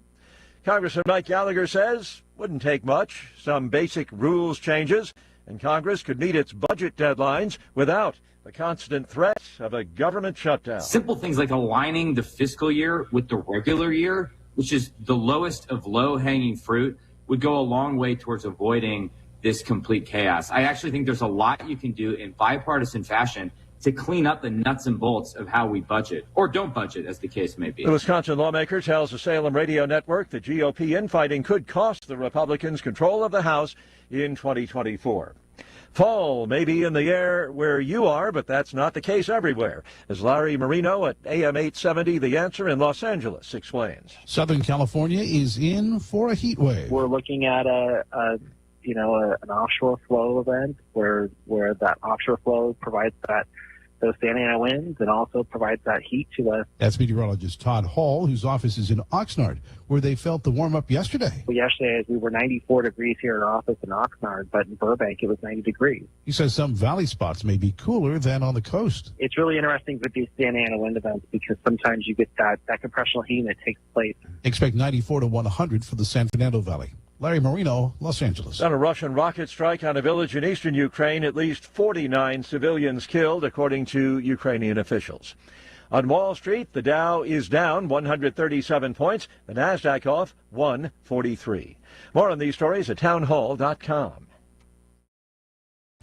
Congressman Mike Gallagher says wouldn't take much, some basic rules changes, and Congress could meet its budget deadlines without the constant threat of a government shutdown. Simple things like aligning the fiscal year with the regular year, which is the lowest of low-hanging fruit, would go a long way towards avoiding this complete chaos. I actually think there's a lot you can do in bipartisan fashion to clean up the nuts and bolts of how we budget, or don't budget, as the case may be. The Wisconsin lawmaker tells the Salem radio network the GOP infighting could cost the Republicans control of the House in 2024. Fall may be in the air where you are, but that's not the case everywhere, as Larry Marino at AM 870 The Answer in Los Angeles explains. Southern California is in for a heat wave. We're looking at an offshore flow event where that offshore flow provides those Santa Ana winds and also provides that heat to us. That's meteorologist Todd Hall, whose office is in Oxnard, where they felt the warm-up yesterday. Well, yesterday we were 94 degrees here in our office in Oxnard, but in Burbank it was 90 degrees. He says some valley spots may be cooler than on the coast. It's really interesting with these Santa Ana wind events because sometimes you get that compressional heat that takes place. Expect 94 to 100 for the San Fernando Valley. Larry Marino, Los Angeles. On a Russian rocket strike on a village in eastern Ukraine, at least 49 civilians killed, according to Ukrainian officials. On Wall Street, the Dow is down 137 points, the Nasdaq off 143. More on these stories at townhall.com.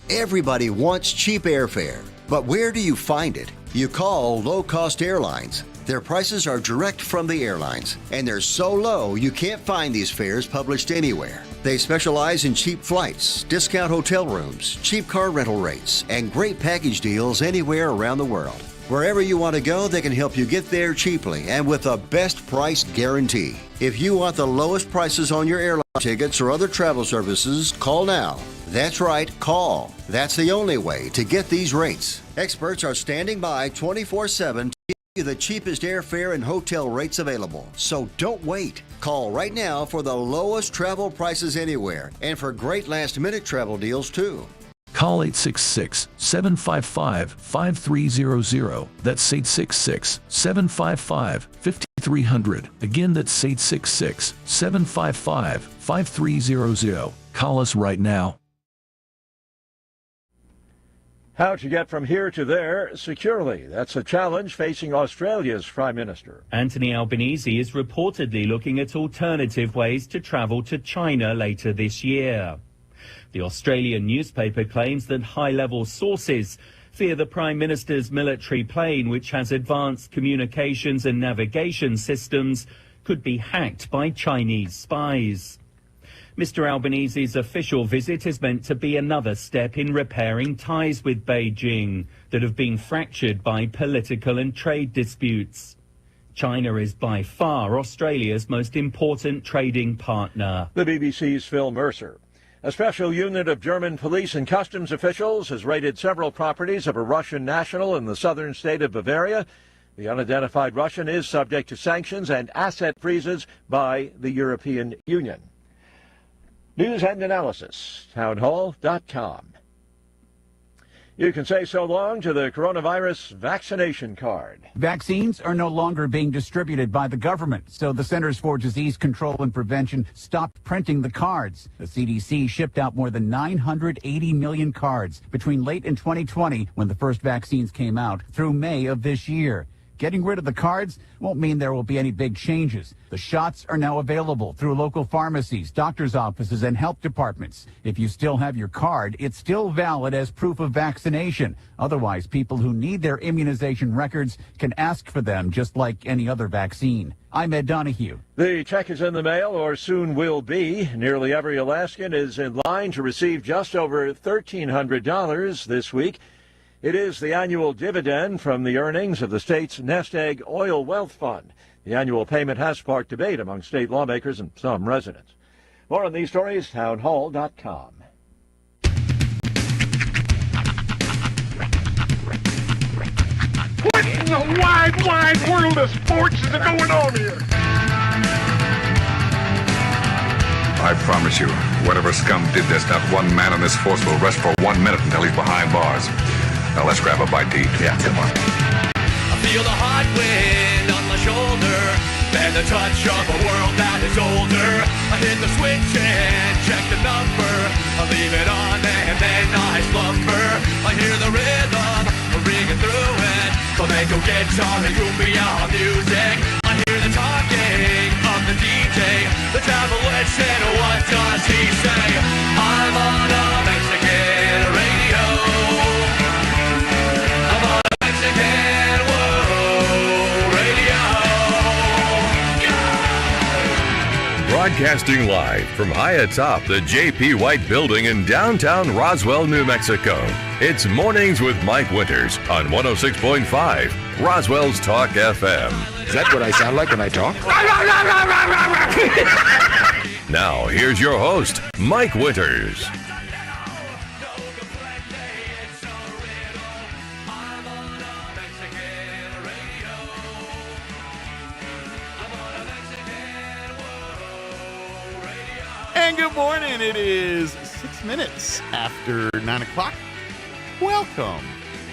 Everybody wants cheap airfare, but where do you find it? You call low-cost airlines. Their prices are direct from the airlines, and they're so low you can't find these fares published anywhere. They specialize in cheap flights, discount hotel rooms, cheap car rental rates, and great package deals anywhere around the world. Wherever you want to go, they can help you get there cheaply and with a best price guarantee. If you want the lowest prices on your airline tickets or other travel services, call now. That's right, call. That's the only way to get these rates. Experts are standing by 24/7 to give you the cheapest airfare and hotel rates available. So don't wait. Call right now for the lowest travel prices anywhere and for great last-minute travel deals too. Call 866-755-5300. That's 866-755-5300. Again, that's 866-755-5300. Call us right now. How to get from here to there securely. That's a challenge facing Australia's Prime Minister. Anthony Albanese is reportedly looking at alternative ways to travel to China later this year. The Australian newspaper claims that high-level sources fear the Prime Minister's military plane, which has advanced communications and navigation systems, could be hacked by Chinese spies. Mr. Albanese's official visit is meant to be another step in repairing ties with Beijing that have been fractured by political and trade disputes. China is by far Australia's most important trading partner. The BBC's Phil Mercer. A special unit of German police and customs officials has raided several properties of a Russian national in the southern state of Bavaria. The unidentified Russian is subject to sanctions and asset freezes by the European Union. News and analysis, townhall.com. You can say so long to the coronavirus vaccination card. Vaccines are no longer being distributed by the government, so the Centers for Disease Control and Prevention stopped printing the cards. The CDC shipped out more than 980 million cards between late in 2020, when the first vaccines came out, through May of this year. Getting rid of the cards won't mean there will be any big changes. The shots are now available through local pharmacies, doctors' offices, and health departments. If you still have your card, it's still valid as proof of vaccination. Otherwise, people who need their immunization records can ask for them just like any other vaccine. I'm Ed Donahue. The check is in the mail, or soon will be. Nearly every Alaskan is in line to receive just over $1,300 this week. It is the annual dividend from the earnings of the state's Nest Egg Oil Wealth Fund. The annual payment has sparked debate among state lawmakers and some residents. More on these stories, townhall.com. What in the wide, wide world of sports is going on here? I promise you, whatever scum did this, not one man on this force will rest for 1 minute until he's behind bars. Now let's grab a bite to eat. Yeah, come on. I feel the hot wind on my shoulder and the touch of a world that is older. I hit the switch and check the number. I leave it on and then I slumber. I hear the rhythm ringing through it. Flamenco guitar and cumbia music. I hear the talking of the the DJ. Let's have a listen. What does he say? I'm on a Mexican radio. I'm on a Mexican radio. Broadcasting live from high atop the J.P. White Building in downtown Roswell, New Mexico. It's Mornings with Mike Winters on 106.5 Roswell's Talk FM. Is that what I sound like when I talk? Now, here's your host, Mike Winters. And good morning. It is 6 minutes after 9 o'clock. Welcome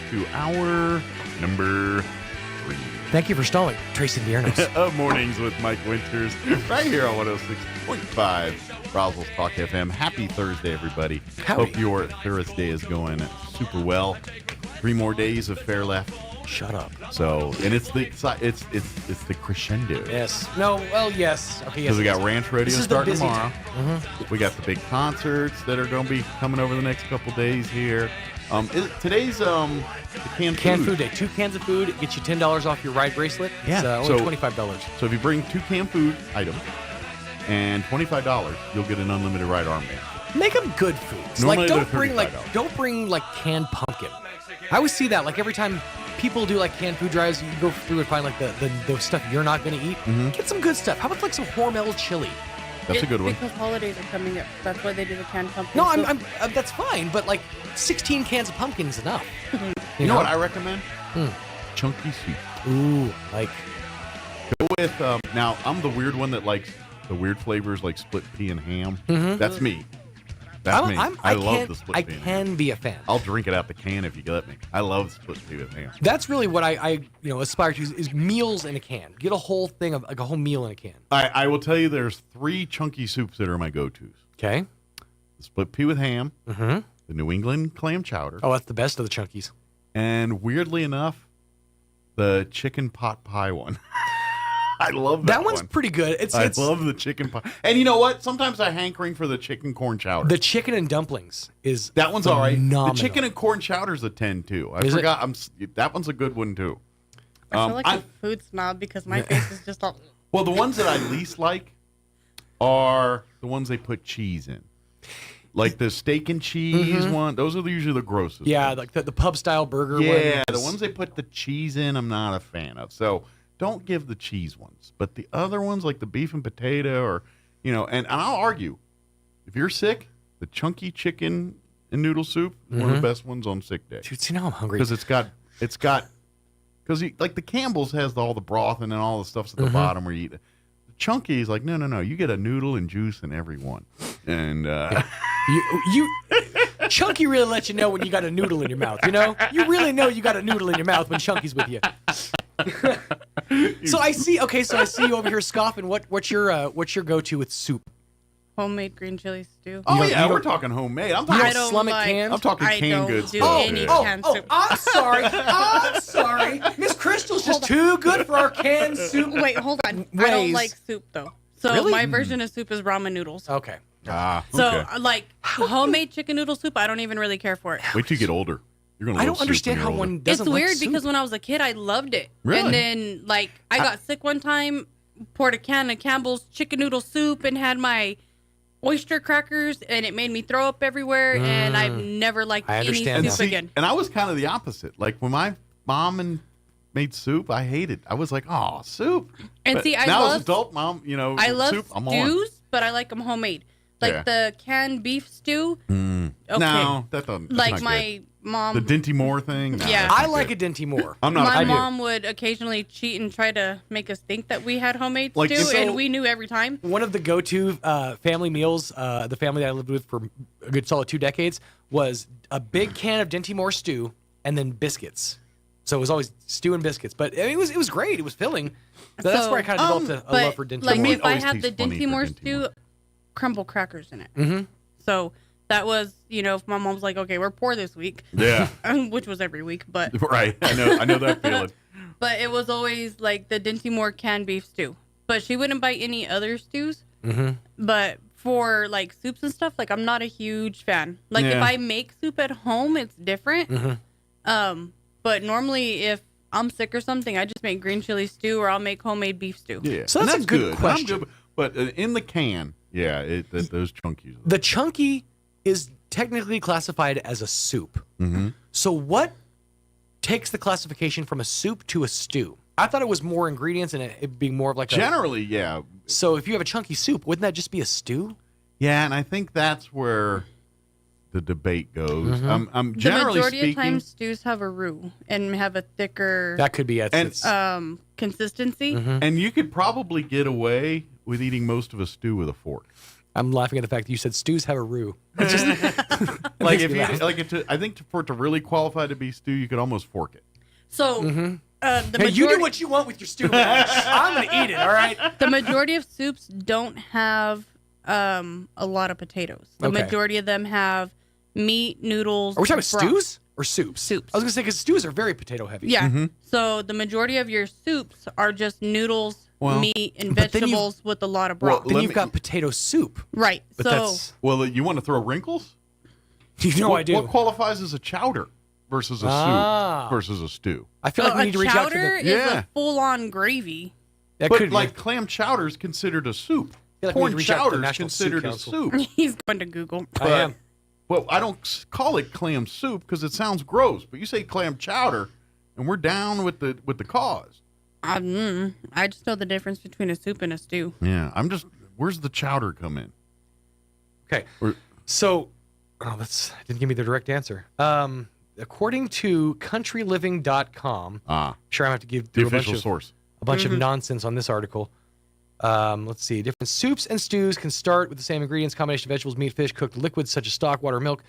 to hour number 3. Thank you for stalling, Tracy Biernos. Of Mornings with Mike Winters, right here on 106.5 Roswell Talk FM. Happy Thursday, everybody. Howdy. Hope your Thursday is going super well. 3 more days of fair left. Shut up. So, and it's the crescendo. Yes. No. Well, yes. Okay. Yes. Because we got Ranch Radio starting tomorrow. Mm-hmm. We got the big concerts that are going to be coming over the next couple days here. Today's the canned food day. 2 cans of food gets you $10 off your ride bracelet. It's only $25. So if you bring 2 canned food items and $25, you'll get an unlimited ride armband. Make them good foods. Normally Like they're don't bring canned pumpkin. I always see that every time people do canned food drives, you go through and find the stuff you're not going to eat. Mm-hmm. Get some good stuff. How about some Hormel chili? That's a good one. Because holidays are coming up. That's why they do the canned pumpkin. No, I'm that's fine, but 16 cans of pumpkin is enough. You know what I recommend? Chunky soup. Ooh, go with now I'm the weird one that likes the weird flavors like split pea and ham. Mm-hmm. That's me. That's me. I love the split pea. I can be a fan. I'll drink it out the can if you let me. I love split pea with ham. That's really what I aspire to is meals in a can. Get a whole thing of a whole meal in a can. I will tell you there's 3 chunky soups that are my go-tos. Okay. The split pea with ham, mm-hmm. the New England clam chowder. Oh, that's the best of the chunkies. And weirdly enough, the chicken pot pie one. I love that one's pretty good. I love the chicken pie. And you know what? Sometimes I hankering for the chicken corn chowder. The chicken and dumplings is that one's phenomenal. all right. The chicken and corn chowder's a 10 too. I forgot. That one's a good one too. I feel like a food snob because my face is just all. Well, the ones that I least like are the ones they put cheese in. Like the steak and cheese one. Those are usually the grossest. Yeah, like the pub style burger one. Yeah, the ones they put the cheese in, I'm not a fan of. So don't give the cheese ones. But the other ones, like the beef and potato, or and I'll argue, if you're sick, the chunky chicken and noodle soup is one of the best ones on sick day. Dude, see now I'm hungry. Because because like the Campbell's has all the broth and then all the stuff's at the bottom where you eat. The chunky is like, no, you get a noodle and juice in every one. And you Chunky really lets you know when you got a noodle in your mouth. You really know you got a noodle in your mouth when Chunky's with you. So I see you over here scoffing. What's your go-to with soup? Homemade green chili stew. Oh yeah, we're talking homemade. I'm talking canned. I'm talking canned goods. Canned soup. I'm sorry. Miss Crystal's just too good for our canned soup. Wait, hold on. I don't like soup though. So Really? my version of soup is ramen noodles. Okay. So homemade chicken noodle soup, I don't even really care for it. Wait till you get older. You're gonna. I don't understand how one doesn't. It's weird like soup. because when I was a kid, I loved it. Really? And then I got sick one time, poured a can of Campbell's chicken noodle soup, and had my oyster crackers, and it made me throw up everywhere. And I've never liked any soup again. And I was kind of the opposite. Like when my mom made soup, I hated. I was like, oh, soup. And but see, now as adult mom, I love soup, I'm stews, on. but I like them homemade. Like the canned beef stew. Okay. No, that doesn't. Like my mom. The Dinty Moore thing. No, Yeah. I like a Dinty Moore. I'm not. My mom would occasionally cheat and try to make us think that we had homemade stew, and we knew every time. One of the go-to family meals, the family that I lived with for a good solid 2 decades, was a big can of Dinty Moore stew and then biscuits. So it was always stew and biscuits, but it was great. It was filling. So that's where I kind of developed a love for Dinty Moore. Like if I had the Dinty Moore stew, crumble crackers in it. Mm-hmm. So that was, if my mom's like, okay, we're poor this week. Yeah. Which was every week, but. Right. I know that feeling. But it was always like the Dinty Moore canned beef stew. but she wouldn't buy any other stews. Mm-hmm. But for like soups and stuff, like I'm not a huge fan. Like if I make soup at home, it's different. Mm-hmm. But normally if I'm sick or something, I just make green chili stew or I'll make homemade beef stew. Yeah, So that's a good question. But in the can, those chunkies. The chunky is technically classified as a soup. Mm-hmm. So what takes the classification from a soup to a stew? I thought it was more ingredients and it'd be more of like Generally, yeah. So if you have a chunky soup, wouldn't that just be a stew? Yeah, and I think that's where the debate goes. Mm-hmm. The Generally majority speaking, of times stews have a roux and have a thicker That could be it. consistency. Mm-hmm. and you could probably get away with eating most of a stew with a fork. I'm laughing at the fact that you said stews have a roux. Like if you laugh. I think for it to really qualify to be stew, you could almost fork it. So Mm-hmm. the Hey, you majority, do what you want with your stew. Man. I'm gonna eat it. All right. the majority of soups don't have a lot of potatoes. The Okay. majority of them have meat, noodles. Are we talking broth. stews or soups? Soups. I was gonna say because stews are very potato heavy. Yeah. So the majority of your soups are just noodles, Well, meat, and but then vegetables with a lot of broth. Then you've got potato soup. Right. But so that's Well, you want to throw wrinkles? you know I do. What qualifies as a chowder versus a soup versus a stew? I feel like we need to reach out to chowder the. is a full-on gravy. That But could like be. clam chowder is considered a soup. feel like we need Corn to reach out to the chowder is National Soup considered a Council. soup. He's going to Google. I am. Well, I don't call it clam soup because it sounds gross. But you say clam chowder, and we're down with the cause. I just know the difference between a soup and a stew. Yeah, where's the chowder come in? Okay. Or- So, that's didn't give me the direct answer. According to countryliving.com, sure I'm going to have to give The do a bunch official of, source. a bunch of nonsense on this article. Let's see. Different soups and stews can start with the same ingredients, combination of vegetables, meat, fish, cooked liquids such as stock, water, milk.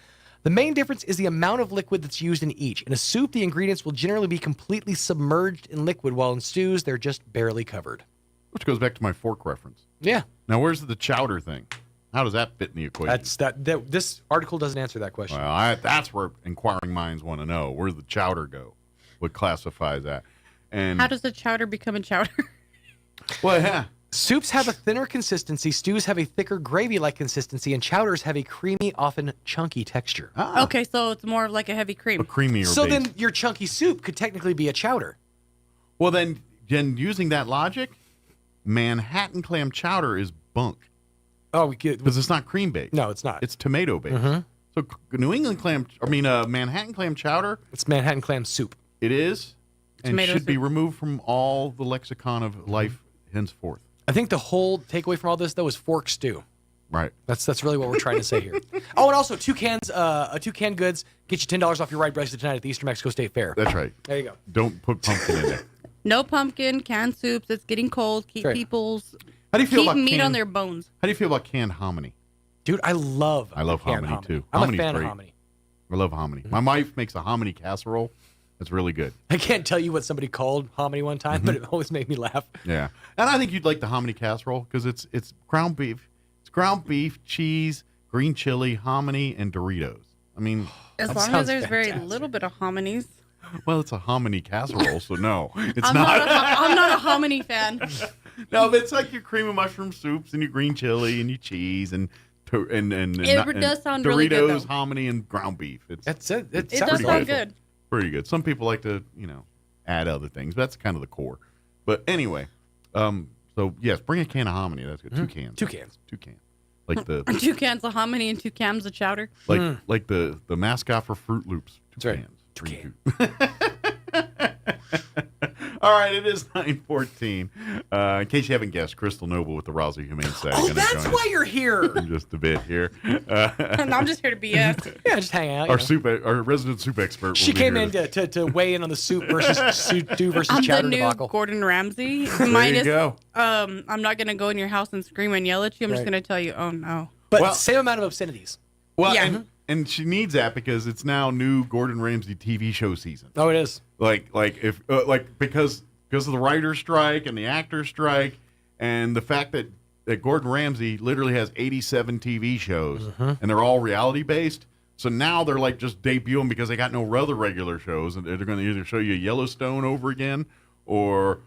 The main difference is the amount of liquid that's used in each. In a soup, the ingredients will generally be completely submerged in liquid, while in stews, they're just barely covered. Which goes back to my fork reference. Yeah. Now, where's the chowder thing? How does that fit in the equation? This article doesn't answer that question. Well, that's where inquiring minds want to know. Where's the chowder go? What classifies that? And How does the chowder become a chowder? well, yeah. Soups have a thinner consistency, stews have a thicker gravy-like consistency, and chowders have a creamy, often chunky texture. Okay, so it's more of like a heavy cream. A creamier So base. then your chunky soup could technically be a chowder. Well, then using that logic, Manhattan clam chowder is bunk. Oh, we could because it's not cream based. No, it's not. It's tomato based. Mhm. So Manhattan clam chowder. It's Manhattan clam soup. It is, and Tomato should be soup. removed from all the lexicon of life henceforth. I think the whole takeaway from all this, though, is fork stew. Right. That's really what we're trying to say here. Oh, and also two canned goods get you $10 off your ride bracelet tonight at the Eastern Mexico State Fair. That's right. There you go. Don't put pumpkin in there. No pumpkin, canned soups. It's getting cold. Keep Right. people's How do you feel keep about meat on canned- their bones. How do you feel about canned hominy? Dude, I love hominy canned hominy. too. I'm a Homony's fan great. of hominy. I love hominy. My wife makes a hominy casserole. It's really good. I can't tell you what somebody called hominy one time, but it always made me laugh. Yeah, and I think you'd like the hominy casserole because it's ground beef. It's ground beef, cheese, green chili, hominy, and Doritos. I mean, As that long as sounds there's very fantastic. little bit of hominies. Well, it's a hominy casserole, so no, it's I'm not a hominy fan. No, but it's like your cream of mushroom soups and your green chili and your cheese and It does sound Doritos, really good, though. hominy, and ground beef. That's it. It does sound good. Pretty good. Some people like to, add other things. But that's kind of the core. But anyway, so yes, bring a can of hominy. That's good. 2 cans. 2 cans. 2 cans. Like the 2 cans of hominy and 2 cans of chowder. like the mascot for Fruit Loops. 2 cans. 2 cans. All right, it is 9:14. In case you haven't guessed, Crystal Noble with the Roswell Humane Society. Oh, gonna that's join why us you're here. in just a bit here. And I'm just here to BS. Yeah, just hang out. you know. Our resident soup expert. She will be came here in to weigh in on the soup versus stew versus I'm the chowder new debacle. Gordon Ramsay. There you go. I'm not gonna go in your house and scream and yell at you. I'm just Right. gonna tell you, oh no. But same amount of obscenities. Well, Yeah. and she needs that because it's now new Gordon Ramsay TV show season. Oh, it is. Because of the writer's strike and the actor's strike and the fact that Gordon Ramsay literally has 87 TV shows and they're all reality based. So now they're like just debuting because they got no other regular shows and they're going to either show you Yellowstone over again or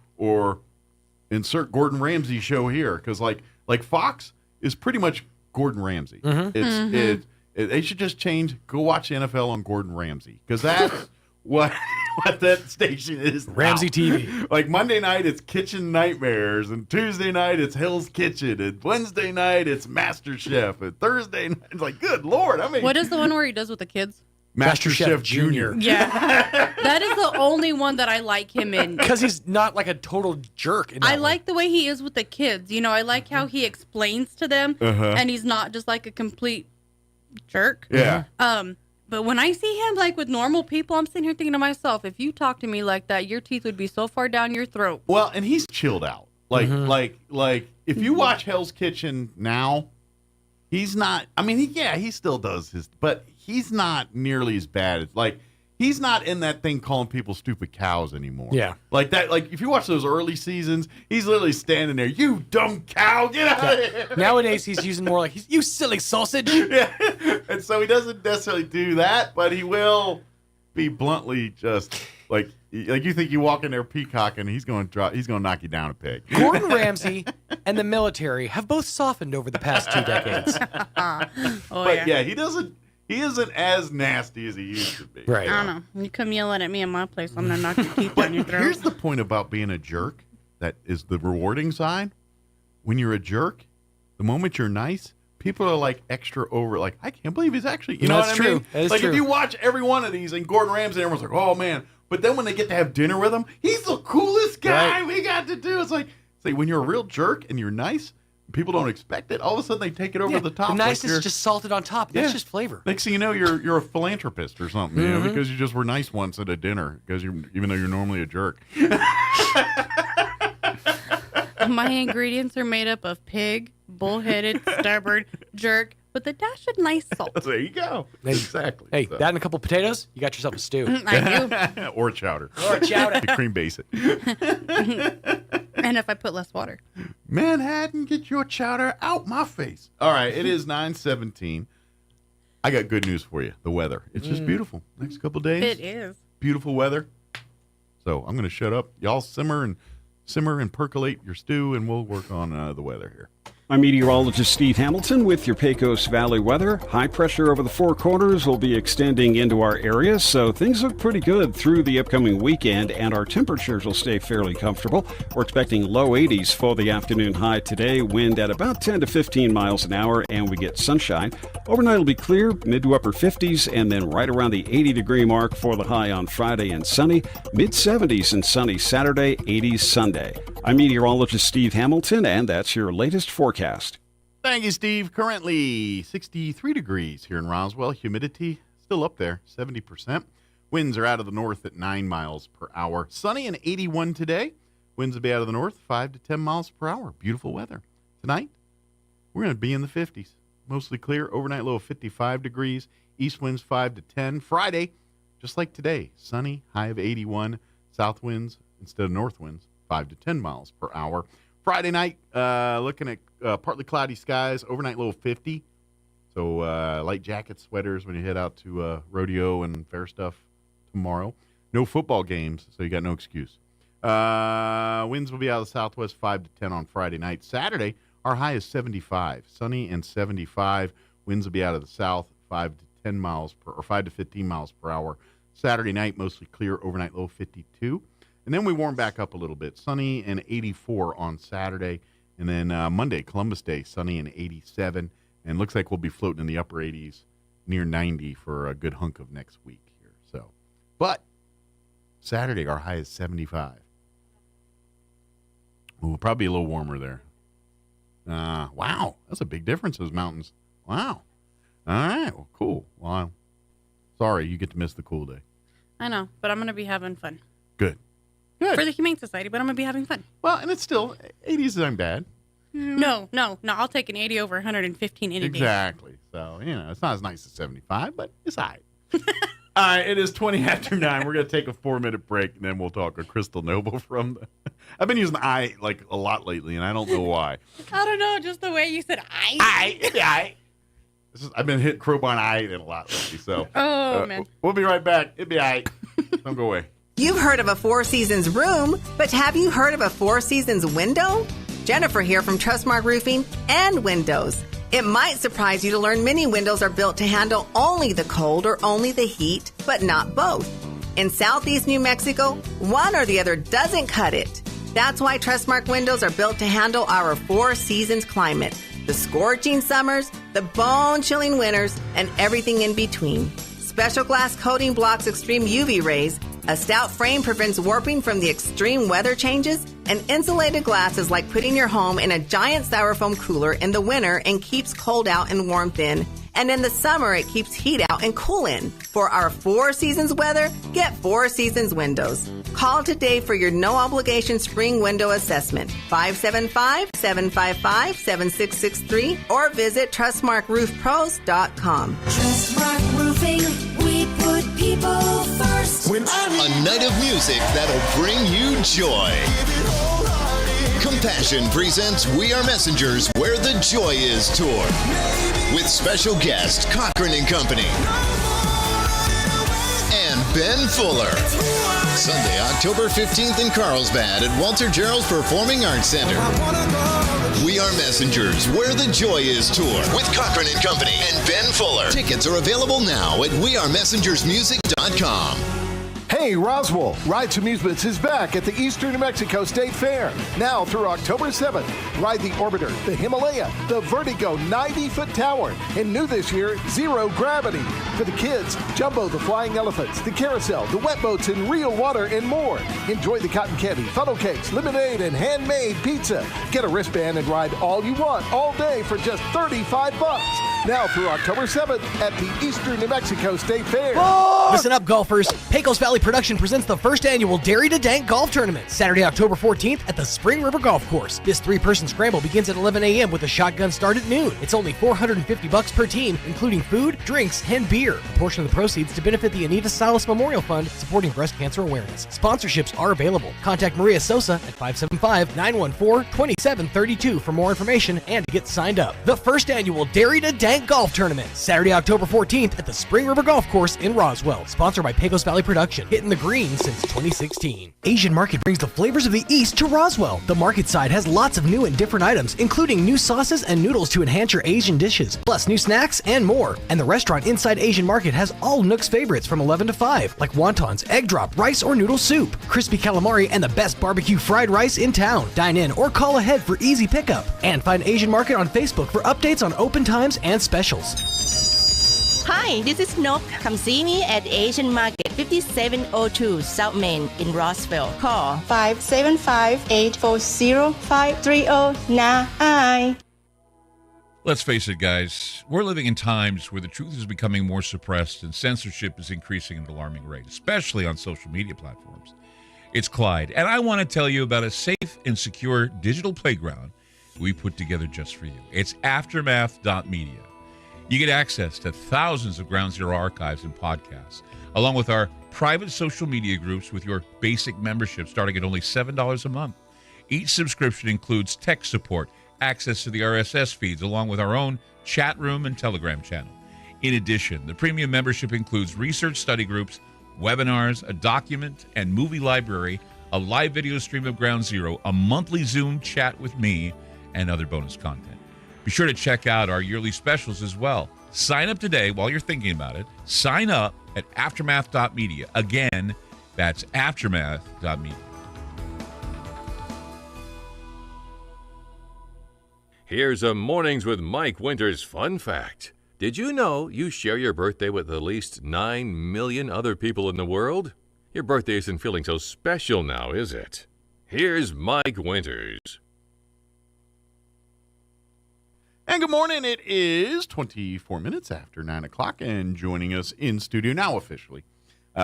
insert Gordon Ramsay show here, because like Fox is pretty much Gordon Ramsay. They should just change. Go watch the NFL on Gordon Ramsay, because that's what that station is now. Ramsay TV. Like Monday night it's Kitchen Nightmares, and Tuesday night it's Hell's Kitchen, and Wednesday night it's Master Chef, and Thursday night it's like, good Lord, I mean, what is the one where he does with the kids? Master Chef Junior. Yeah, that is the only one that I like him in. Because he's not like a total jerk. I like the way he is with the kids. You know, I like how he explains to them, and he's not just like a complete jerk. Yeah. But when I see him like with normal people, I'm sitting here thinking to myself, if you talk to me like that, your teeth would be so far down your throat. Well, and he's chilled out. Like if you watch Hell's Kitchen now, he's not. I mean, he still does his, but he's not nearly as bad. It's like he's not in that thing calling people stupid cows anymore. Yeah, like that. Like if you watch those early seasons, he's literally standing there, "You dumb cow, get out of here." Nowadays, he's using more like, "You silly sausage." Yeah, and so he doesn't necessarily do that, but he will be bluntly just like you think you walk in there peacocking, he's going to knock you down a peg. Gordon Ramsay and the military have both softened over the past 2 decades. But yeah, he isn't as nasty as he used to be. Right. I don't know. You come yelling at me in my place, I'm gonna knock your teeth down your throat. Here's the point about being a jerk that is the rewarding side. When you're a jerk, the moment you're nice, people are like extra over, like, I can't believe he's actually, you know what I mean? That is like true. if you watch every one of these and Gordon Ramsay, everyone's like, oh man. But then when they get to have dinner with him, he's the coolest guy we got to do. It's like when you're a real jerk and you're nice, people don't expect it. All of a sudden they take it over the top. The niceness is just salted on top. That's just flavor. Next thing you know, you're a philanthropist or something, you know, because you just were nice once at a dinner, because even though you're normally a jerk. My ingredients are made up of pig, bullheaded, stubborn, jerk, with a dash of nice salt. There you go. Exactly. Hey, that and a couple potatoes, you got yourself a stew. I do. Or chowder. You cream base it. And if I put less water. Manhattan, get your chowder out my face. All right, it is 9:17. I got good news for you. The weather. It's just beautiful. Next couple days. It is. Beautiful weather. So I'm going to shut up. Y'all simmer and percolate your stew, and we'll work on the weather here. I'm meteorologist Steve Hamilton with your Pecos Valley weather. High pressure over the Four Corners will be extending into our area, so things look pretty good through the upcoming weekend, and our temperatures will stay fairly comfortable. We're expecting low 80s for the afternoon high today, wind at about 10 to 15 miles an hour, and we get sunshine. Overnight will be clear, mid to upper 50s, and then right around the 80-degree mark for the high on Friday and sunny. Mid-70s and sunny Saturday, 80s Sunday. I'm meteorologist Steve Hamilton, and that's your latest forecast. Thank you, Steve. Currently 63 degrees here in Roswell. Humidity still up there, 70%. Winds are out of the north at 9 miles per hour. Sunny and 81 today. Winds will be out of the north, 5 to 10 miles per hour. Beautiful weather. Tonight, we're going to be in the 50s. Mostly clear. Overnight low of 55 degrees. East winds 5 to 10. Friday, just like today, sunny, high of 81. South winds instead of north winds, 5 to 10 miles per hour. Friday night, looking at partly cloudy skies, overnight low of 50. So light jackets, sweaters when you head out to rodeo and fair stuff tomorrow. No football games, so you got no excuse. Winds will be out of the southwest 5 to 10 on Friday night. Saturday, our high is 75. Sunny and 75. Winds will be out of the south 5 to 10 miles per, or 5 to 15 miles per hour. Saturday night, mostly clear, overnight low 52. And then we warm back up a little bit. Sunny and 84 on Saturday. And then Monday, Columbus Day, sunny and 87. And looks like we'll be floating in the upper 80s, near 90 for a good hunk of next week here. So, but Saturday, our high is 75. Ooh, probably a little warmer there. Wow, that's a big difference, those mountains. Wow. All right, well, cool. Well, sorry, you get to miss the cool day. I know, but I'm going to be having fun. Good. For the Humane Society, but I'm going to be having fun. Well, and it's still, 80s isn't bad. No, I'll take an 80 over 115 any day. Exactly. So, it's not as nice as 75, but it's all right. All right, it is 20 after 9. We're going to take a 4-minute break, and then we'll talk with Crystal Noble from I've been using I like a lot lately, and I don't know why. I don't know, just the way you said I. I've been hitting crowbar and I a lot lately, so. Oh, man. We'll be right back. It'll be all right. Don't go away. You've heard of a Four Seasons room, but have you heard of a Four Seasons window? Jennifer here from Trustmark Roofing and Windows. It might surprise you to learn many windows are built to handle only the cold or only the heat, but not both. In Southeast New Mexico, one or the other doesn't cut it. That's why Trustmark windows are built to handle our Four Seasons climate. The scorching summers, the bone-chilling winters, and everything in between. Special glass coating blocks extreme UV rays. A stout frame prevents warping from the extreme weather changes. And insulated glass is like putting your home in a giant styrofoam cooler in the winter and keeps cold out and warmth in. And in the summer, it keeps heat out and cool in. For our Four Seasons weather, get Four Seasons windows. Call today for your no-obligation spring window assessment. 575-755-7663 or visit TrustmarkRoofPros.com. Trustmark Roofing, we put people first. A night of music that'll bring you joy. Compassion presents We Are Messengers, Where the Joy Is tour. With special guest Cochran and Company. And Ben Fuller. Sunday, October 15th in Carlsbad at Walter Gerald's Performing Arts Center. We Are Messengers, Where the Joy Is tour with Cochran and Company and Ben Fuller. Tickets are available now at wearemessengersmusic.com. Hey, Roswell, Rides Amusements is back at the Eastern New Mexico State Fair. Now through October 7th, ride the Orbiter, the Himalaya, the Vertigo 90-foot tower, and new this year, Zero Gravity. For the kids, Jumbo the Flying Elephants, the Carousel, the Wet Boats in Real Water, and more. Enjoy the cotton candy, funnel cakes, lemonade, and handmade pizza. Get a wristband and ride all you want all day for just $35. Now through October 7th at the Eastern New Mexico State Fair. Listen up, golfers. Pecos Valley Production presents the first annual Dairy to Dank Golf Tournament, Saturday, October 14th at the Spring River Golf Course. This three-person scramble begins at 11 a.m. with a shotgun start at noon. It's only $450 per team, including food, drinks, and beer. A portion of the proceeds to benefit the Anita Salas Memorial Fund, supporting breast cancer awareness. Sponsorships are available. Contact Maria Sosa at 575-914-2732 for more information and to get signed up. The first annual Dairy to Dank Golf Tournament, Saturday, October 14th at the Spring River Golf Course in Roswell. Sponsored by Pecos Valley Production. Hitting the green since 2016. Asian Market brings the flavors of the East to Roswell. The market side has lots of new and different items, including new sauces and noodles to enhance your Asian dishes, plus new snacks and more. And the restaurant inside Asian Market has all Nook's favorites from 11 to 5, like wontons, egg drop, rice or noodle soup, crispy calamari, and the best barbecue fried rice in town. Dine in or call ahead for easy pickup. And find Asian Market on Facebook for updates on open times and specials. Hi, this is Nook. Come see me at Asian Market, 5702 South Main in Roswell. Call 575-840-5309. Let's face it, guys. We're living in times where the truth is becoming more suppressed and censorship is increasing at an alarming rate, especially on social media platforms. It's Clyde, and I want to tell you about a safe and secure digital playground we put together just for you. It's aftermath.media. You get access to thousands of Ground Zero archives and podcasts, along with our private social media groups with your basic membership starting at only $7 a month. Each subscription includes tech support, access to the RSS feeds, along with our own chat room and Telegram channel. In addition, the premium membership includes research study groups, webinars, a document and movie library, a live video stream of Ground Zero, a monthly Zoom chat with me, and other bonus content. Be sure to check out our yearly specials as well. Sign up today while you're thinking about it. Sign up at aftermath.media. Again, that's aftermath.media. Here's a Mornings with Mike Winters fun fact. Did you know you share your birthday with at least 9 million other people in the world? Your birthday isn't feeling so special now, is it? Here's Mike Winters. And good morning. It is 24 minutes after 9 o'clock, and joining us in studio now officially,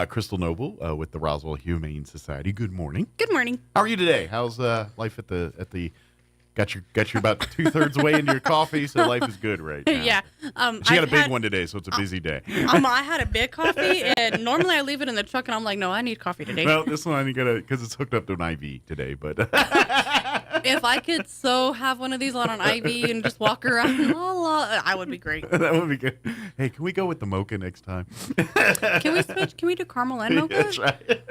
Crystal Noble with the Roswell Humane Society. Good morning. Good morning. How are you today? How's life at the? Got you about 2/3 way into your coffee, so life is good right now. Yeah. She got a big one today, so it's a busy day. I had a big coffee, and normally I leave it in the truck, and I'm like, no, I need coffee today. Well, this one you gotta, because it's hooked up to an IV today, but. If I could so have one of these on an IV and just walk around, I would be great. That would be good. Hey, can we go with the mocha next time? Can we switch? Can we do caramel and mocha? That's right.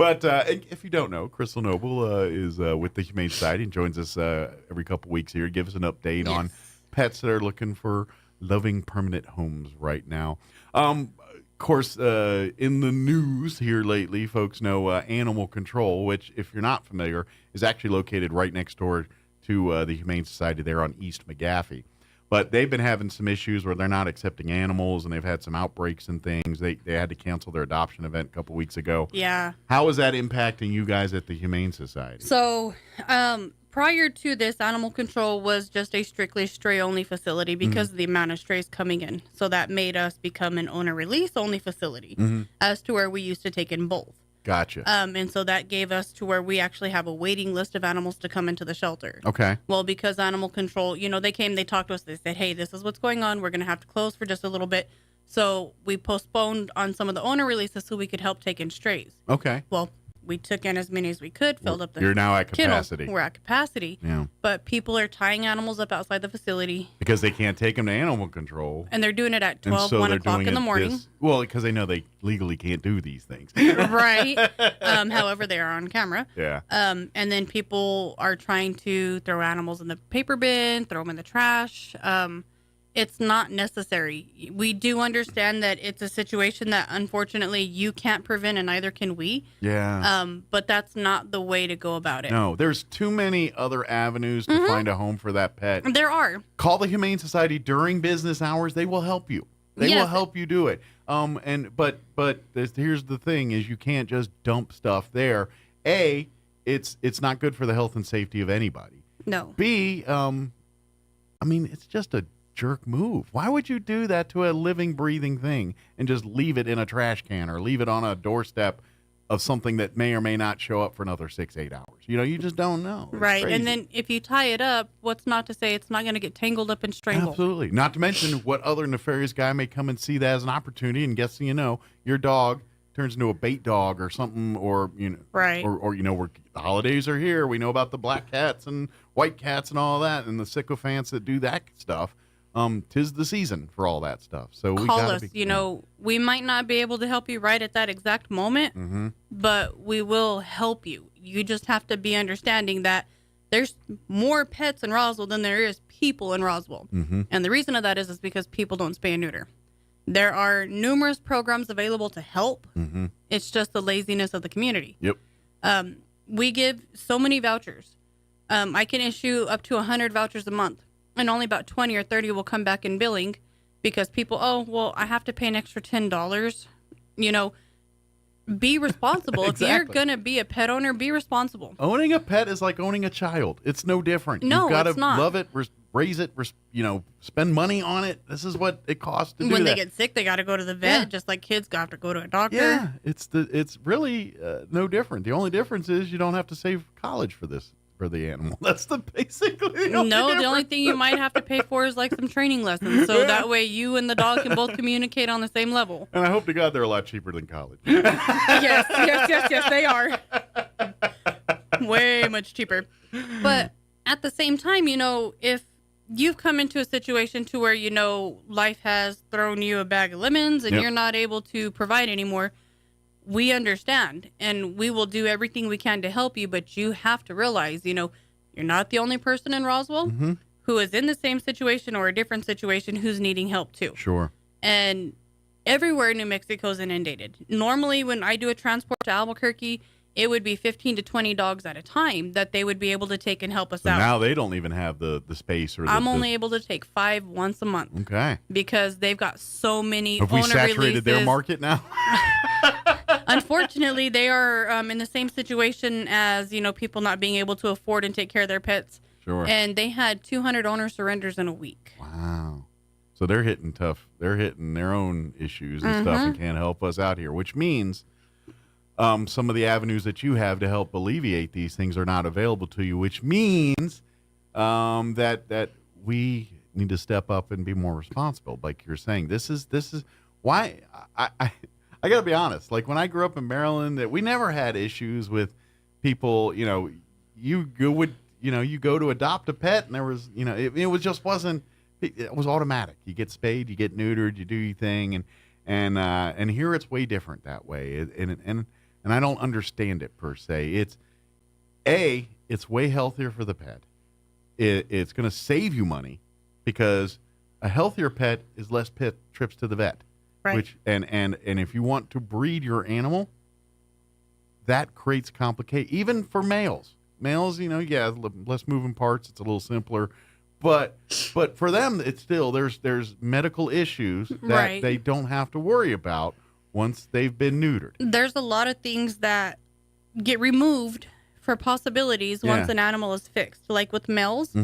But if you don't know, Crystal Noble is with the Humane Society and joins us every couple weeks here to give us an update on pets that are looking for loving permanent homes right now. Of course, in the news here lately, folks know Animal Control, which, if you're not familiar, is actually located right next door to the Humane Society there on East McGaffey. But they've been having some issues where they're not accepting animals, and they've had some outbreaks and things. They had to cancel their adoption event a couple weeks ago. Yeah. How is that impacting you guys at the Humane Society? So, prior to this, Animal Control was just a strictly stray-only facility because of the amount of strays coming in. So that made us become an owner-release-only facility, as to where we used to take in both. Gotcha. And so that gave us to where we actually have a waiting list of animals to come into the shelter. Okay. Well, because Animal Control, they came, they talked to us, they said, hey, this is what's going on. We're going to have to close for just a little bit. So we postponed on some of the owner releases so we could help take in strays. Okay. Well, we took in as many as we could, filled up the You're now at kennel. capacity. We're at capacity. Yeah. But people are tying animals up outside the facility. Because they can't take them to Animal Control. And they're doing it at 12, And so 1 they're o'clock doing in the it morning. well, because they know they legally can't do these things. Right. However, they are on camera. Yeah. And then people are trying to throw animals in the paper bin, throw them in the trash. It's not necessary. We do understand that it's a situation that, unfortunately, you can't prevent, and neither can we. Yeah. But that's not the way to go about it. No, there's too many other avenues to find a home for that pet. There are. Call the Humane Society during business hours. They will help you. They will help you do it. But here's the thing: is you can't just dump stuff there. A, it's not good for the health and safety of anybody. No. B, it's just a jerk move. Why would you do that to a living, breathing thing and just leave it in a trash can or leave it on a doorstep of something that may or may not show up for another 6-8 hours? You just don't know. It's right. crazy. And then if you tie it up, what's not to say it's not going to get tangled up and strangled? Absolutely. Not to mention what other nefarious guy may come and see that as an opportunity, and guess your dog turns into a bait dog or something, or right. or where the holidays are here. We know about the black cats and white cats and all that, and the sycophants that do that stuff. 'Tis the season for all that stuff. So we call gotta us. We might not be able to help you right at that exact moment, but we will help you. You just have to be understanding that there's more pets in Roswell than there is people in Roswell. And the reason of that is because people don't spay and neuter. There are numerous programs available to help. It's just the laziness of the community. Yep. We give so many vouchers. I can issue up to 100 vouchers a month. And only about 20 or 30 will come back in billing because people, I have to pay an extra $10. Be responsible. Exactly. If you're going to be a pet owner, be responsible. Owning a pet is like owning a child. It's no different. No, You've got it's to not. love it, raise it, spend money on it. This is what it costs to do When that. they get sick, they got to go to the vet, just like kids have to go to a doctor. Yeah, it's really no different. The only difference is you don't have to save college for the animal. That's basically the only difference. The only thing you might have to pay for is like some training lessons, so that way you and the dog can both communicate on the same level. And I hope to God they're a lot cheaper than college. Yes, they are. Way much cheaper. But at the same time, if you've come into a situation to where, life has thrown you a bag of lemons and you're not able to provide anymore, we understand, and we will do everything we can to help you, but you have to realize, you're not the only person in Roswell who is in the same situation or a different situation who's needing help too. Sure. And everywhere in New Mexico is inundated. Normally, when I do a transport to Albuquerque, it would be 15 to 20 dogs at a time that they would be able to take and help us So out. now they don't even have the space or I'm only able to take 5 once a month. Okay. Because they've got so many Have we owner saturated releases. their market now? Unfortunately, they are in the same situation as, people not being able to afford and take care of their pets. Sure. And they had 200 owner surrenders in a week. Wow. So they're hitting tough. They're hitting their own issues and stuff and can't help us out here, which means some of the avenues that you have to help alleviate these things are not available to you, which means that we need to step up and be more responsible. Like you're saying, this is why I got to be honest. Like when I grew up in Maryland, that we never had issues with people. You go to adopt a pet, and there was, it was just wasn't. It was automatic. You get spayed, you get neutered, you do your thing, and here it's way different that way. And and I don't understand it per se. It's way healthier for the pet. It's going to save you money because a healthier pet is less pet trips to the vet. Right. Which and if you want to breed your animal, that creates complication even for males. Males, less moving parts. It's a little simpler, but for them, it's still there's medical issues that they don't have to worry about once they've been neutered. There's a lot of things that get removed for possibilities once an animal is fixed. Like with males,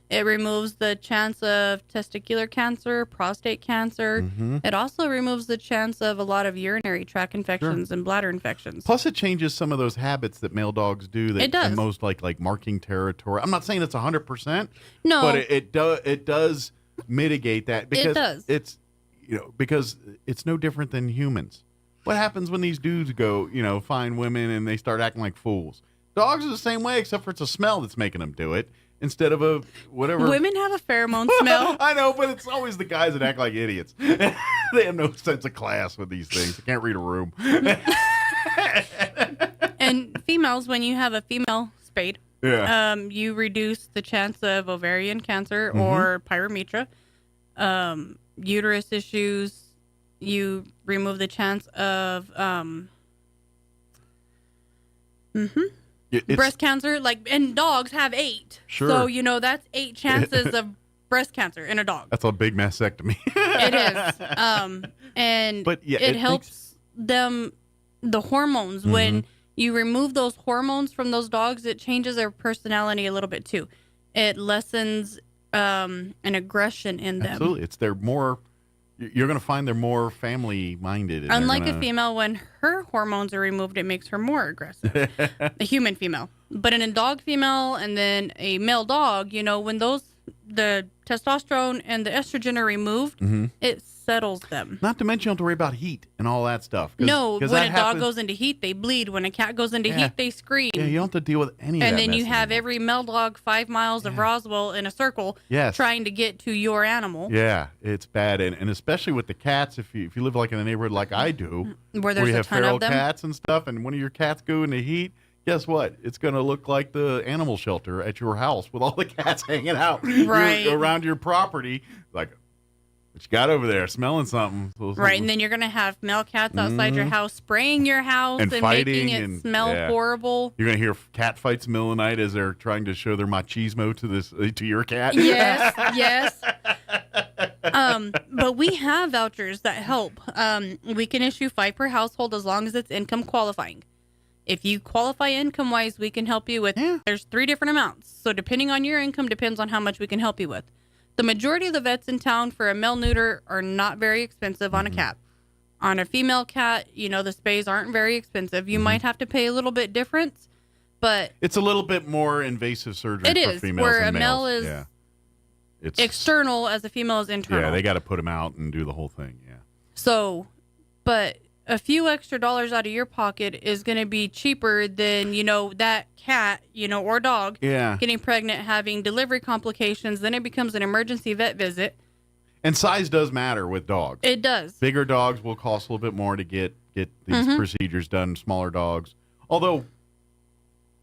it removes the chance of testicular cancer, prostate cancer. It also removes the chance of a lot of urinary tract infections and bladder infections. Plus, it changes some of those habits that male dogs do. That it does. Most like marking territory. I'm not saying it's 100%. No, but it does mitigate that because it does. It's because it's no different than humans. What happens when these dudes go find women and they start acting like fools? Dogs are the same way, except for it's a smell that's making them do it instead of a whatever. Women have a pheromone smell. I know, but it's always the guys that act like idiots. They have no sense of class with these things. They can't read a room. And females, when you have a female spayed, you reduce the chance of ovarian cancer or pyromatra, uterus issues. You remove the chance of breast cancer, and dogs have 8. Sure. So, that's 8 chances of breast cancer in a dog. That's a big mastectomy. It is. But it helps them, the hormones. When you remove those hormones from those dogs, it changes their personality a little bit too. It lessens an aggression in them. Absolutely. You're going to find they're more family-minded. Unlike a female, when her hormones are removed, it makes her more aggressive. A human female. But in a dog female and then a male dog, when the testosterone and the estrogen are removed, it settles them. Not to mention you don't have to worry about heat and all that stuff. No, when a dog goes into heat, they bleed. When a cat goes into heat, they scream. Yeah, you don't have to deal with any of that. And then you mess have anymore. every male dog 5 miles of Roswell in a circle trying to get to your animal. Yeah, it's bad. And especially with the cats, if you live like in a neighborhood like I do, where there's you a have ton feral of them. cats and stuff, and one of your cats go into heat, guess what? It's going to look like the animal shelter at your house with all the cats hanging out around your property. Like, what you got over there? Smelling something. Right, and then you're going to have male cats outside your house spraying your house and making it smell horrible. You're going to hear cat fights in the middle of the night as they're trying to show their machismo to your cat. Yes, yes. But we have vouchers that help. We can issue 5 per household as long as it's income qualifying. If you qualify income-wise, we can help you with, there's 3 different amounts. So depending on your income, depends on how much we can help you with. The majority of the vets in town for a male neuter are not very expensive on a cat. On a female cat, the spays aren't very expensive. You might have to pay a little bit difference, but it's a little bit more invasive surgery for females where and a males. male is external as a female is internal. Yeah, they got to put them out and do the whole thing. Yeah. So, but a few extra dollars out of your pocket is going to be cheaper than, that cat, or dog getting pregnant, having delivery complications. Then it becomes an emergency vet visit. And size does matter with dogs. It does. Bigger dogs will cost a little bit more to get these procedures done. Smaller dogs. Although,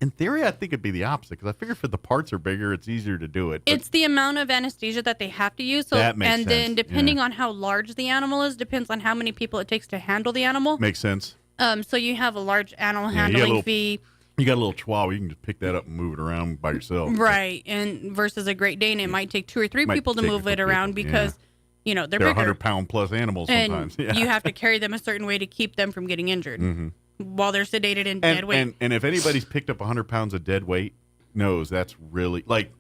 in theory, I think it'd be the opposite because I figure if the parts are bigger, it's easier to do it. It's the amount of anesthesia that they have to use. So, that makes sense. Then depending on how large the animal is, depends on how many people it takes to handle the animal. Makes sense. So you have a large animal handling fee. You got a little Chihuahua, you can just pick that up and move it around by yourself. Right, and versus a Great Dane, it might take 2 or 3 people to move it around because, they're bigger. 100-pound plus animals sometimes. And you have to carry them a certain way to keep them from getting injured while they're sedated and dead weight. And if anybody's picked up 100 pounds of dead weight, knows that's really, like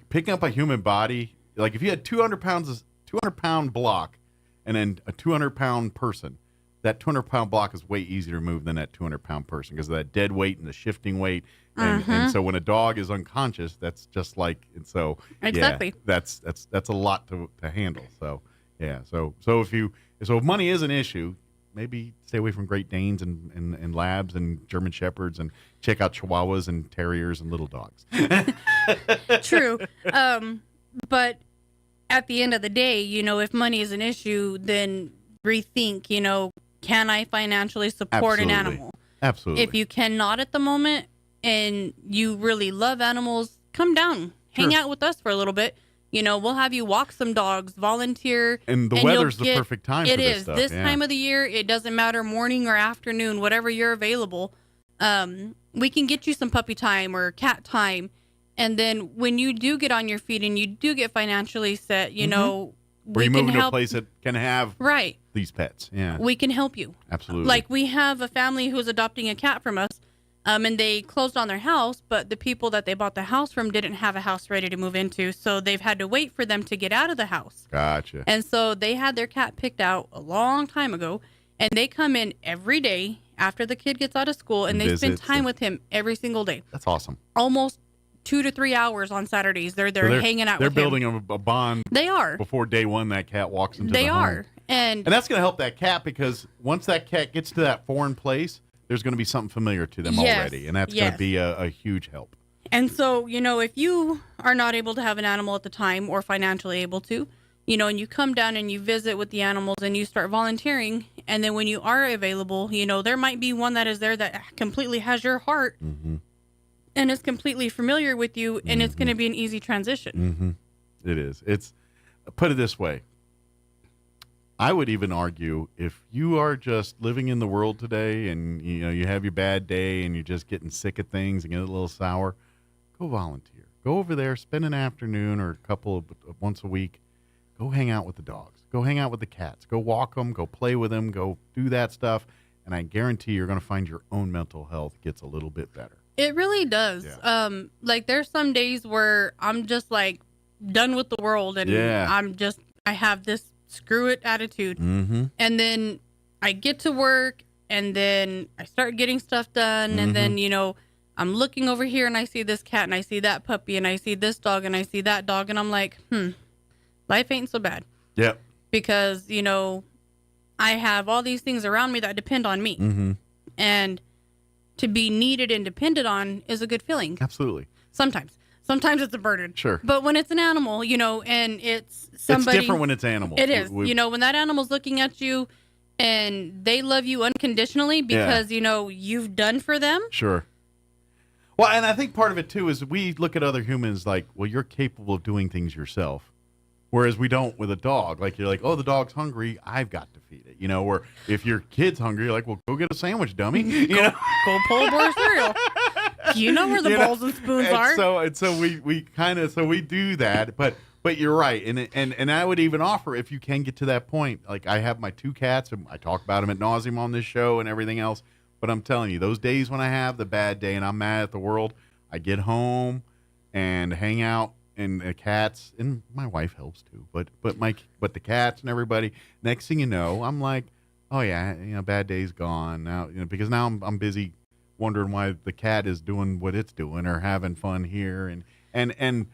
picking up a human body, like if you had 200-pound block and then a 200-pound person, that 200-pound block is way easier to move than that 200-pound person because of that dead weight and the shifting weight. And so when a dog is unconscious, that's just like, and so exactly. That's a lot to handle. So so if money is an issue, maybe stay away from Great Danes and Labs and German Shepherds and check out Chihuahuas and Terriers and little dogs. True, but at the end of the day, if money is an issue, then rethink. Can I financially support an animal? Absolutely. If you cannot at the moment and you really love animals, come down, hang out with us for a little bit. You know, we'll have you walk some dogs, volunteer. And the weather's the perfect time for this stuff. It is. This time of the year, it doesn't matter, morning or afternoon, whatever you're available. We can get you some puppy time or cat time. And then when you do get on your feet and you do get financially set, you know, where you move into a place that can have these pets. Yeah. We can help you. Absolutely. Like we have a family who's adopting a cat from us. And they closed on their house, but the people that they bought the house from didn't have a house ready to move into, so they've had to wait for them to get out of the house. Gotcha. And so they had their cat picked out a long time ago, and they come in every day after the kid gets out of school, and they spend time with him every single day. That's awesome. Almost 2 to 3 hours on Saturdays. They're hanging out with him. They're building a bond. They are. Before day one that cat walks into the home. They are. And that's going to help that cat, because once that cat gets to that foreign place, there's going to be something familiar to them already, and that's going to be a huge help. And so, you know, if you are not able to have an animal at the time or financially able to, you know, and you come down and you visit with the animals and you start volunteering, and then when you are available, you know, there might be one that is there that completely has your heart and is completely familiar with you, and it's going to be an easy transition. It is. It's, put it this way. I would even argue, if you are just living in the world today and, you know, you have your bad day and you're just getting sick of things and get a little sour, go volunteer. Go over there, spend an afternoon or once a week. Go hang out with the dogs. Go hang out with the cats. Go walk them. Go play with them. Go do that stuff. And I guarantee you're going to find your own mental health gets a little bit better. It really does. Yeah. Like there's some days where I'm just like done with the world, and I have this screw it attitude. And then I get to work, and then I start getting stuff done, and then, you know, I'm looking over here and I see this cat and I see that puppy and I see this dog and I see that dog, and I'm like, life ain't so bad. Yep. Because, you know, I have all these things around me that depend on me. And to be needed and depended on is a good feeling. Absolutely. Sometimes it's a burden. Sure. But when it's an animal, you know, and it's somebody. It's different when it's animals. It is. You know, when that animal's looking at you and they love you unconditionally because, you know, you've done for them. Sure. Well, and I think part of it, too, is we look at other humans like, well, you're capable of doing things yourself. Whereas we don't with a dog. Like, you're like, oh, the dog's hungry, I've got to feed it. You know, or if your kid's hungry, you're like, well, go get a sandwich, dummy. Go pull a bowl of cereal. You know where the bowls and spoons are. So we do that, but you're right, and I would even offer, if you can get to that point, like I have my 2 cats, and I talk about them ad nauseum on this show and everything else. But I'm telling you, those days when I have the bad day and I'm mad at the world, I get home and hang out, and the cats, and my wife helps too, but the cats and everybody. Next thing you know, I'm like, oh yeah, you know, bad day's gone now, you know, because now I'm busy wondering why the cat is doing what it's doing or having fun here and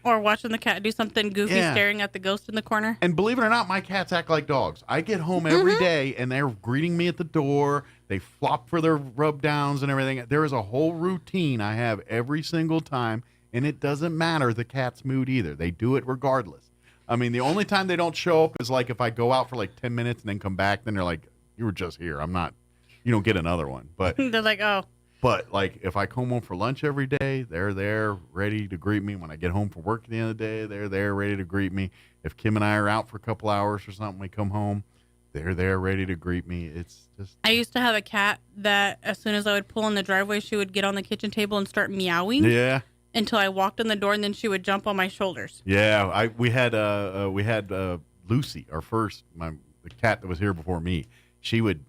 or watching the cat do something goofy, staring at the ghost in the corner. And believe it or not, my cats act like dogs. I get home every day and they're greeting me at the door. They flop for their rub downs and everything. There is a whole routine I have every single time, and it doesn't matter the cat's mood either. They do it regardless. I mean, the only time they don't show up is like if I go out for like 10 minutes and then come back, then they're like, you were just here. You don't get another one. But they're like, oh. But, like, if I come home for lunch every day, they're there ready to greet me. When I get home from work at the end of the day, they're there ready to greet me. If Kim and I are out for a couple hours or something, we come home, they're there ready to greet me. It's just... I used to have a cat that as soon as I would pull in the driveway, she would get on the kitchen table and start meowing. Yeah. Until I walked in the door, and then she would jump on my shoulders. Yeah. We had Lucy, the cat that was here before me. She would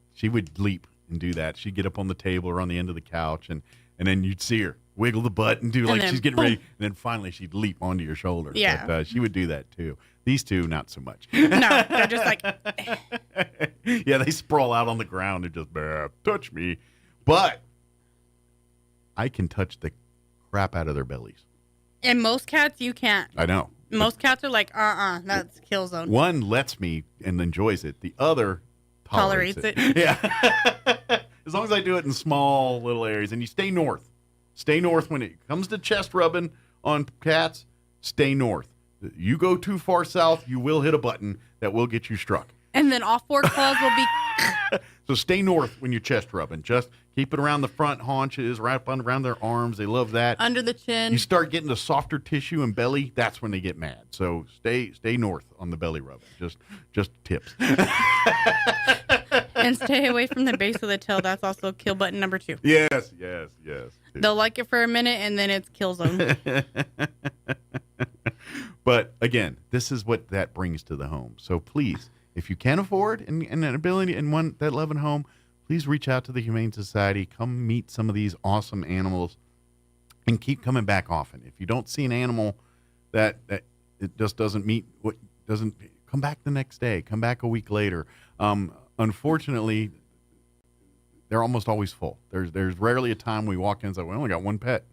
leap and do that. She'd get up on the table or on the end of the couch, and then you'd see her wiggle the butt and do like she's getting ready, and then finally she'd leap onto your shoulder. Yeah. But, she would do that too. These two, not so much. No, they're just like... Yeah, they sprawl out on the ground and just, touch me. But I can touch the crap out of their bellies. And most cats, you can't. I know. Most cats are like, that's kill zone. One lets me and enjoys it. The other tolerates it. Yeah. As long as I do it in small little areas. And you stay north. Stay north when it comes to chest rubbing on cats. Stay north. You go too far south, you will hit a button that will get you struck. And then all 4 claws will be... So stay north when you're chest rubbing. Just keep it around the front haunches, right around their arms. They love that. Under the chin. You start getting the softer tissue and belly, that's when they get mad. So stay north on the belly rubbing. Just tips. And stay away from the base of the tail. That's also kill button number 2. Yes. They'll like it for a minute, and then it's kill zone. But again, this is what that brings to the home. So please, if you can afford and an ability and want that loving home, please reach out to the Humane Society. Come meet some of these awesome animals, and keep coming back often. If you don't see an animal that it just doesn't come back the next day. Come back a week later. Unfortunately, they're almost always full. There's rarely a time we walk in and say, we only got one pet.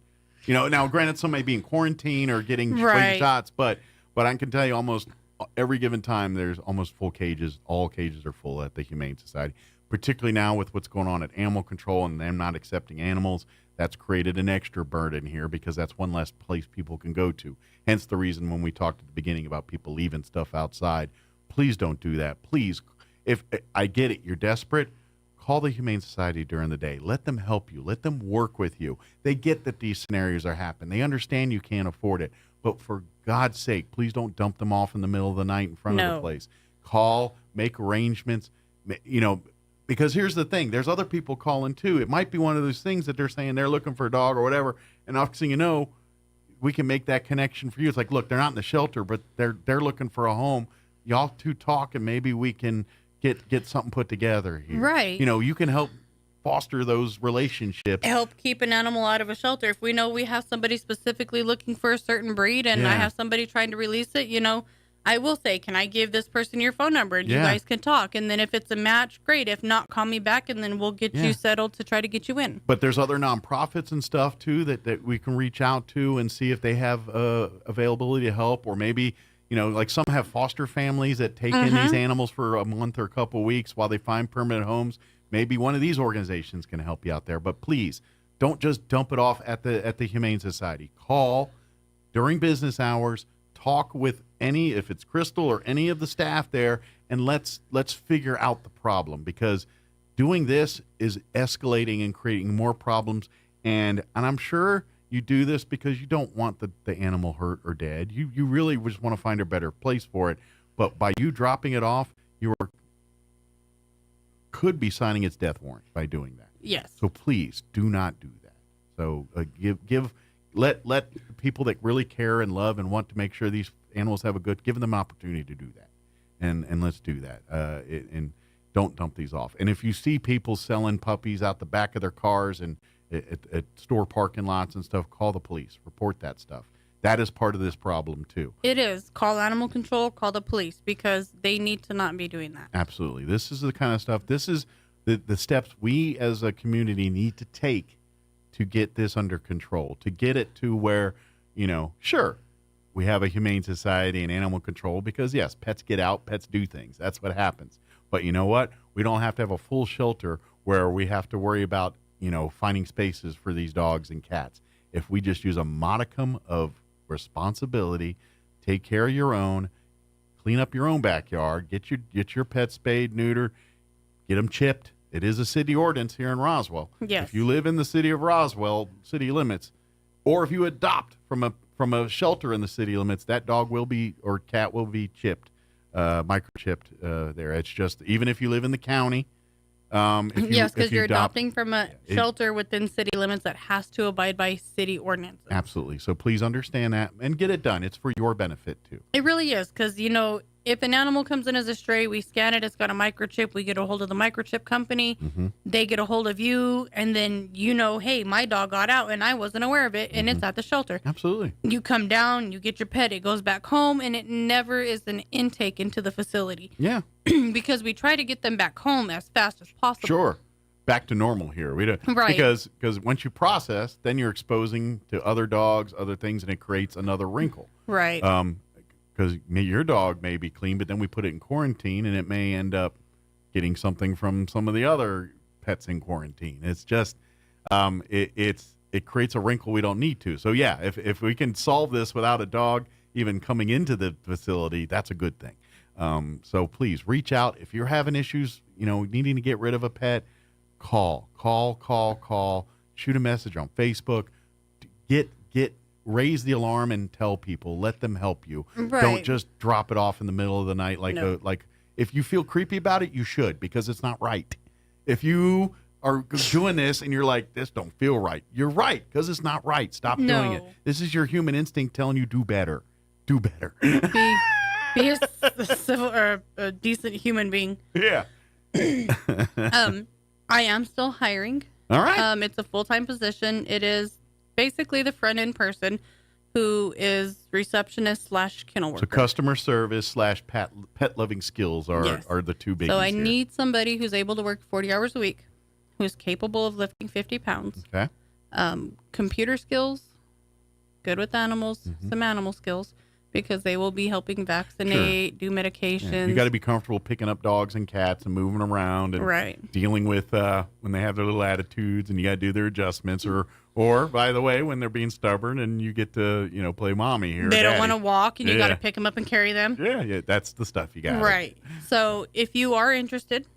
Now granted, some may be in quarantine or getting shots, but I can tell you almost every given time there's almost full cages. All cages are full at the Humane Society, particularly now with what's going on at animal control and them not accepting animals. That's created an extra burden here because that's one less place people can go to. Hence the reason when we talked at the beginning about people leaving stuff outside, please don't do that. Please, if I get it, you're desperate, call the Humane Society during the day. Let them help you. Let them work with you. They get that these scenarios are happening. They understand you can't afford it. But for God's sake, please don't dump them off in the middle of the night in front of the place. Call, make arrangements, because here's the thing. There's other people calling too. It might be one of those things that they're saying they're looking for a dog or whatever, and next thing you know, we can make that connection for you. It's like, look, they're not in the shelter, but they're looking for a home. Y'all two talk, and maybe we can get something put together here. Right. You can help foster those relationships. Help keep an animal out of a shelter. If we know we have somebody specifically looking for a certain breed, and I have somebody trying to release it, I will say, can I give this person your phone number and you guys can talk? And then if it's a match, great. If not, call me back and then we'll get you settled to try to get you in. But there's other nonprofits and stuff too that we can reach out to and see if they have availability to help, or maybe, like some have foster families that take in these animals for a month or a couple of weeks while they find permanent homes. Maybe one of these organizations can help you out there. But please, don't just dump it off at the Humane Society. Call during business hours. Talk with if it's Crystal or any of the staff there, and let's figure out the problem, because doing this is escalating and creating more problems. And I'm sure you do this because you don't want the animal hurt or dead. You really just want to find a better place for it. But by you dropping it off, you could be signing its death warrant by doing that. Yes. So please do not do that. So let people that really care and love and want to make sure these animals have give them an opportunity to do that, and let's do that. And don't dump these off. And if you see people selling puppies out the back of their cars and at store parking lots and stuff, call the police. Report that stuff. That is part of this problem too. It is. Call animal control. Call the police, because they need to not be doing that. Absolutely. This is the kind of stuff. This is the steps we as a community need to take to get this under control, to get it to where, sure, we have a Humane Society and animal control because, yes, pets get out, pets do things. That's what happens. But you know what? We don't have to have a full shelter where we have to worry about, finding spaces for these dogs and cats. If we just use a modicum of responsibility, take care of your own, clean up your own backyard, get your pet spayed, neutered, get them chipped. It is a city ordinance here in Roswell. Yes. If you live in the city of Roswell, city limits, or if you adopt from a shelter in the city limits, that dog will be, or cat will be chipped, microchipped there. It's just, even if you live in the county. Yes, because you're adopting from a shelter within city limits that has to abide by city ordinances. Absolutely. So please understand that and get it done. It's for your benefit too. It really is, because, if an animal comes in as a stray, we scan it, it's got a microchip, we get a hold of the microchip company, they get a hold of you, and then hey, my dog got out and I wasn't aware of it, and it's at the shelter. Absolutely. You come down, you get your pet, it goes back home, and it never is an intake into the facility. Yeah. Because we try to get them back home as fast as possible. Sure. Back to normal here. We don't, right. Because once you process, then you're exposing to other dogs, other things, and it creates another wrinkle. Right. Because your dog may be clean, but then we put it in quarantine, and it may end up getting something from some of the other pets in quarantine. It's just, it creates a wrinkle we don't need to. So yeah, if we can solve this without a dog even coming into the facility, that's a good thing. So please reach out. If you're having issues, needing to get rid of a pet, call, shoot a message on Facebook, raise the alarm and tell people, let them help you. Right. Don't just drop it off in the middle of the night. Like if you feel creepy about it, you should, because it's not right. If you are doing this and you're like, this don't feel right, you're right, because it's not right. Stop doing it. This is your human instinct telling you do better. Do better. Be a civil or a decent human being. Yeah. I am still hiring. All right. It's a full-time position. It is basically the front-end person who is receptionist / kennel worker. So customer service / pet loving skills are the two biggies. So I here. need somebody who's able to work 40 hours a week, who's capable of lifting 50 pounds. Okay. Computer skills, good with animals, some animal skills, because they will be helping vaccinate, do medications. Yeah. You got to be comfortable picking up dogs and cats and moving around and dealing with when they have their little attitudes, and you got to do their adjustments. Or by the way, when they're being stubborn and you get to play mommy here. They don't want to walk, and you got to pick them up and carry them. Yeah, that's the stuff you got. Right. So if you are interested,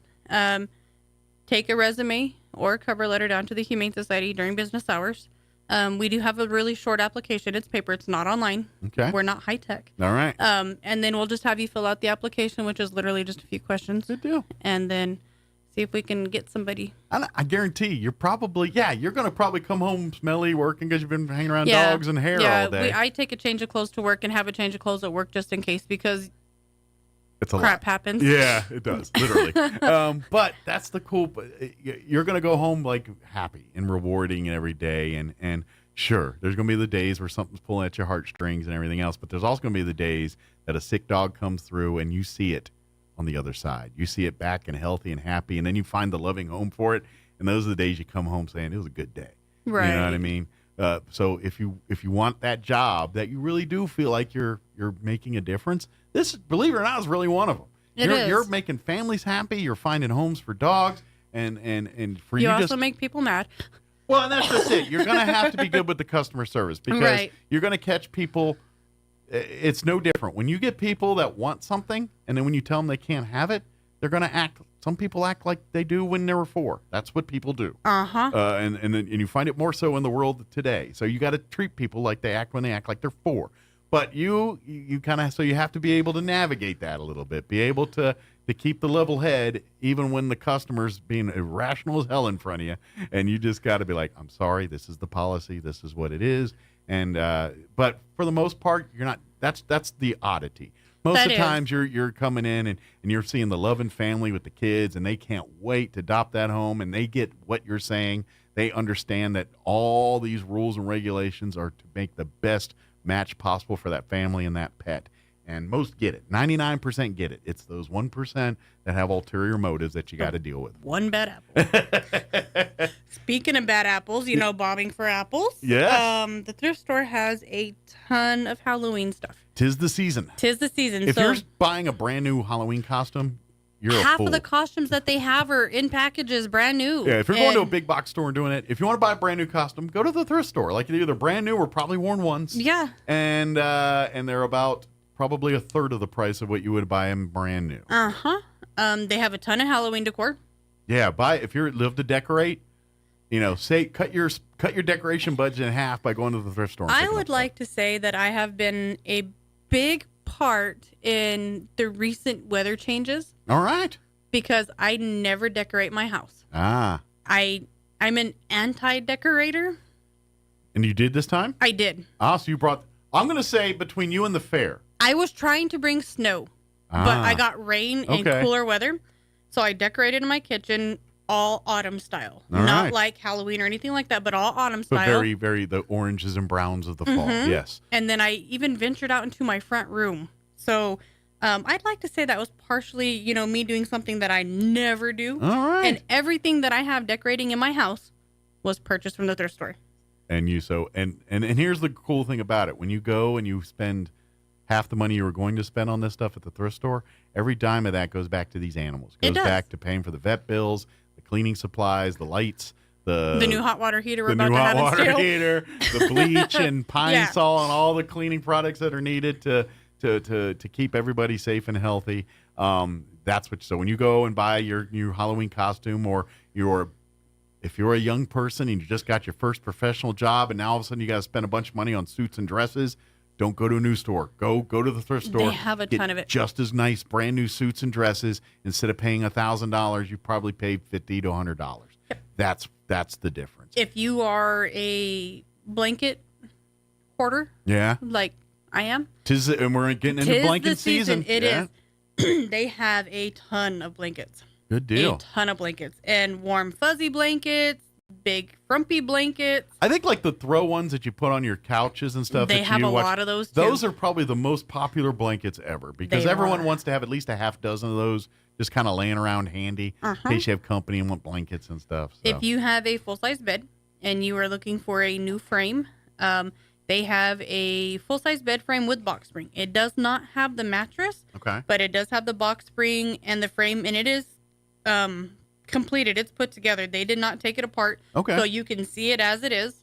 take a resume or a cover letter down to the Humane Society during business hours. We do have a really short application. It's paper. It's not online. Okay. We're not high tech. All right. And then we'll just have you fill out the application, which is literally just a few questions. Good deal. And then see if we can get somebody. I guarantee you're probably, you're going to probably come home smelly working because you've been hanging around dogs and hair all day. I take a change of clothes to work and have a change of clothes at work just in case, because it's a crap lot. happens. Yeah, it does, literally. But that's the cool, you're going to go home like happy and rewarding every day. And sure, there's going to be the days where something's pulling at your heartstrings and everything else, but there's also going to be the days that a sick dog comes through and you see it on the other side. You see it back and healthy and happy, and then you find the loving home for it. And those are the days you come home saying it was a good day. Right. You know what I mean? So if you want that job that you really do feel like you're making a difference, this, believe it or not, is really one of them. You're making families happy. You're finding homes for dogs, and for you also just make people mad. Well, and that's just it. You're going to have to be good with the customer service, because you're going to catch people. It's no different. When you get people that want something, and then when you tell them they can't have it, they're going to act. Some people act like they do when they were 4. That's what people do. And you find it more so in the world today. So you got to treat people like they act when they act like they're 4. But you kind of, so you have to be able to navigate that a little bit, be able to keep the level head, even when the customer's being irrational as hell in front of you. And you just got to be like, I'm sorry, this is the policy, this is what it is. And but for the most part, you're not. That's the oddity. Most of the times you're coming in and you're seeing the loving family with the kids, and they can't wait to adopt that home, and they get what you're saying. They understand that all these rules and regulations are to make the best match possible for that family and that pet. And most get it. 99% get it. It's those 1% that have ulterior motives that you got to deal with. One bad apple. Speaking of bad apples, bombing for apples. Yes. The thrift store has a ton of Halloween stuff. Tis the season. If you're buying a brand new Halloween costume, you're a half fool. of the costumes that they have are in packages, brand new. Yeah, if you're going to a big box store and doing it, if you want to buy a brand new costume, go to the thrift store. Like, they're either brand new or probably worn once. Yeah. And they're about probably a third of the price of what you would buy them brand new. They have a ton of Halloween decor. Yeah, if you live to decorate, cut your decoration budget in half by going to the thrift store. I would like to say that I have been a big part in the recent weather changes. All right. Because I never decorate my house. I'm an anti-decorator. And you did this time? I did. So you brought, I'm going to say, between you and the fair. I was trying to bring snow, but I got rain and cooler weather. So I decorated in my kitchen all autumn style. Not like Halloween or anything like that, but all autumn style. But very, very the oranges and browns of the fall. Yes. And then I even ventured out into my front room. So I'd like to say that was partially, me doing something that I never do. All right. And everything that I have decorating in my house was purchased from the thrift store. And and here's the cool thing about it. When you go and you spend half the money you were going to spend on this stuff at the thrift store, every dime of that goes back to these animals. It goes back to paying for the vet bills, the cleaning supplies, the lights, the new hot water heater the new hot water heater, the bleach and Pine Sol and all the cleaning products that are needed to to keep everybody safe and healthy. That's what. So when you go and buy your Halloween costume, or if you're a young person and you just got your first professional job, and now all of a sudden you got to spend a bunch of money on suits and dresses, don't go to a new store. Go to the thrift store. They have a ton of it. Just as nice, brand new suits and dresses. Instead of paying $1,000, you probably paid $50 to $100. Yep. That's the difference. If you are a blanket hoarder, like I am, and we're getting into blanket season. It is. They have a ton of blankets. Good deal. A ton of blankets and warm fuzzy blankets, big frumpy blankets. I think like the throw ones that you put on your couches and stuff. They have a lot of those too. Those are probably the most popular blankets ever because everyone wants to have at least a half dozen of those just kind of laying around handy in case you have company and want blankets and stuff. So. If you have a full-size bed and you are looking for a new frame, they have a full-size bed frame with box spring. It does not have the mattress, but it does have the box spring and the frame, and it is completed. It's put together. They did not take it apart, so you can see it as it is.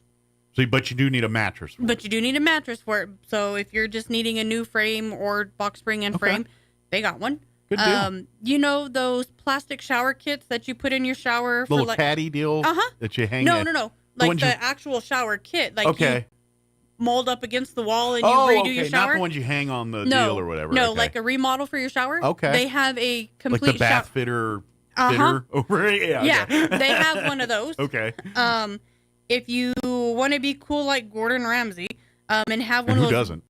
So, but you do need a mattress. But you do need a mattress for it. So if you're just needing a new frame or box spring and frame, they got one. Good deal. You know those plastic shower kits that you put in your shower? Little caddy deal that you hang in? No. Like the actual shower kit. Like you mold up against the wall and you redo your shower? Not the ones you hang on the deal or whatever. No, like a remodel for your shower. Okay. They have a complete like the bath fitter over it? Yeah, they have one of those. Okay. If you want to be cool like Gordon Ramsay and have one of those. Who doesn't?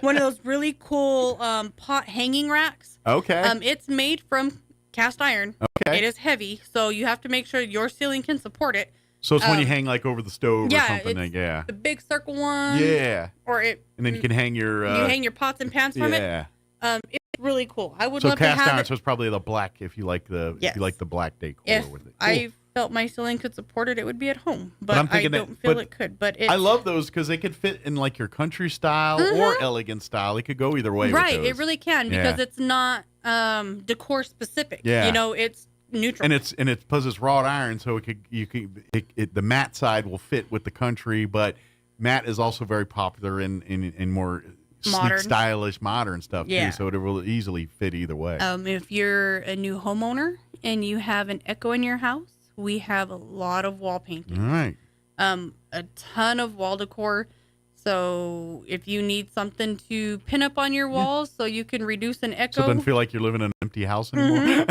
One of those really cool pot hanging racks. Okay. It's made from cast iron. Okay. It is heavy, so you have to make sure your ceiling can support it. So it's when you hang like over the stove or something. It's the big circle one. Yeah. And then you can hang your pots and pans from it. Yeah. It's really cool. I would love to have cast iron. it. So it's probably the black if you like the black decor if with it. I felt my ceiling could support it, it would be at home. But I don't feel it could. But I love those because they could fit in like your country style or elegant style. It could go either way. Right. With those. It really can because it's not decor specific. Yeah. You know, it's neutral. And it's because it's wrought iron, so the matte side will fit with the country, but matte is also very popular in more modern, sleek, stylish, modern stuff too. So it will easily fit either way. If you're a new homeowner and you have an echo in your house, we have a lot of wall painting. All right. A ton of wall decor. So if you need something to pin up on your walls so you can reduce an echo. So it doesn't feel like you're living in an empty house anymore.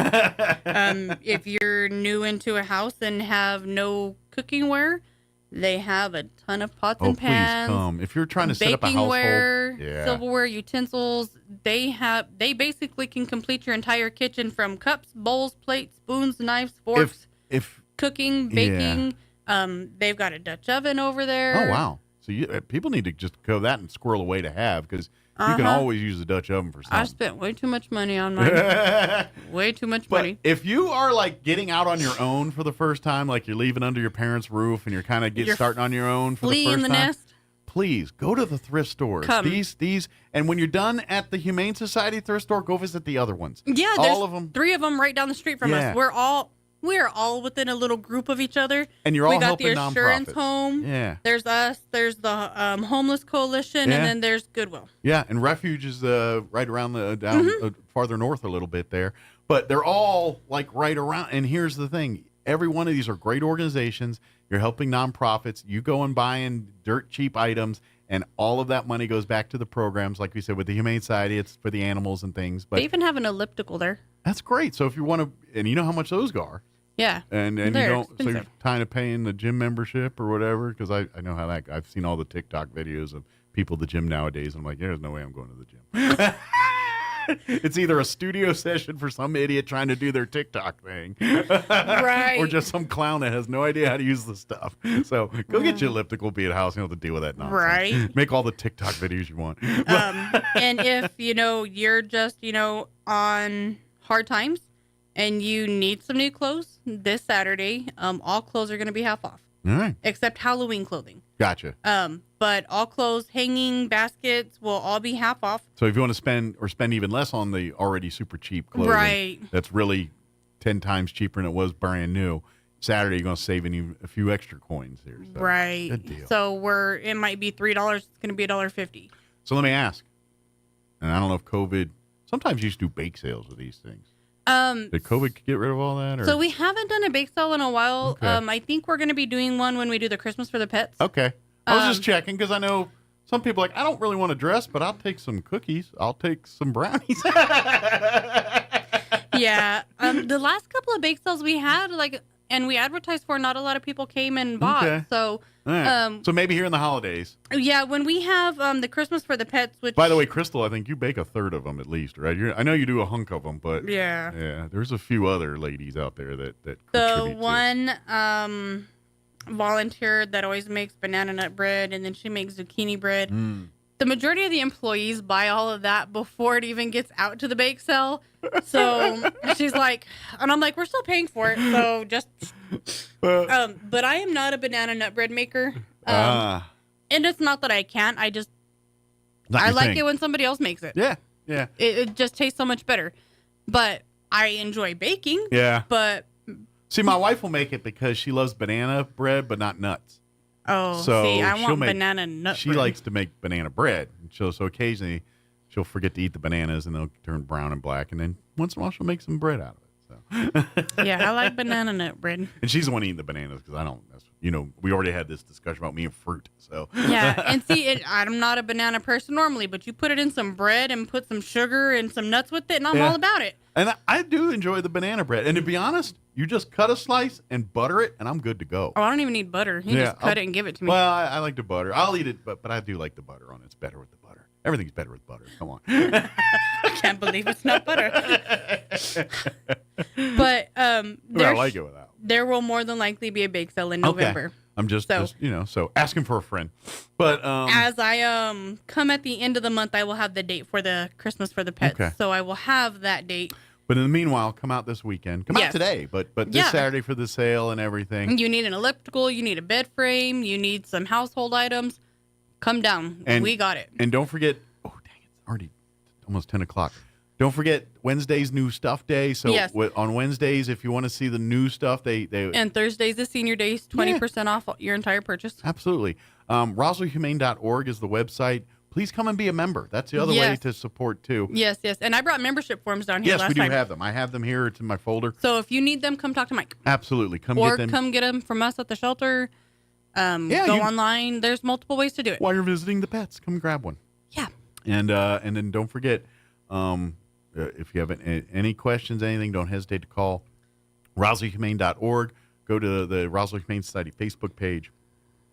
If you're new into a house and have no cooking ware, they have a ton of pots and pans. Please come. If you're trying to set up a household. Bakingware, silverware, utensils, they basically can complete your entire kitchen from cups, bowls, plates, spoons, knives, forks, cooking, baking. They've got a Dutch oven over there. Oh, wow. So people need to just go that and squirrel away to have because you can always use a Dutch oven for something. I spent way too much money on mine. Way too much money. If you are like getting out on your own for the first time, like you're leaving under your parents' roof and you're kind of starting on your own for the first time, nest. Please go to the thrift stores. Come. These, and when you're done at the Humane Society thrift store, go visit the other ones. Yeah, all of them. 3 of them right down the street from us. We're all within a little group of each other. And you're all helping nonprofits. We got the Assurance Home. Yeah. There's us. There's the Homeless Coalition, and then there's Goodwill. Yeah, and Refuge is right around farther north a little bit there. But they're all like right around. And here's the thing. Every one of these are great organizations. You're helping nonprofits. You go and buying dirt cheap items, and all of that money goes back to the programs. Like we said, with the Humane Society, it's for the animals and things. But they even have an elliptical there. That's great. So if you want to, and you know how much those are. Yeah. And you don't, so you're kind of paying the gym membership or whatever, because I know how that, I've seen all the TikTok videos of people at the gym nowadays. And I'm like, there's no way I'm going to the gym. It's either a studio session for some idiot trying to do their TikTok thing, right, or just some clown that has no idea how to use the stuff. So go get your elliptical, be at house, you don't have to deal with that nonsense. Right. Make all the TikTok videos you want. And if, you're just, on hard times and you need some new clothes this Saturday, all clothes are going to be half off. All right. Except Halloween clothing. Gotcha. But all clothes, hanging baskets will all be half off. So if you want to spend even less on the already super cheap clothing, right, that's really 10 times cheaper than it was brand new, Saturday you're going to save a few extra coins here. So right. Good deal. So it might be $3. It's going to be $1.50. So let me ask, And I don't know if COVID, sometimes you used to do bake sales with these things. Did COVID get rid of all that? Or? So we haven't done a bake sale in a while. Okay. I think we're going to be doing one when we do the Christmas for the Pets. Okay. I was just checking because I know some people are like, I don't really want to dress, but I'll take some cookies. I'll take some brownies. Yeah. The last couple of bake sales we had, and we advertised for, not a lot of people came and bought. Okay. So, Right. So maybe here in the holidays. Yeah, when we have the Christmas for the Pets, which... By the way, Crystal, I think you bake a third of them at least, right? I know you do a hunk of them, but... Yeah. There's a few other ladies out there that The contribute one volunteer that always makes banana nut bread, and then she makes zucchini bread. The majority of the employees buy all of that before it even gets out to the bake sale. So she's like, and I'm like, we're still paying for it. So just, but I am not a banana nut bread maker. And it's not that I can't. I like it when somebody else makes it. Yeah. Yeah. It just tastes so much better. But I enjoy baking. Yeah. But see, my wife will make it because she loves banana bread, but not nuts. Oh, so see, I want banana nut She bread. likes to make banana bread. So occasionally she'll forget to eat the bananas and they'll turn brown and black. And then once in a while she'll make some bread out of it. So. Yeah, I like banana nut bread. And she's the one eating the bananas because I don't. We already had this discussion about me and fruit. So Yeah, and see, I'm not a banana person normally, but you put it in some bread and put some sugar and some nuts with it, and I'm all about it. And I do enjoy the banana bread. And to be honest, you just cut a slice and butter it, and I'm good to go. Oh, I don't even need butter. You just cut it and give it to me. Well, I like the butter. I'll eat it, but I do like the butter on it. It's better with the butter. Everything's better with butter. Come on. I can't believe it's not butter. But I like it without. There will more than likely be a bake sale in November. Okay. I'm just so asking for a friend. But as I come at the end of the month, I will have the date for the Christmas for the Pets. Okay. So I will have that date. But in the meanwhile, come out this weekend. Come out today, but this Saturday for the sale and everything. You need an elliptical, you need a bed frame, you need some household items. Come down. We got it. And don't forget, oh, dang, it's already almost 10 o'clock. Don't forget Wednesday's new stuff day. So on Wednesdays, if you want to see the new stuff, they and Thursdays is senior days, 20% off your entire purchase. Absolutely. RoswellHumane.org is the website. Please come and be a member. That's the other way to support too. Yes. And I brought membership forms down here last Yes, we time. do have them. I have them here. It's in my folder. So if you need them, come talk to Mike. Absolutely. Come get them from us at the shelter. Go online. There's multiple ways to do it. While you're visiting the pets, come grab one. Yeah. And then don't forget, if you have any questions, anything, don't hesitate to call RoswellHumane.org. Go to the Roswell Humane Society Facebook page.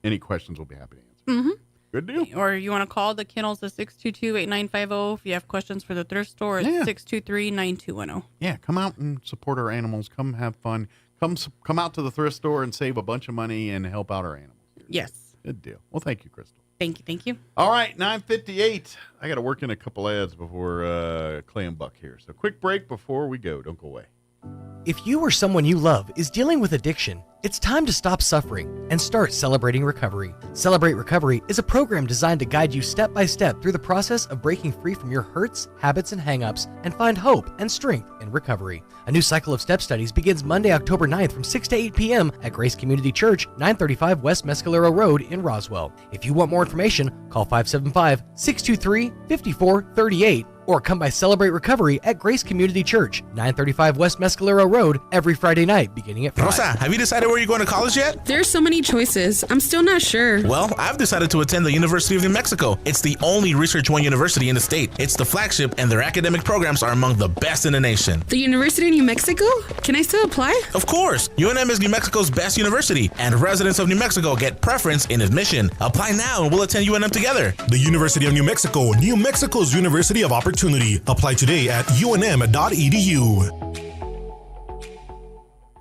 Any questions, we'll be happy to answer. Mm-hmm. Good deal. Or you want to call the kennels at 622-8950. If you have questions for the thrift store, it's 623-9210. Yeah, come out and support our animals. Come have fun. Come out to the thrift store and save a bunch of money and help out our animals. Yes. Good deal. Well, thank you, Crystal. Thank you. All right, 9:58. I got to work in a couple ads before Clay and Buck here. So quick break before we go. Don't go away. If you or someone you love is dealing with addiction, it's time to stop suffering and start Celebrating Recovery. Celebrate Recovery is a program designed to guide you step by step through the process of breaking free from your hurts, habits, and hang-ups and find hope and strength in recovery. A new cycle of step studies begins Monday, October 9th from 6 to 8 p.m. at Grace Community Church, 935 West Mescalero Road in Roswell. If you want more information, call 575-623-5438 or come by Celebrate Recovery at Grace Community Church, 935 West Mescalero Road, every Friday night beginning at 5. Rosa, have you decided where you're going to college yet? There's so many choices. I'm still not sure. Well, I've decided to attend the University of New Mexico. It's the only Research One university in the state. It's the flagship, and their academic programs are among the best in the nation. The University of New Mexico? Can I still apply? Of course. UNM is New Mexico's best university, and residents of New Mexico get preference in admission. Apply now, and we'll attend UNM together. The University of New Mexico, New Mexico's University of Opportunity. Apply today at unm.edu.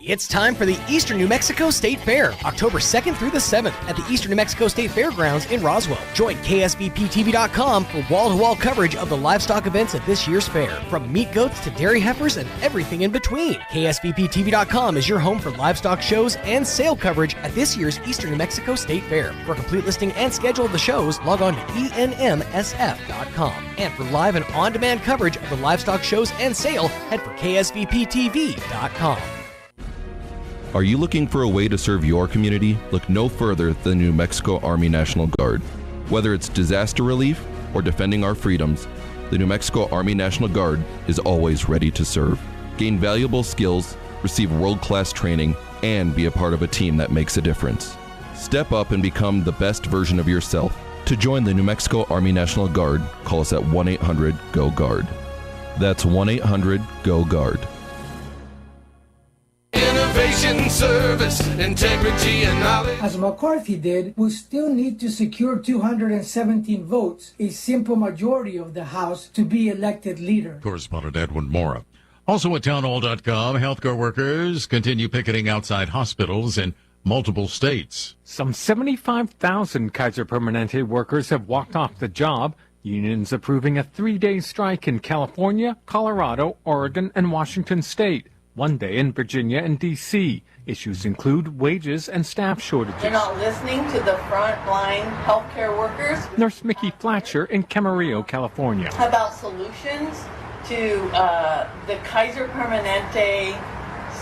It's time for the Eastern New Mexico State Fair, October 2nd through the 7th at the Eastern New Mexico State Fairgrounds in Roswell. Join KSVPTV.com for wall-to-wall coverage of the livestock events at this year's fair, from meat goats to dairy heifers and everything in between. KSVPTV.com is your home for livestock shows and sale coverage at this year's Eastern New Mexico State Fair. For a complete listing and schedule of the shows, log on to enmsf.com. And for live and on-demand coverage of the livestock shows and sale, head for KSVPTV.com. Are you looking for a way to serve your community? Look no further than New Mexico Army National Guard. Whether it's disaster relief or defending our freedoms, the the New Mexico Army National Guard is always ready to serve. Gain valuable skills, receive world-class training, and be a part of a team that makes a difference. Step up and become the best version of yourself. To join the New Mexico Army National Guard, call us at 1-800-GO-GUARD. That's 1-800-GO-GUARD. Innovation, service, integrity, and knowledge. As McCarthy did, we still need to secure 217 votes, a simple majority of the House, to be elected leader. Correspondent Edwin Mora. Also at townhall.com, healthcare workers continue picketing outside hospitals in multiple states. Some 75,000 Kaiser Permanente workers have walked off the job. Unions approving a 3-day strike in California, Colorado, Oregon, and Washington state. 1 day in Virginia and D.C. Issues include wages and staff shortages. You're not listening to the frontline healthcare workers. Nurse Mickey Fletcher in Camarillo, California. About solutions to the Kaiser Permanente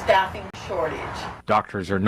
staffing shortage. Doctors are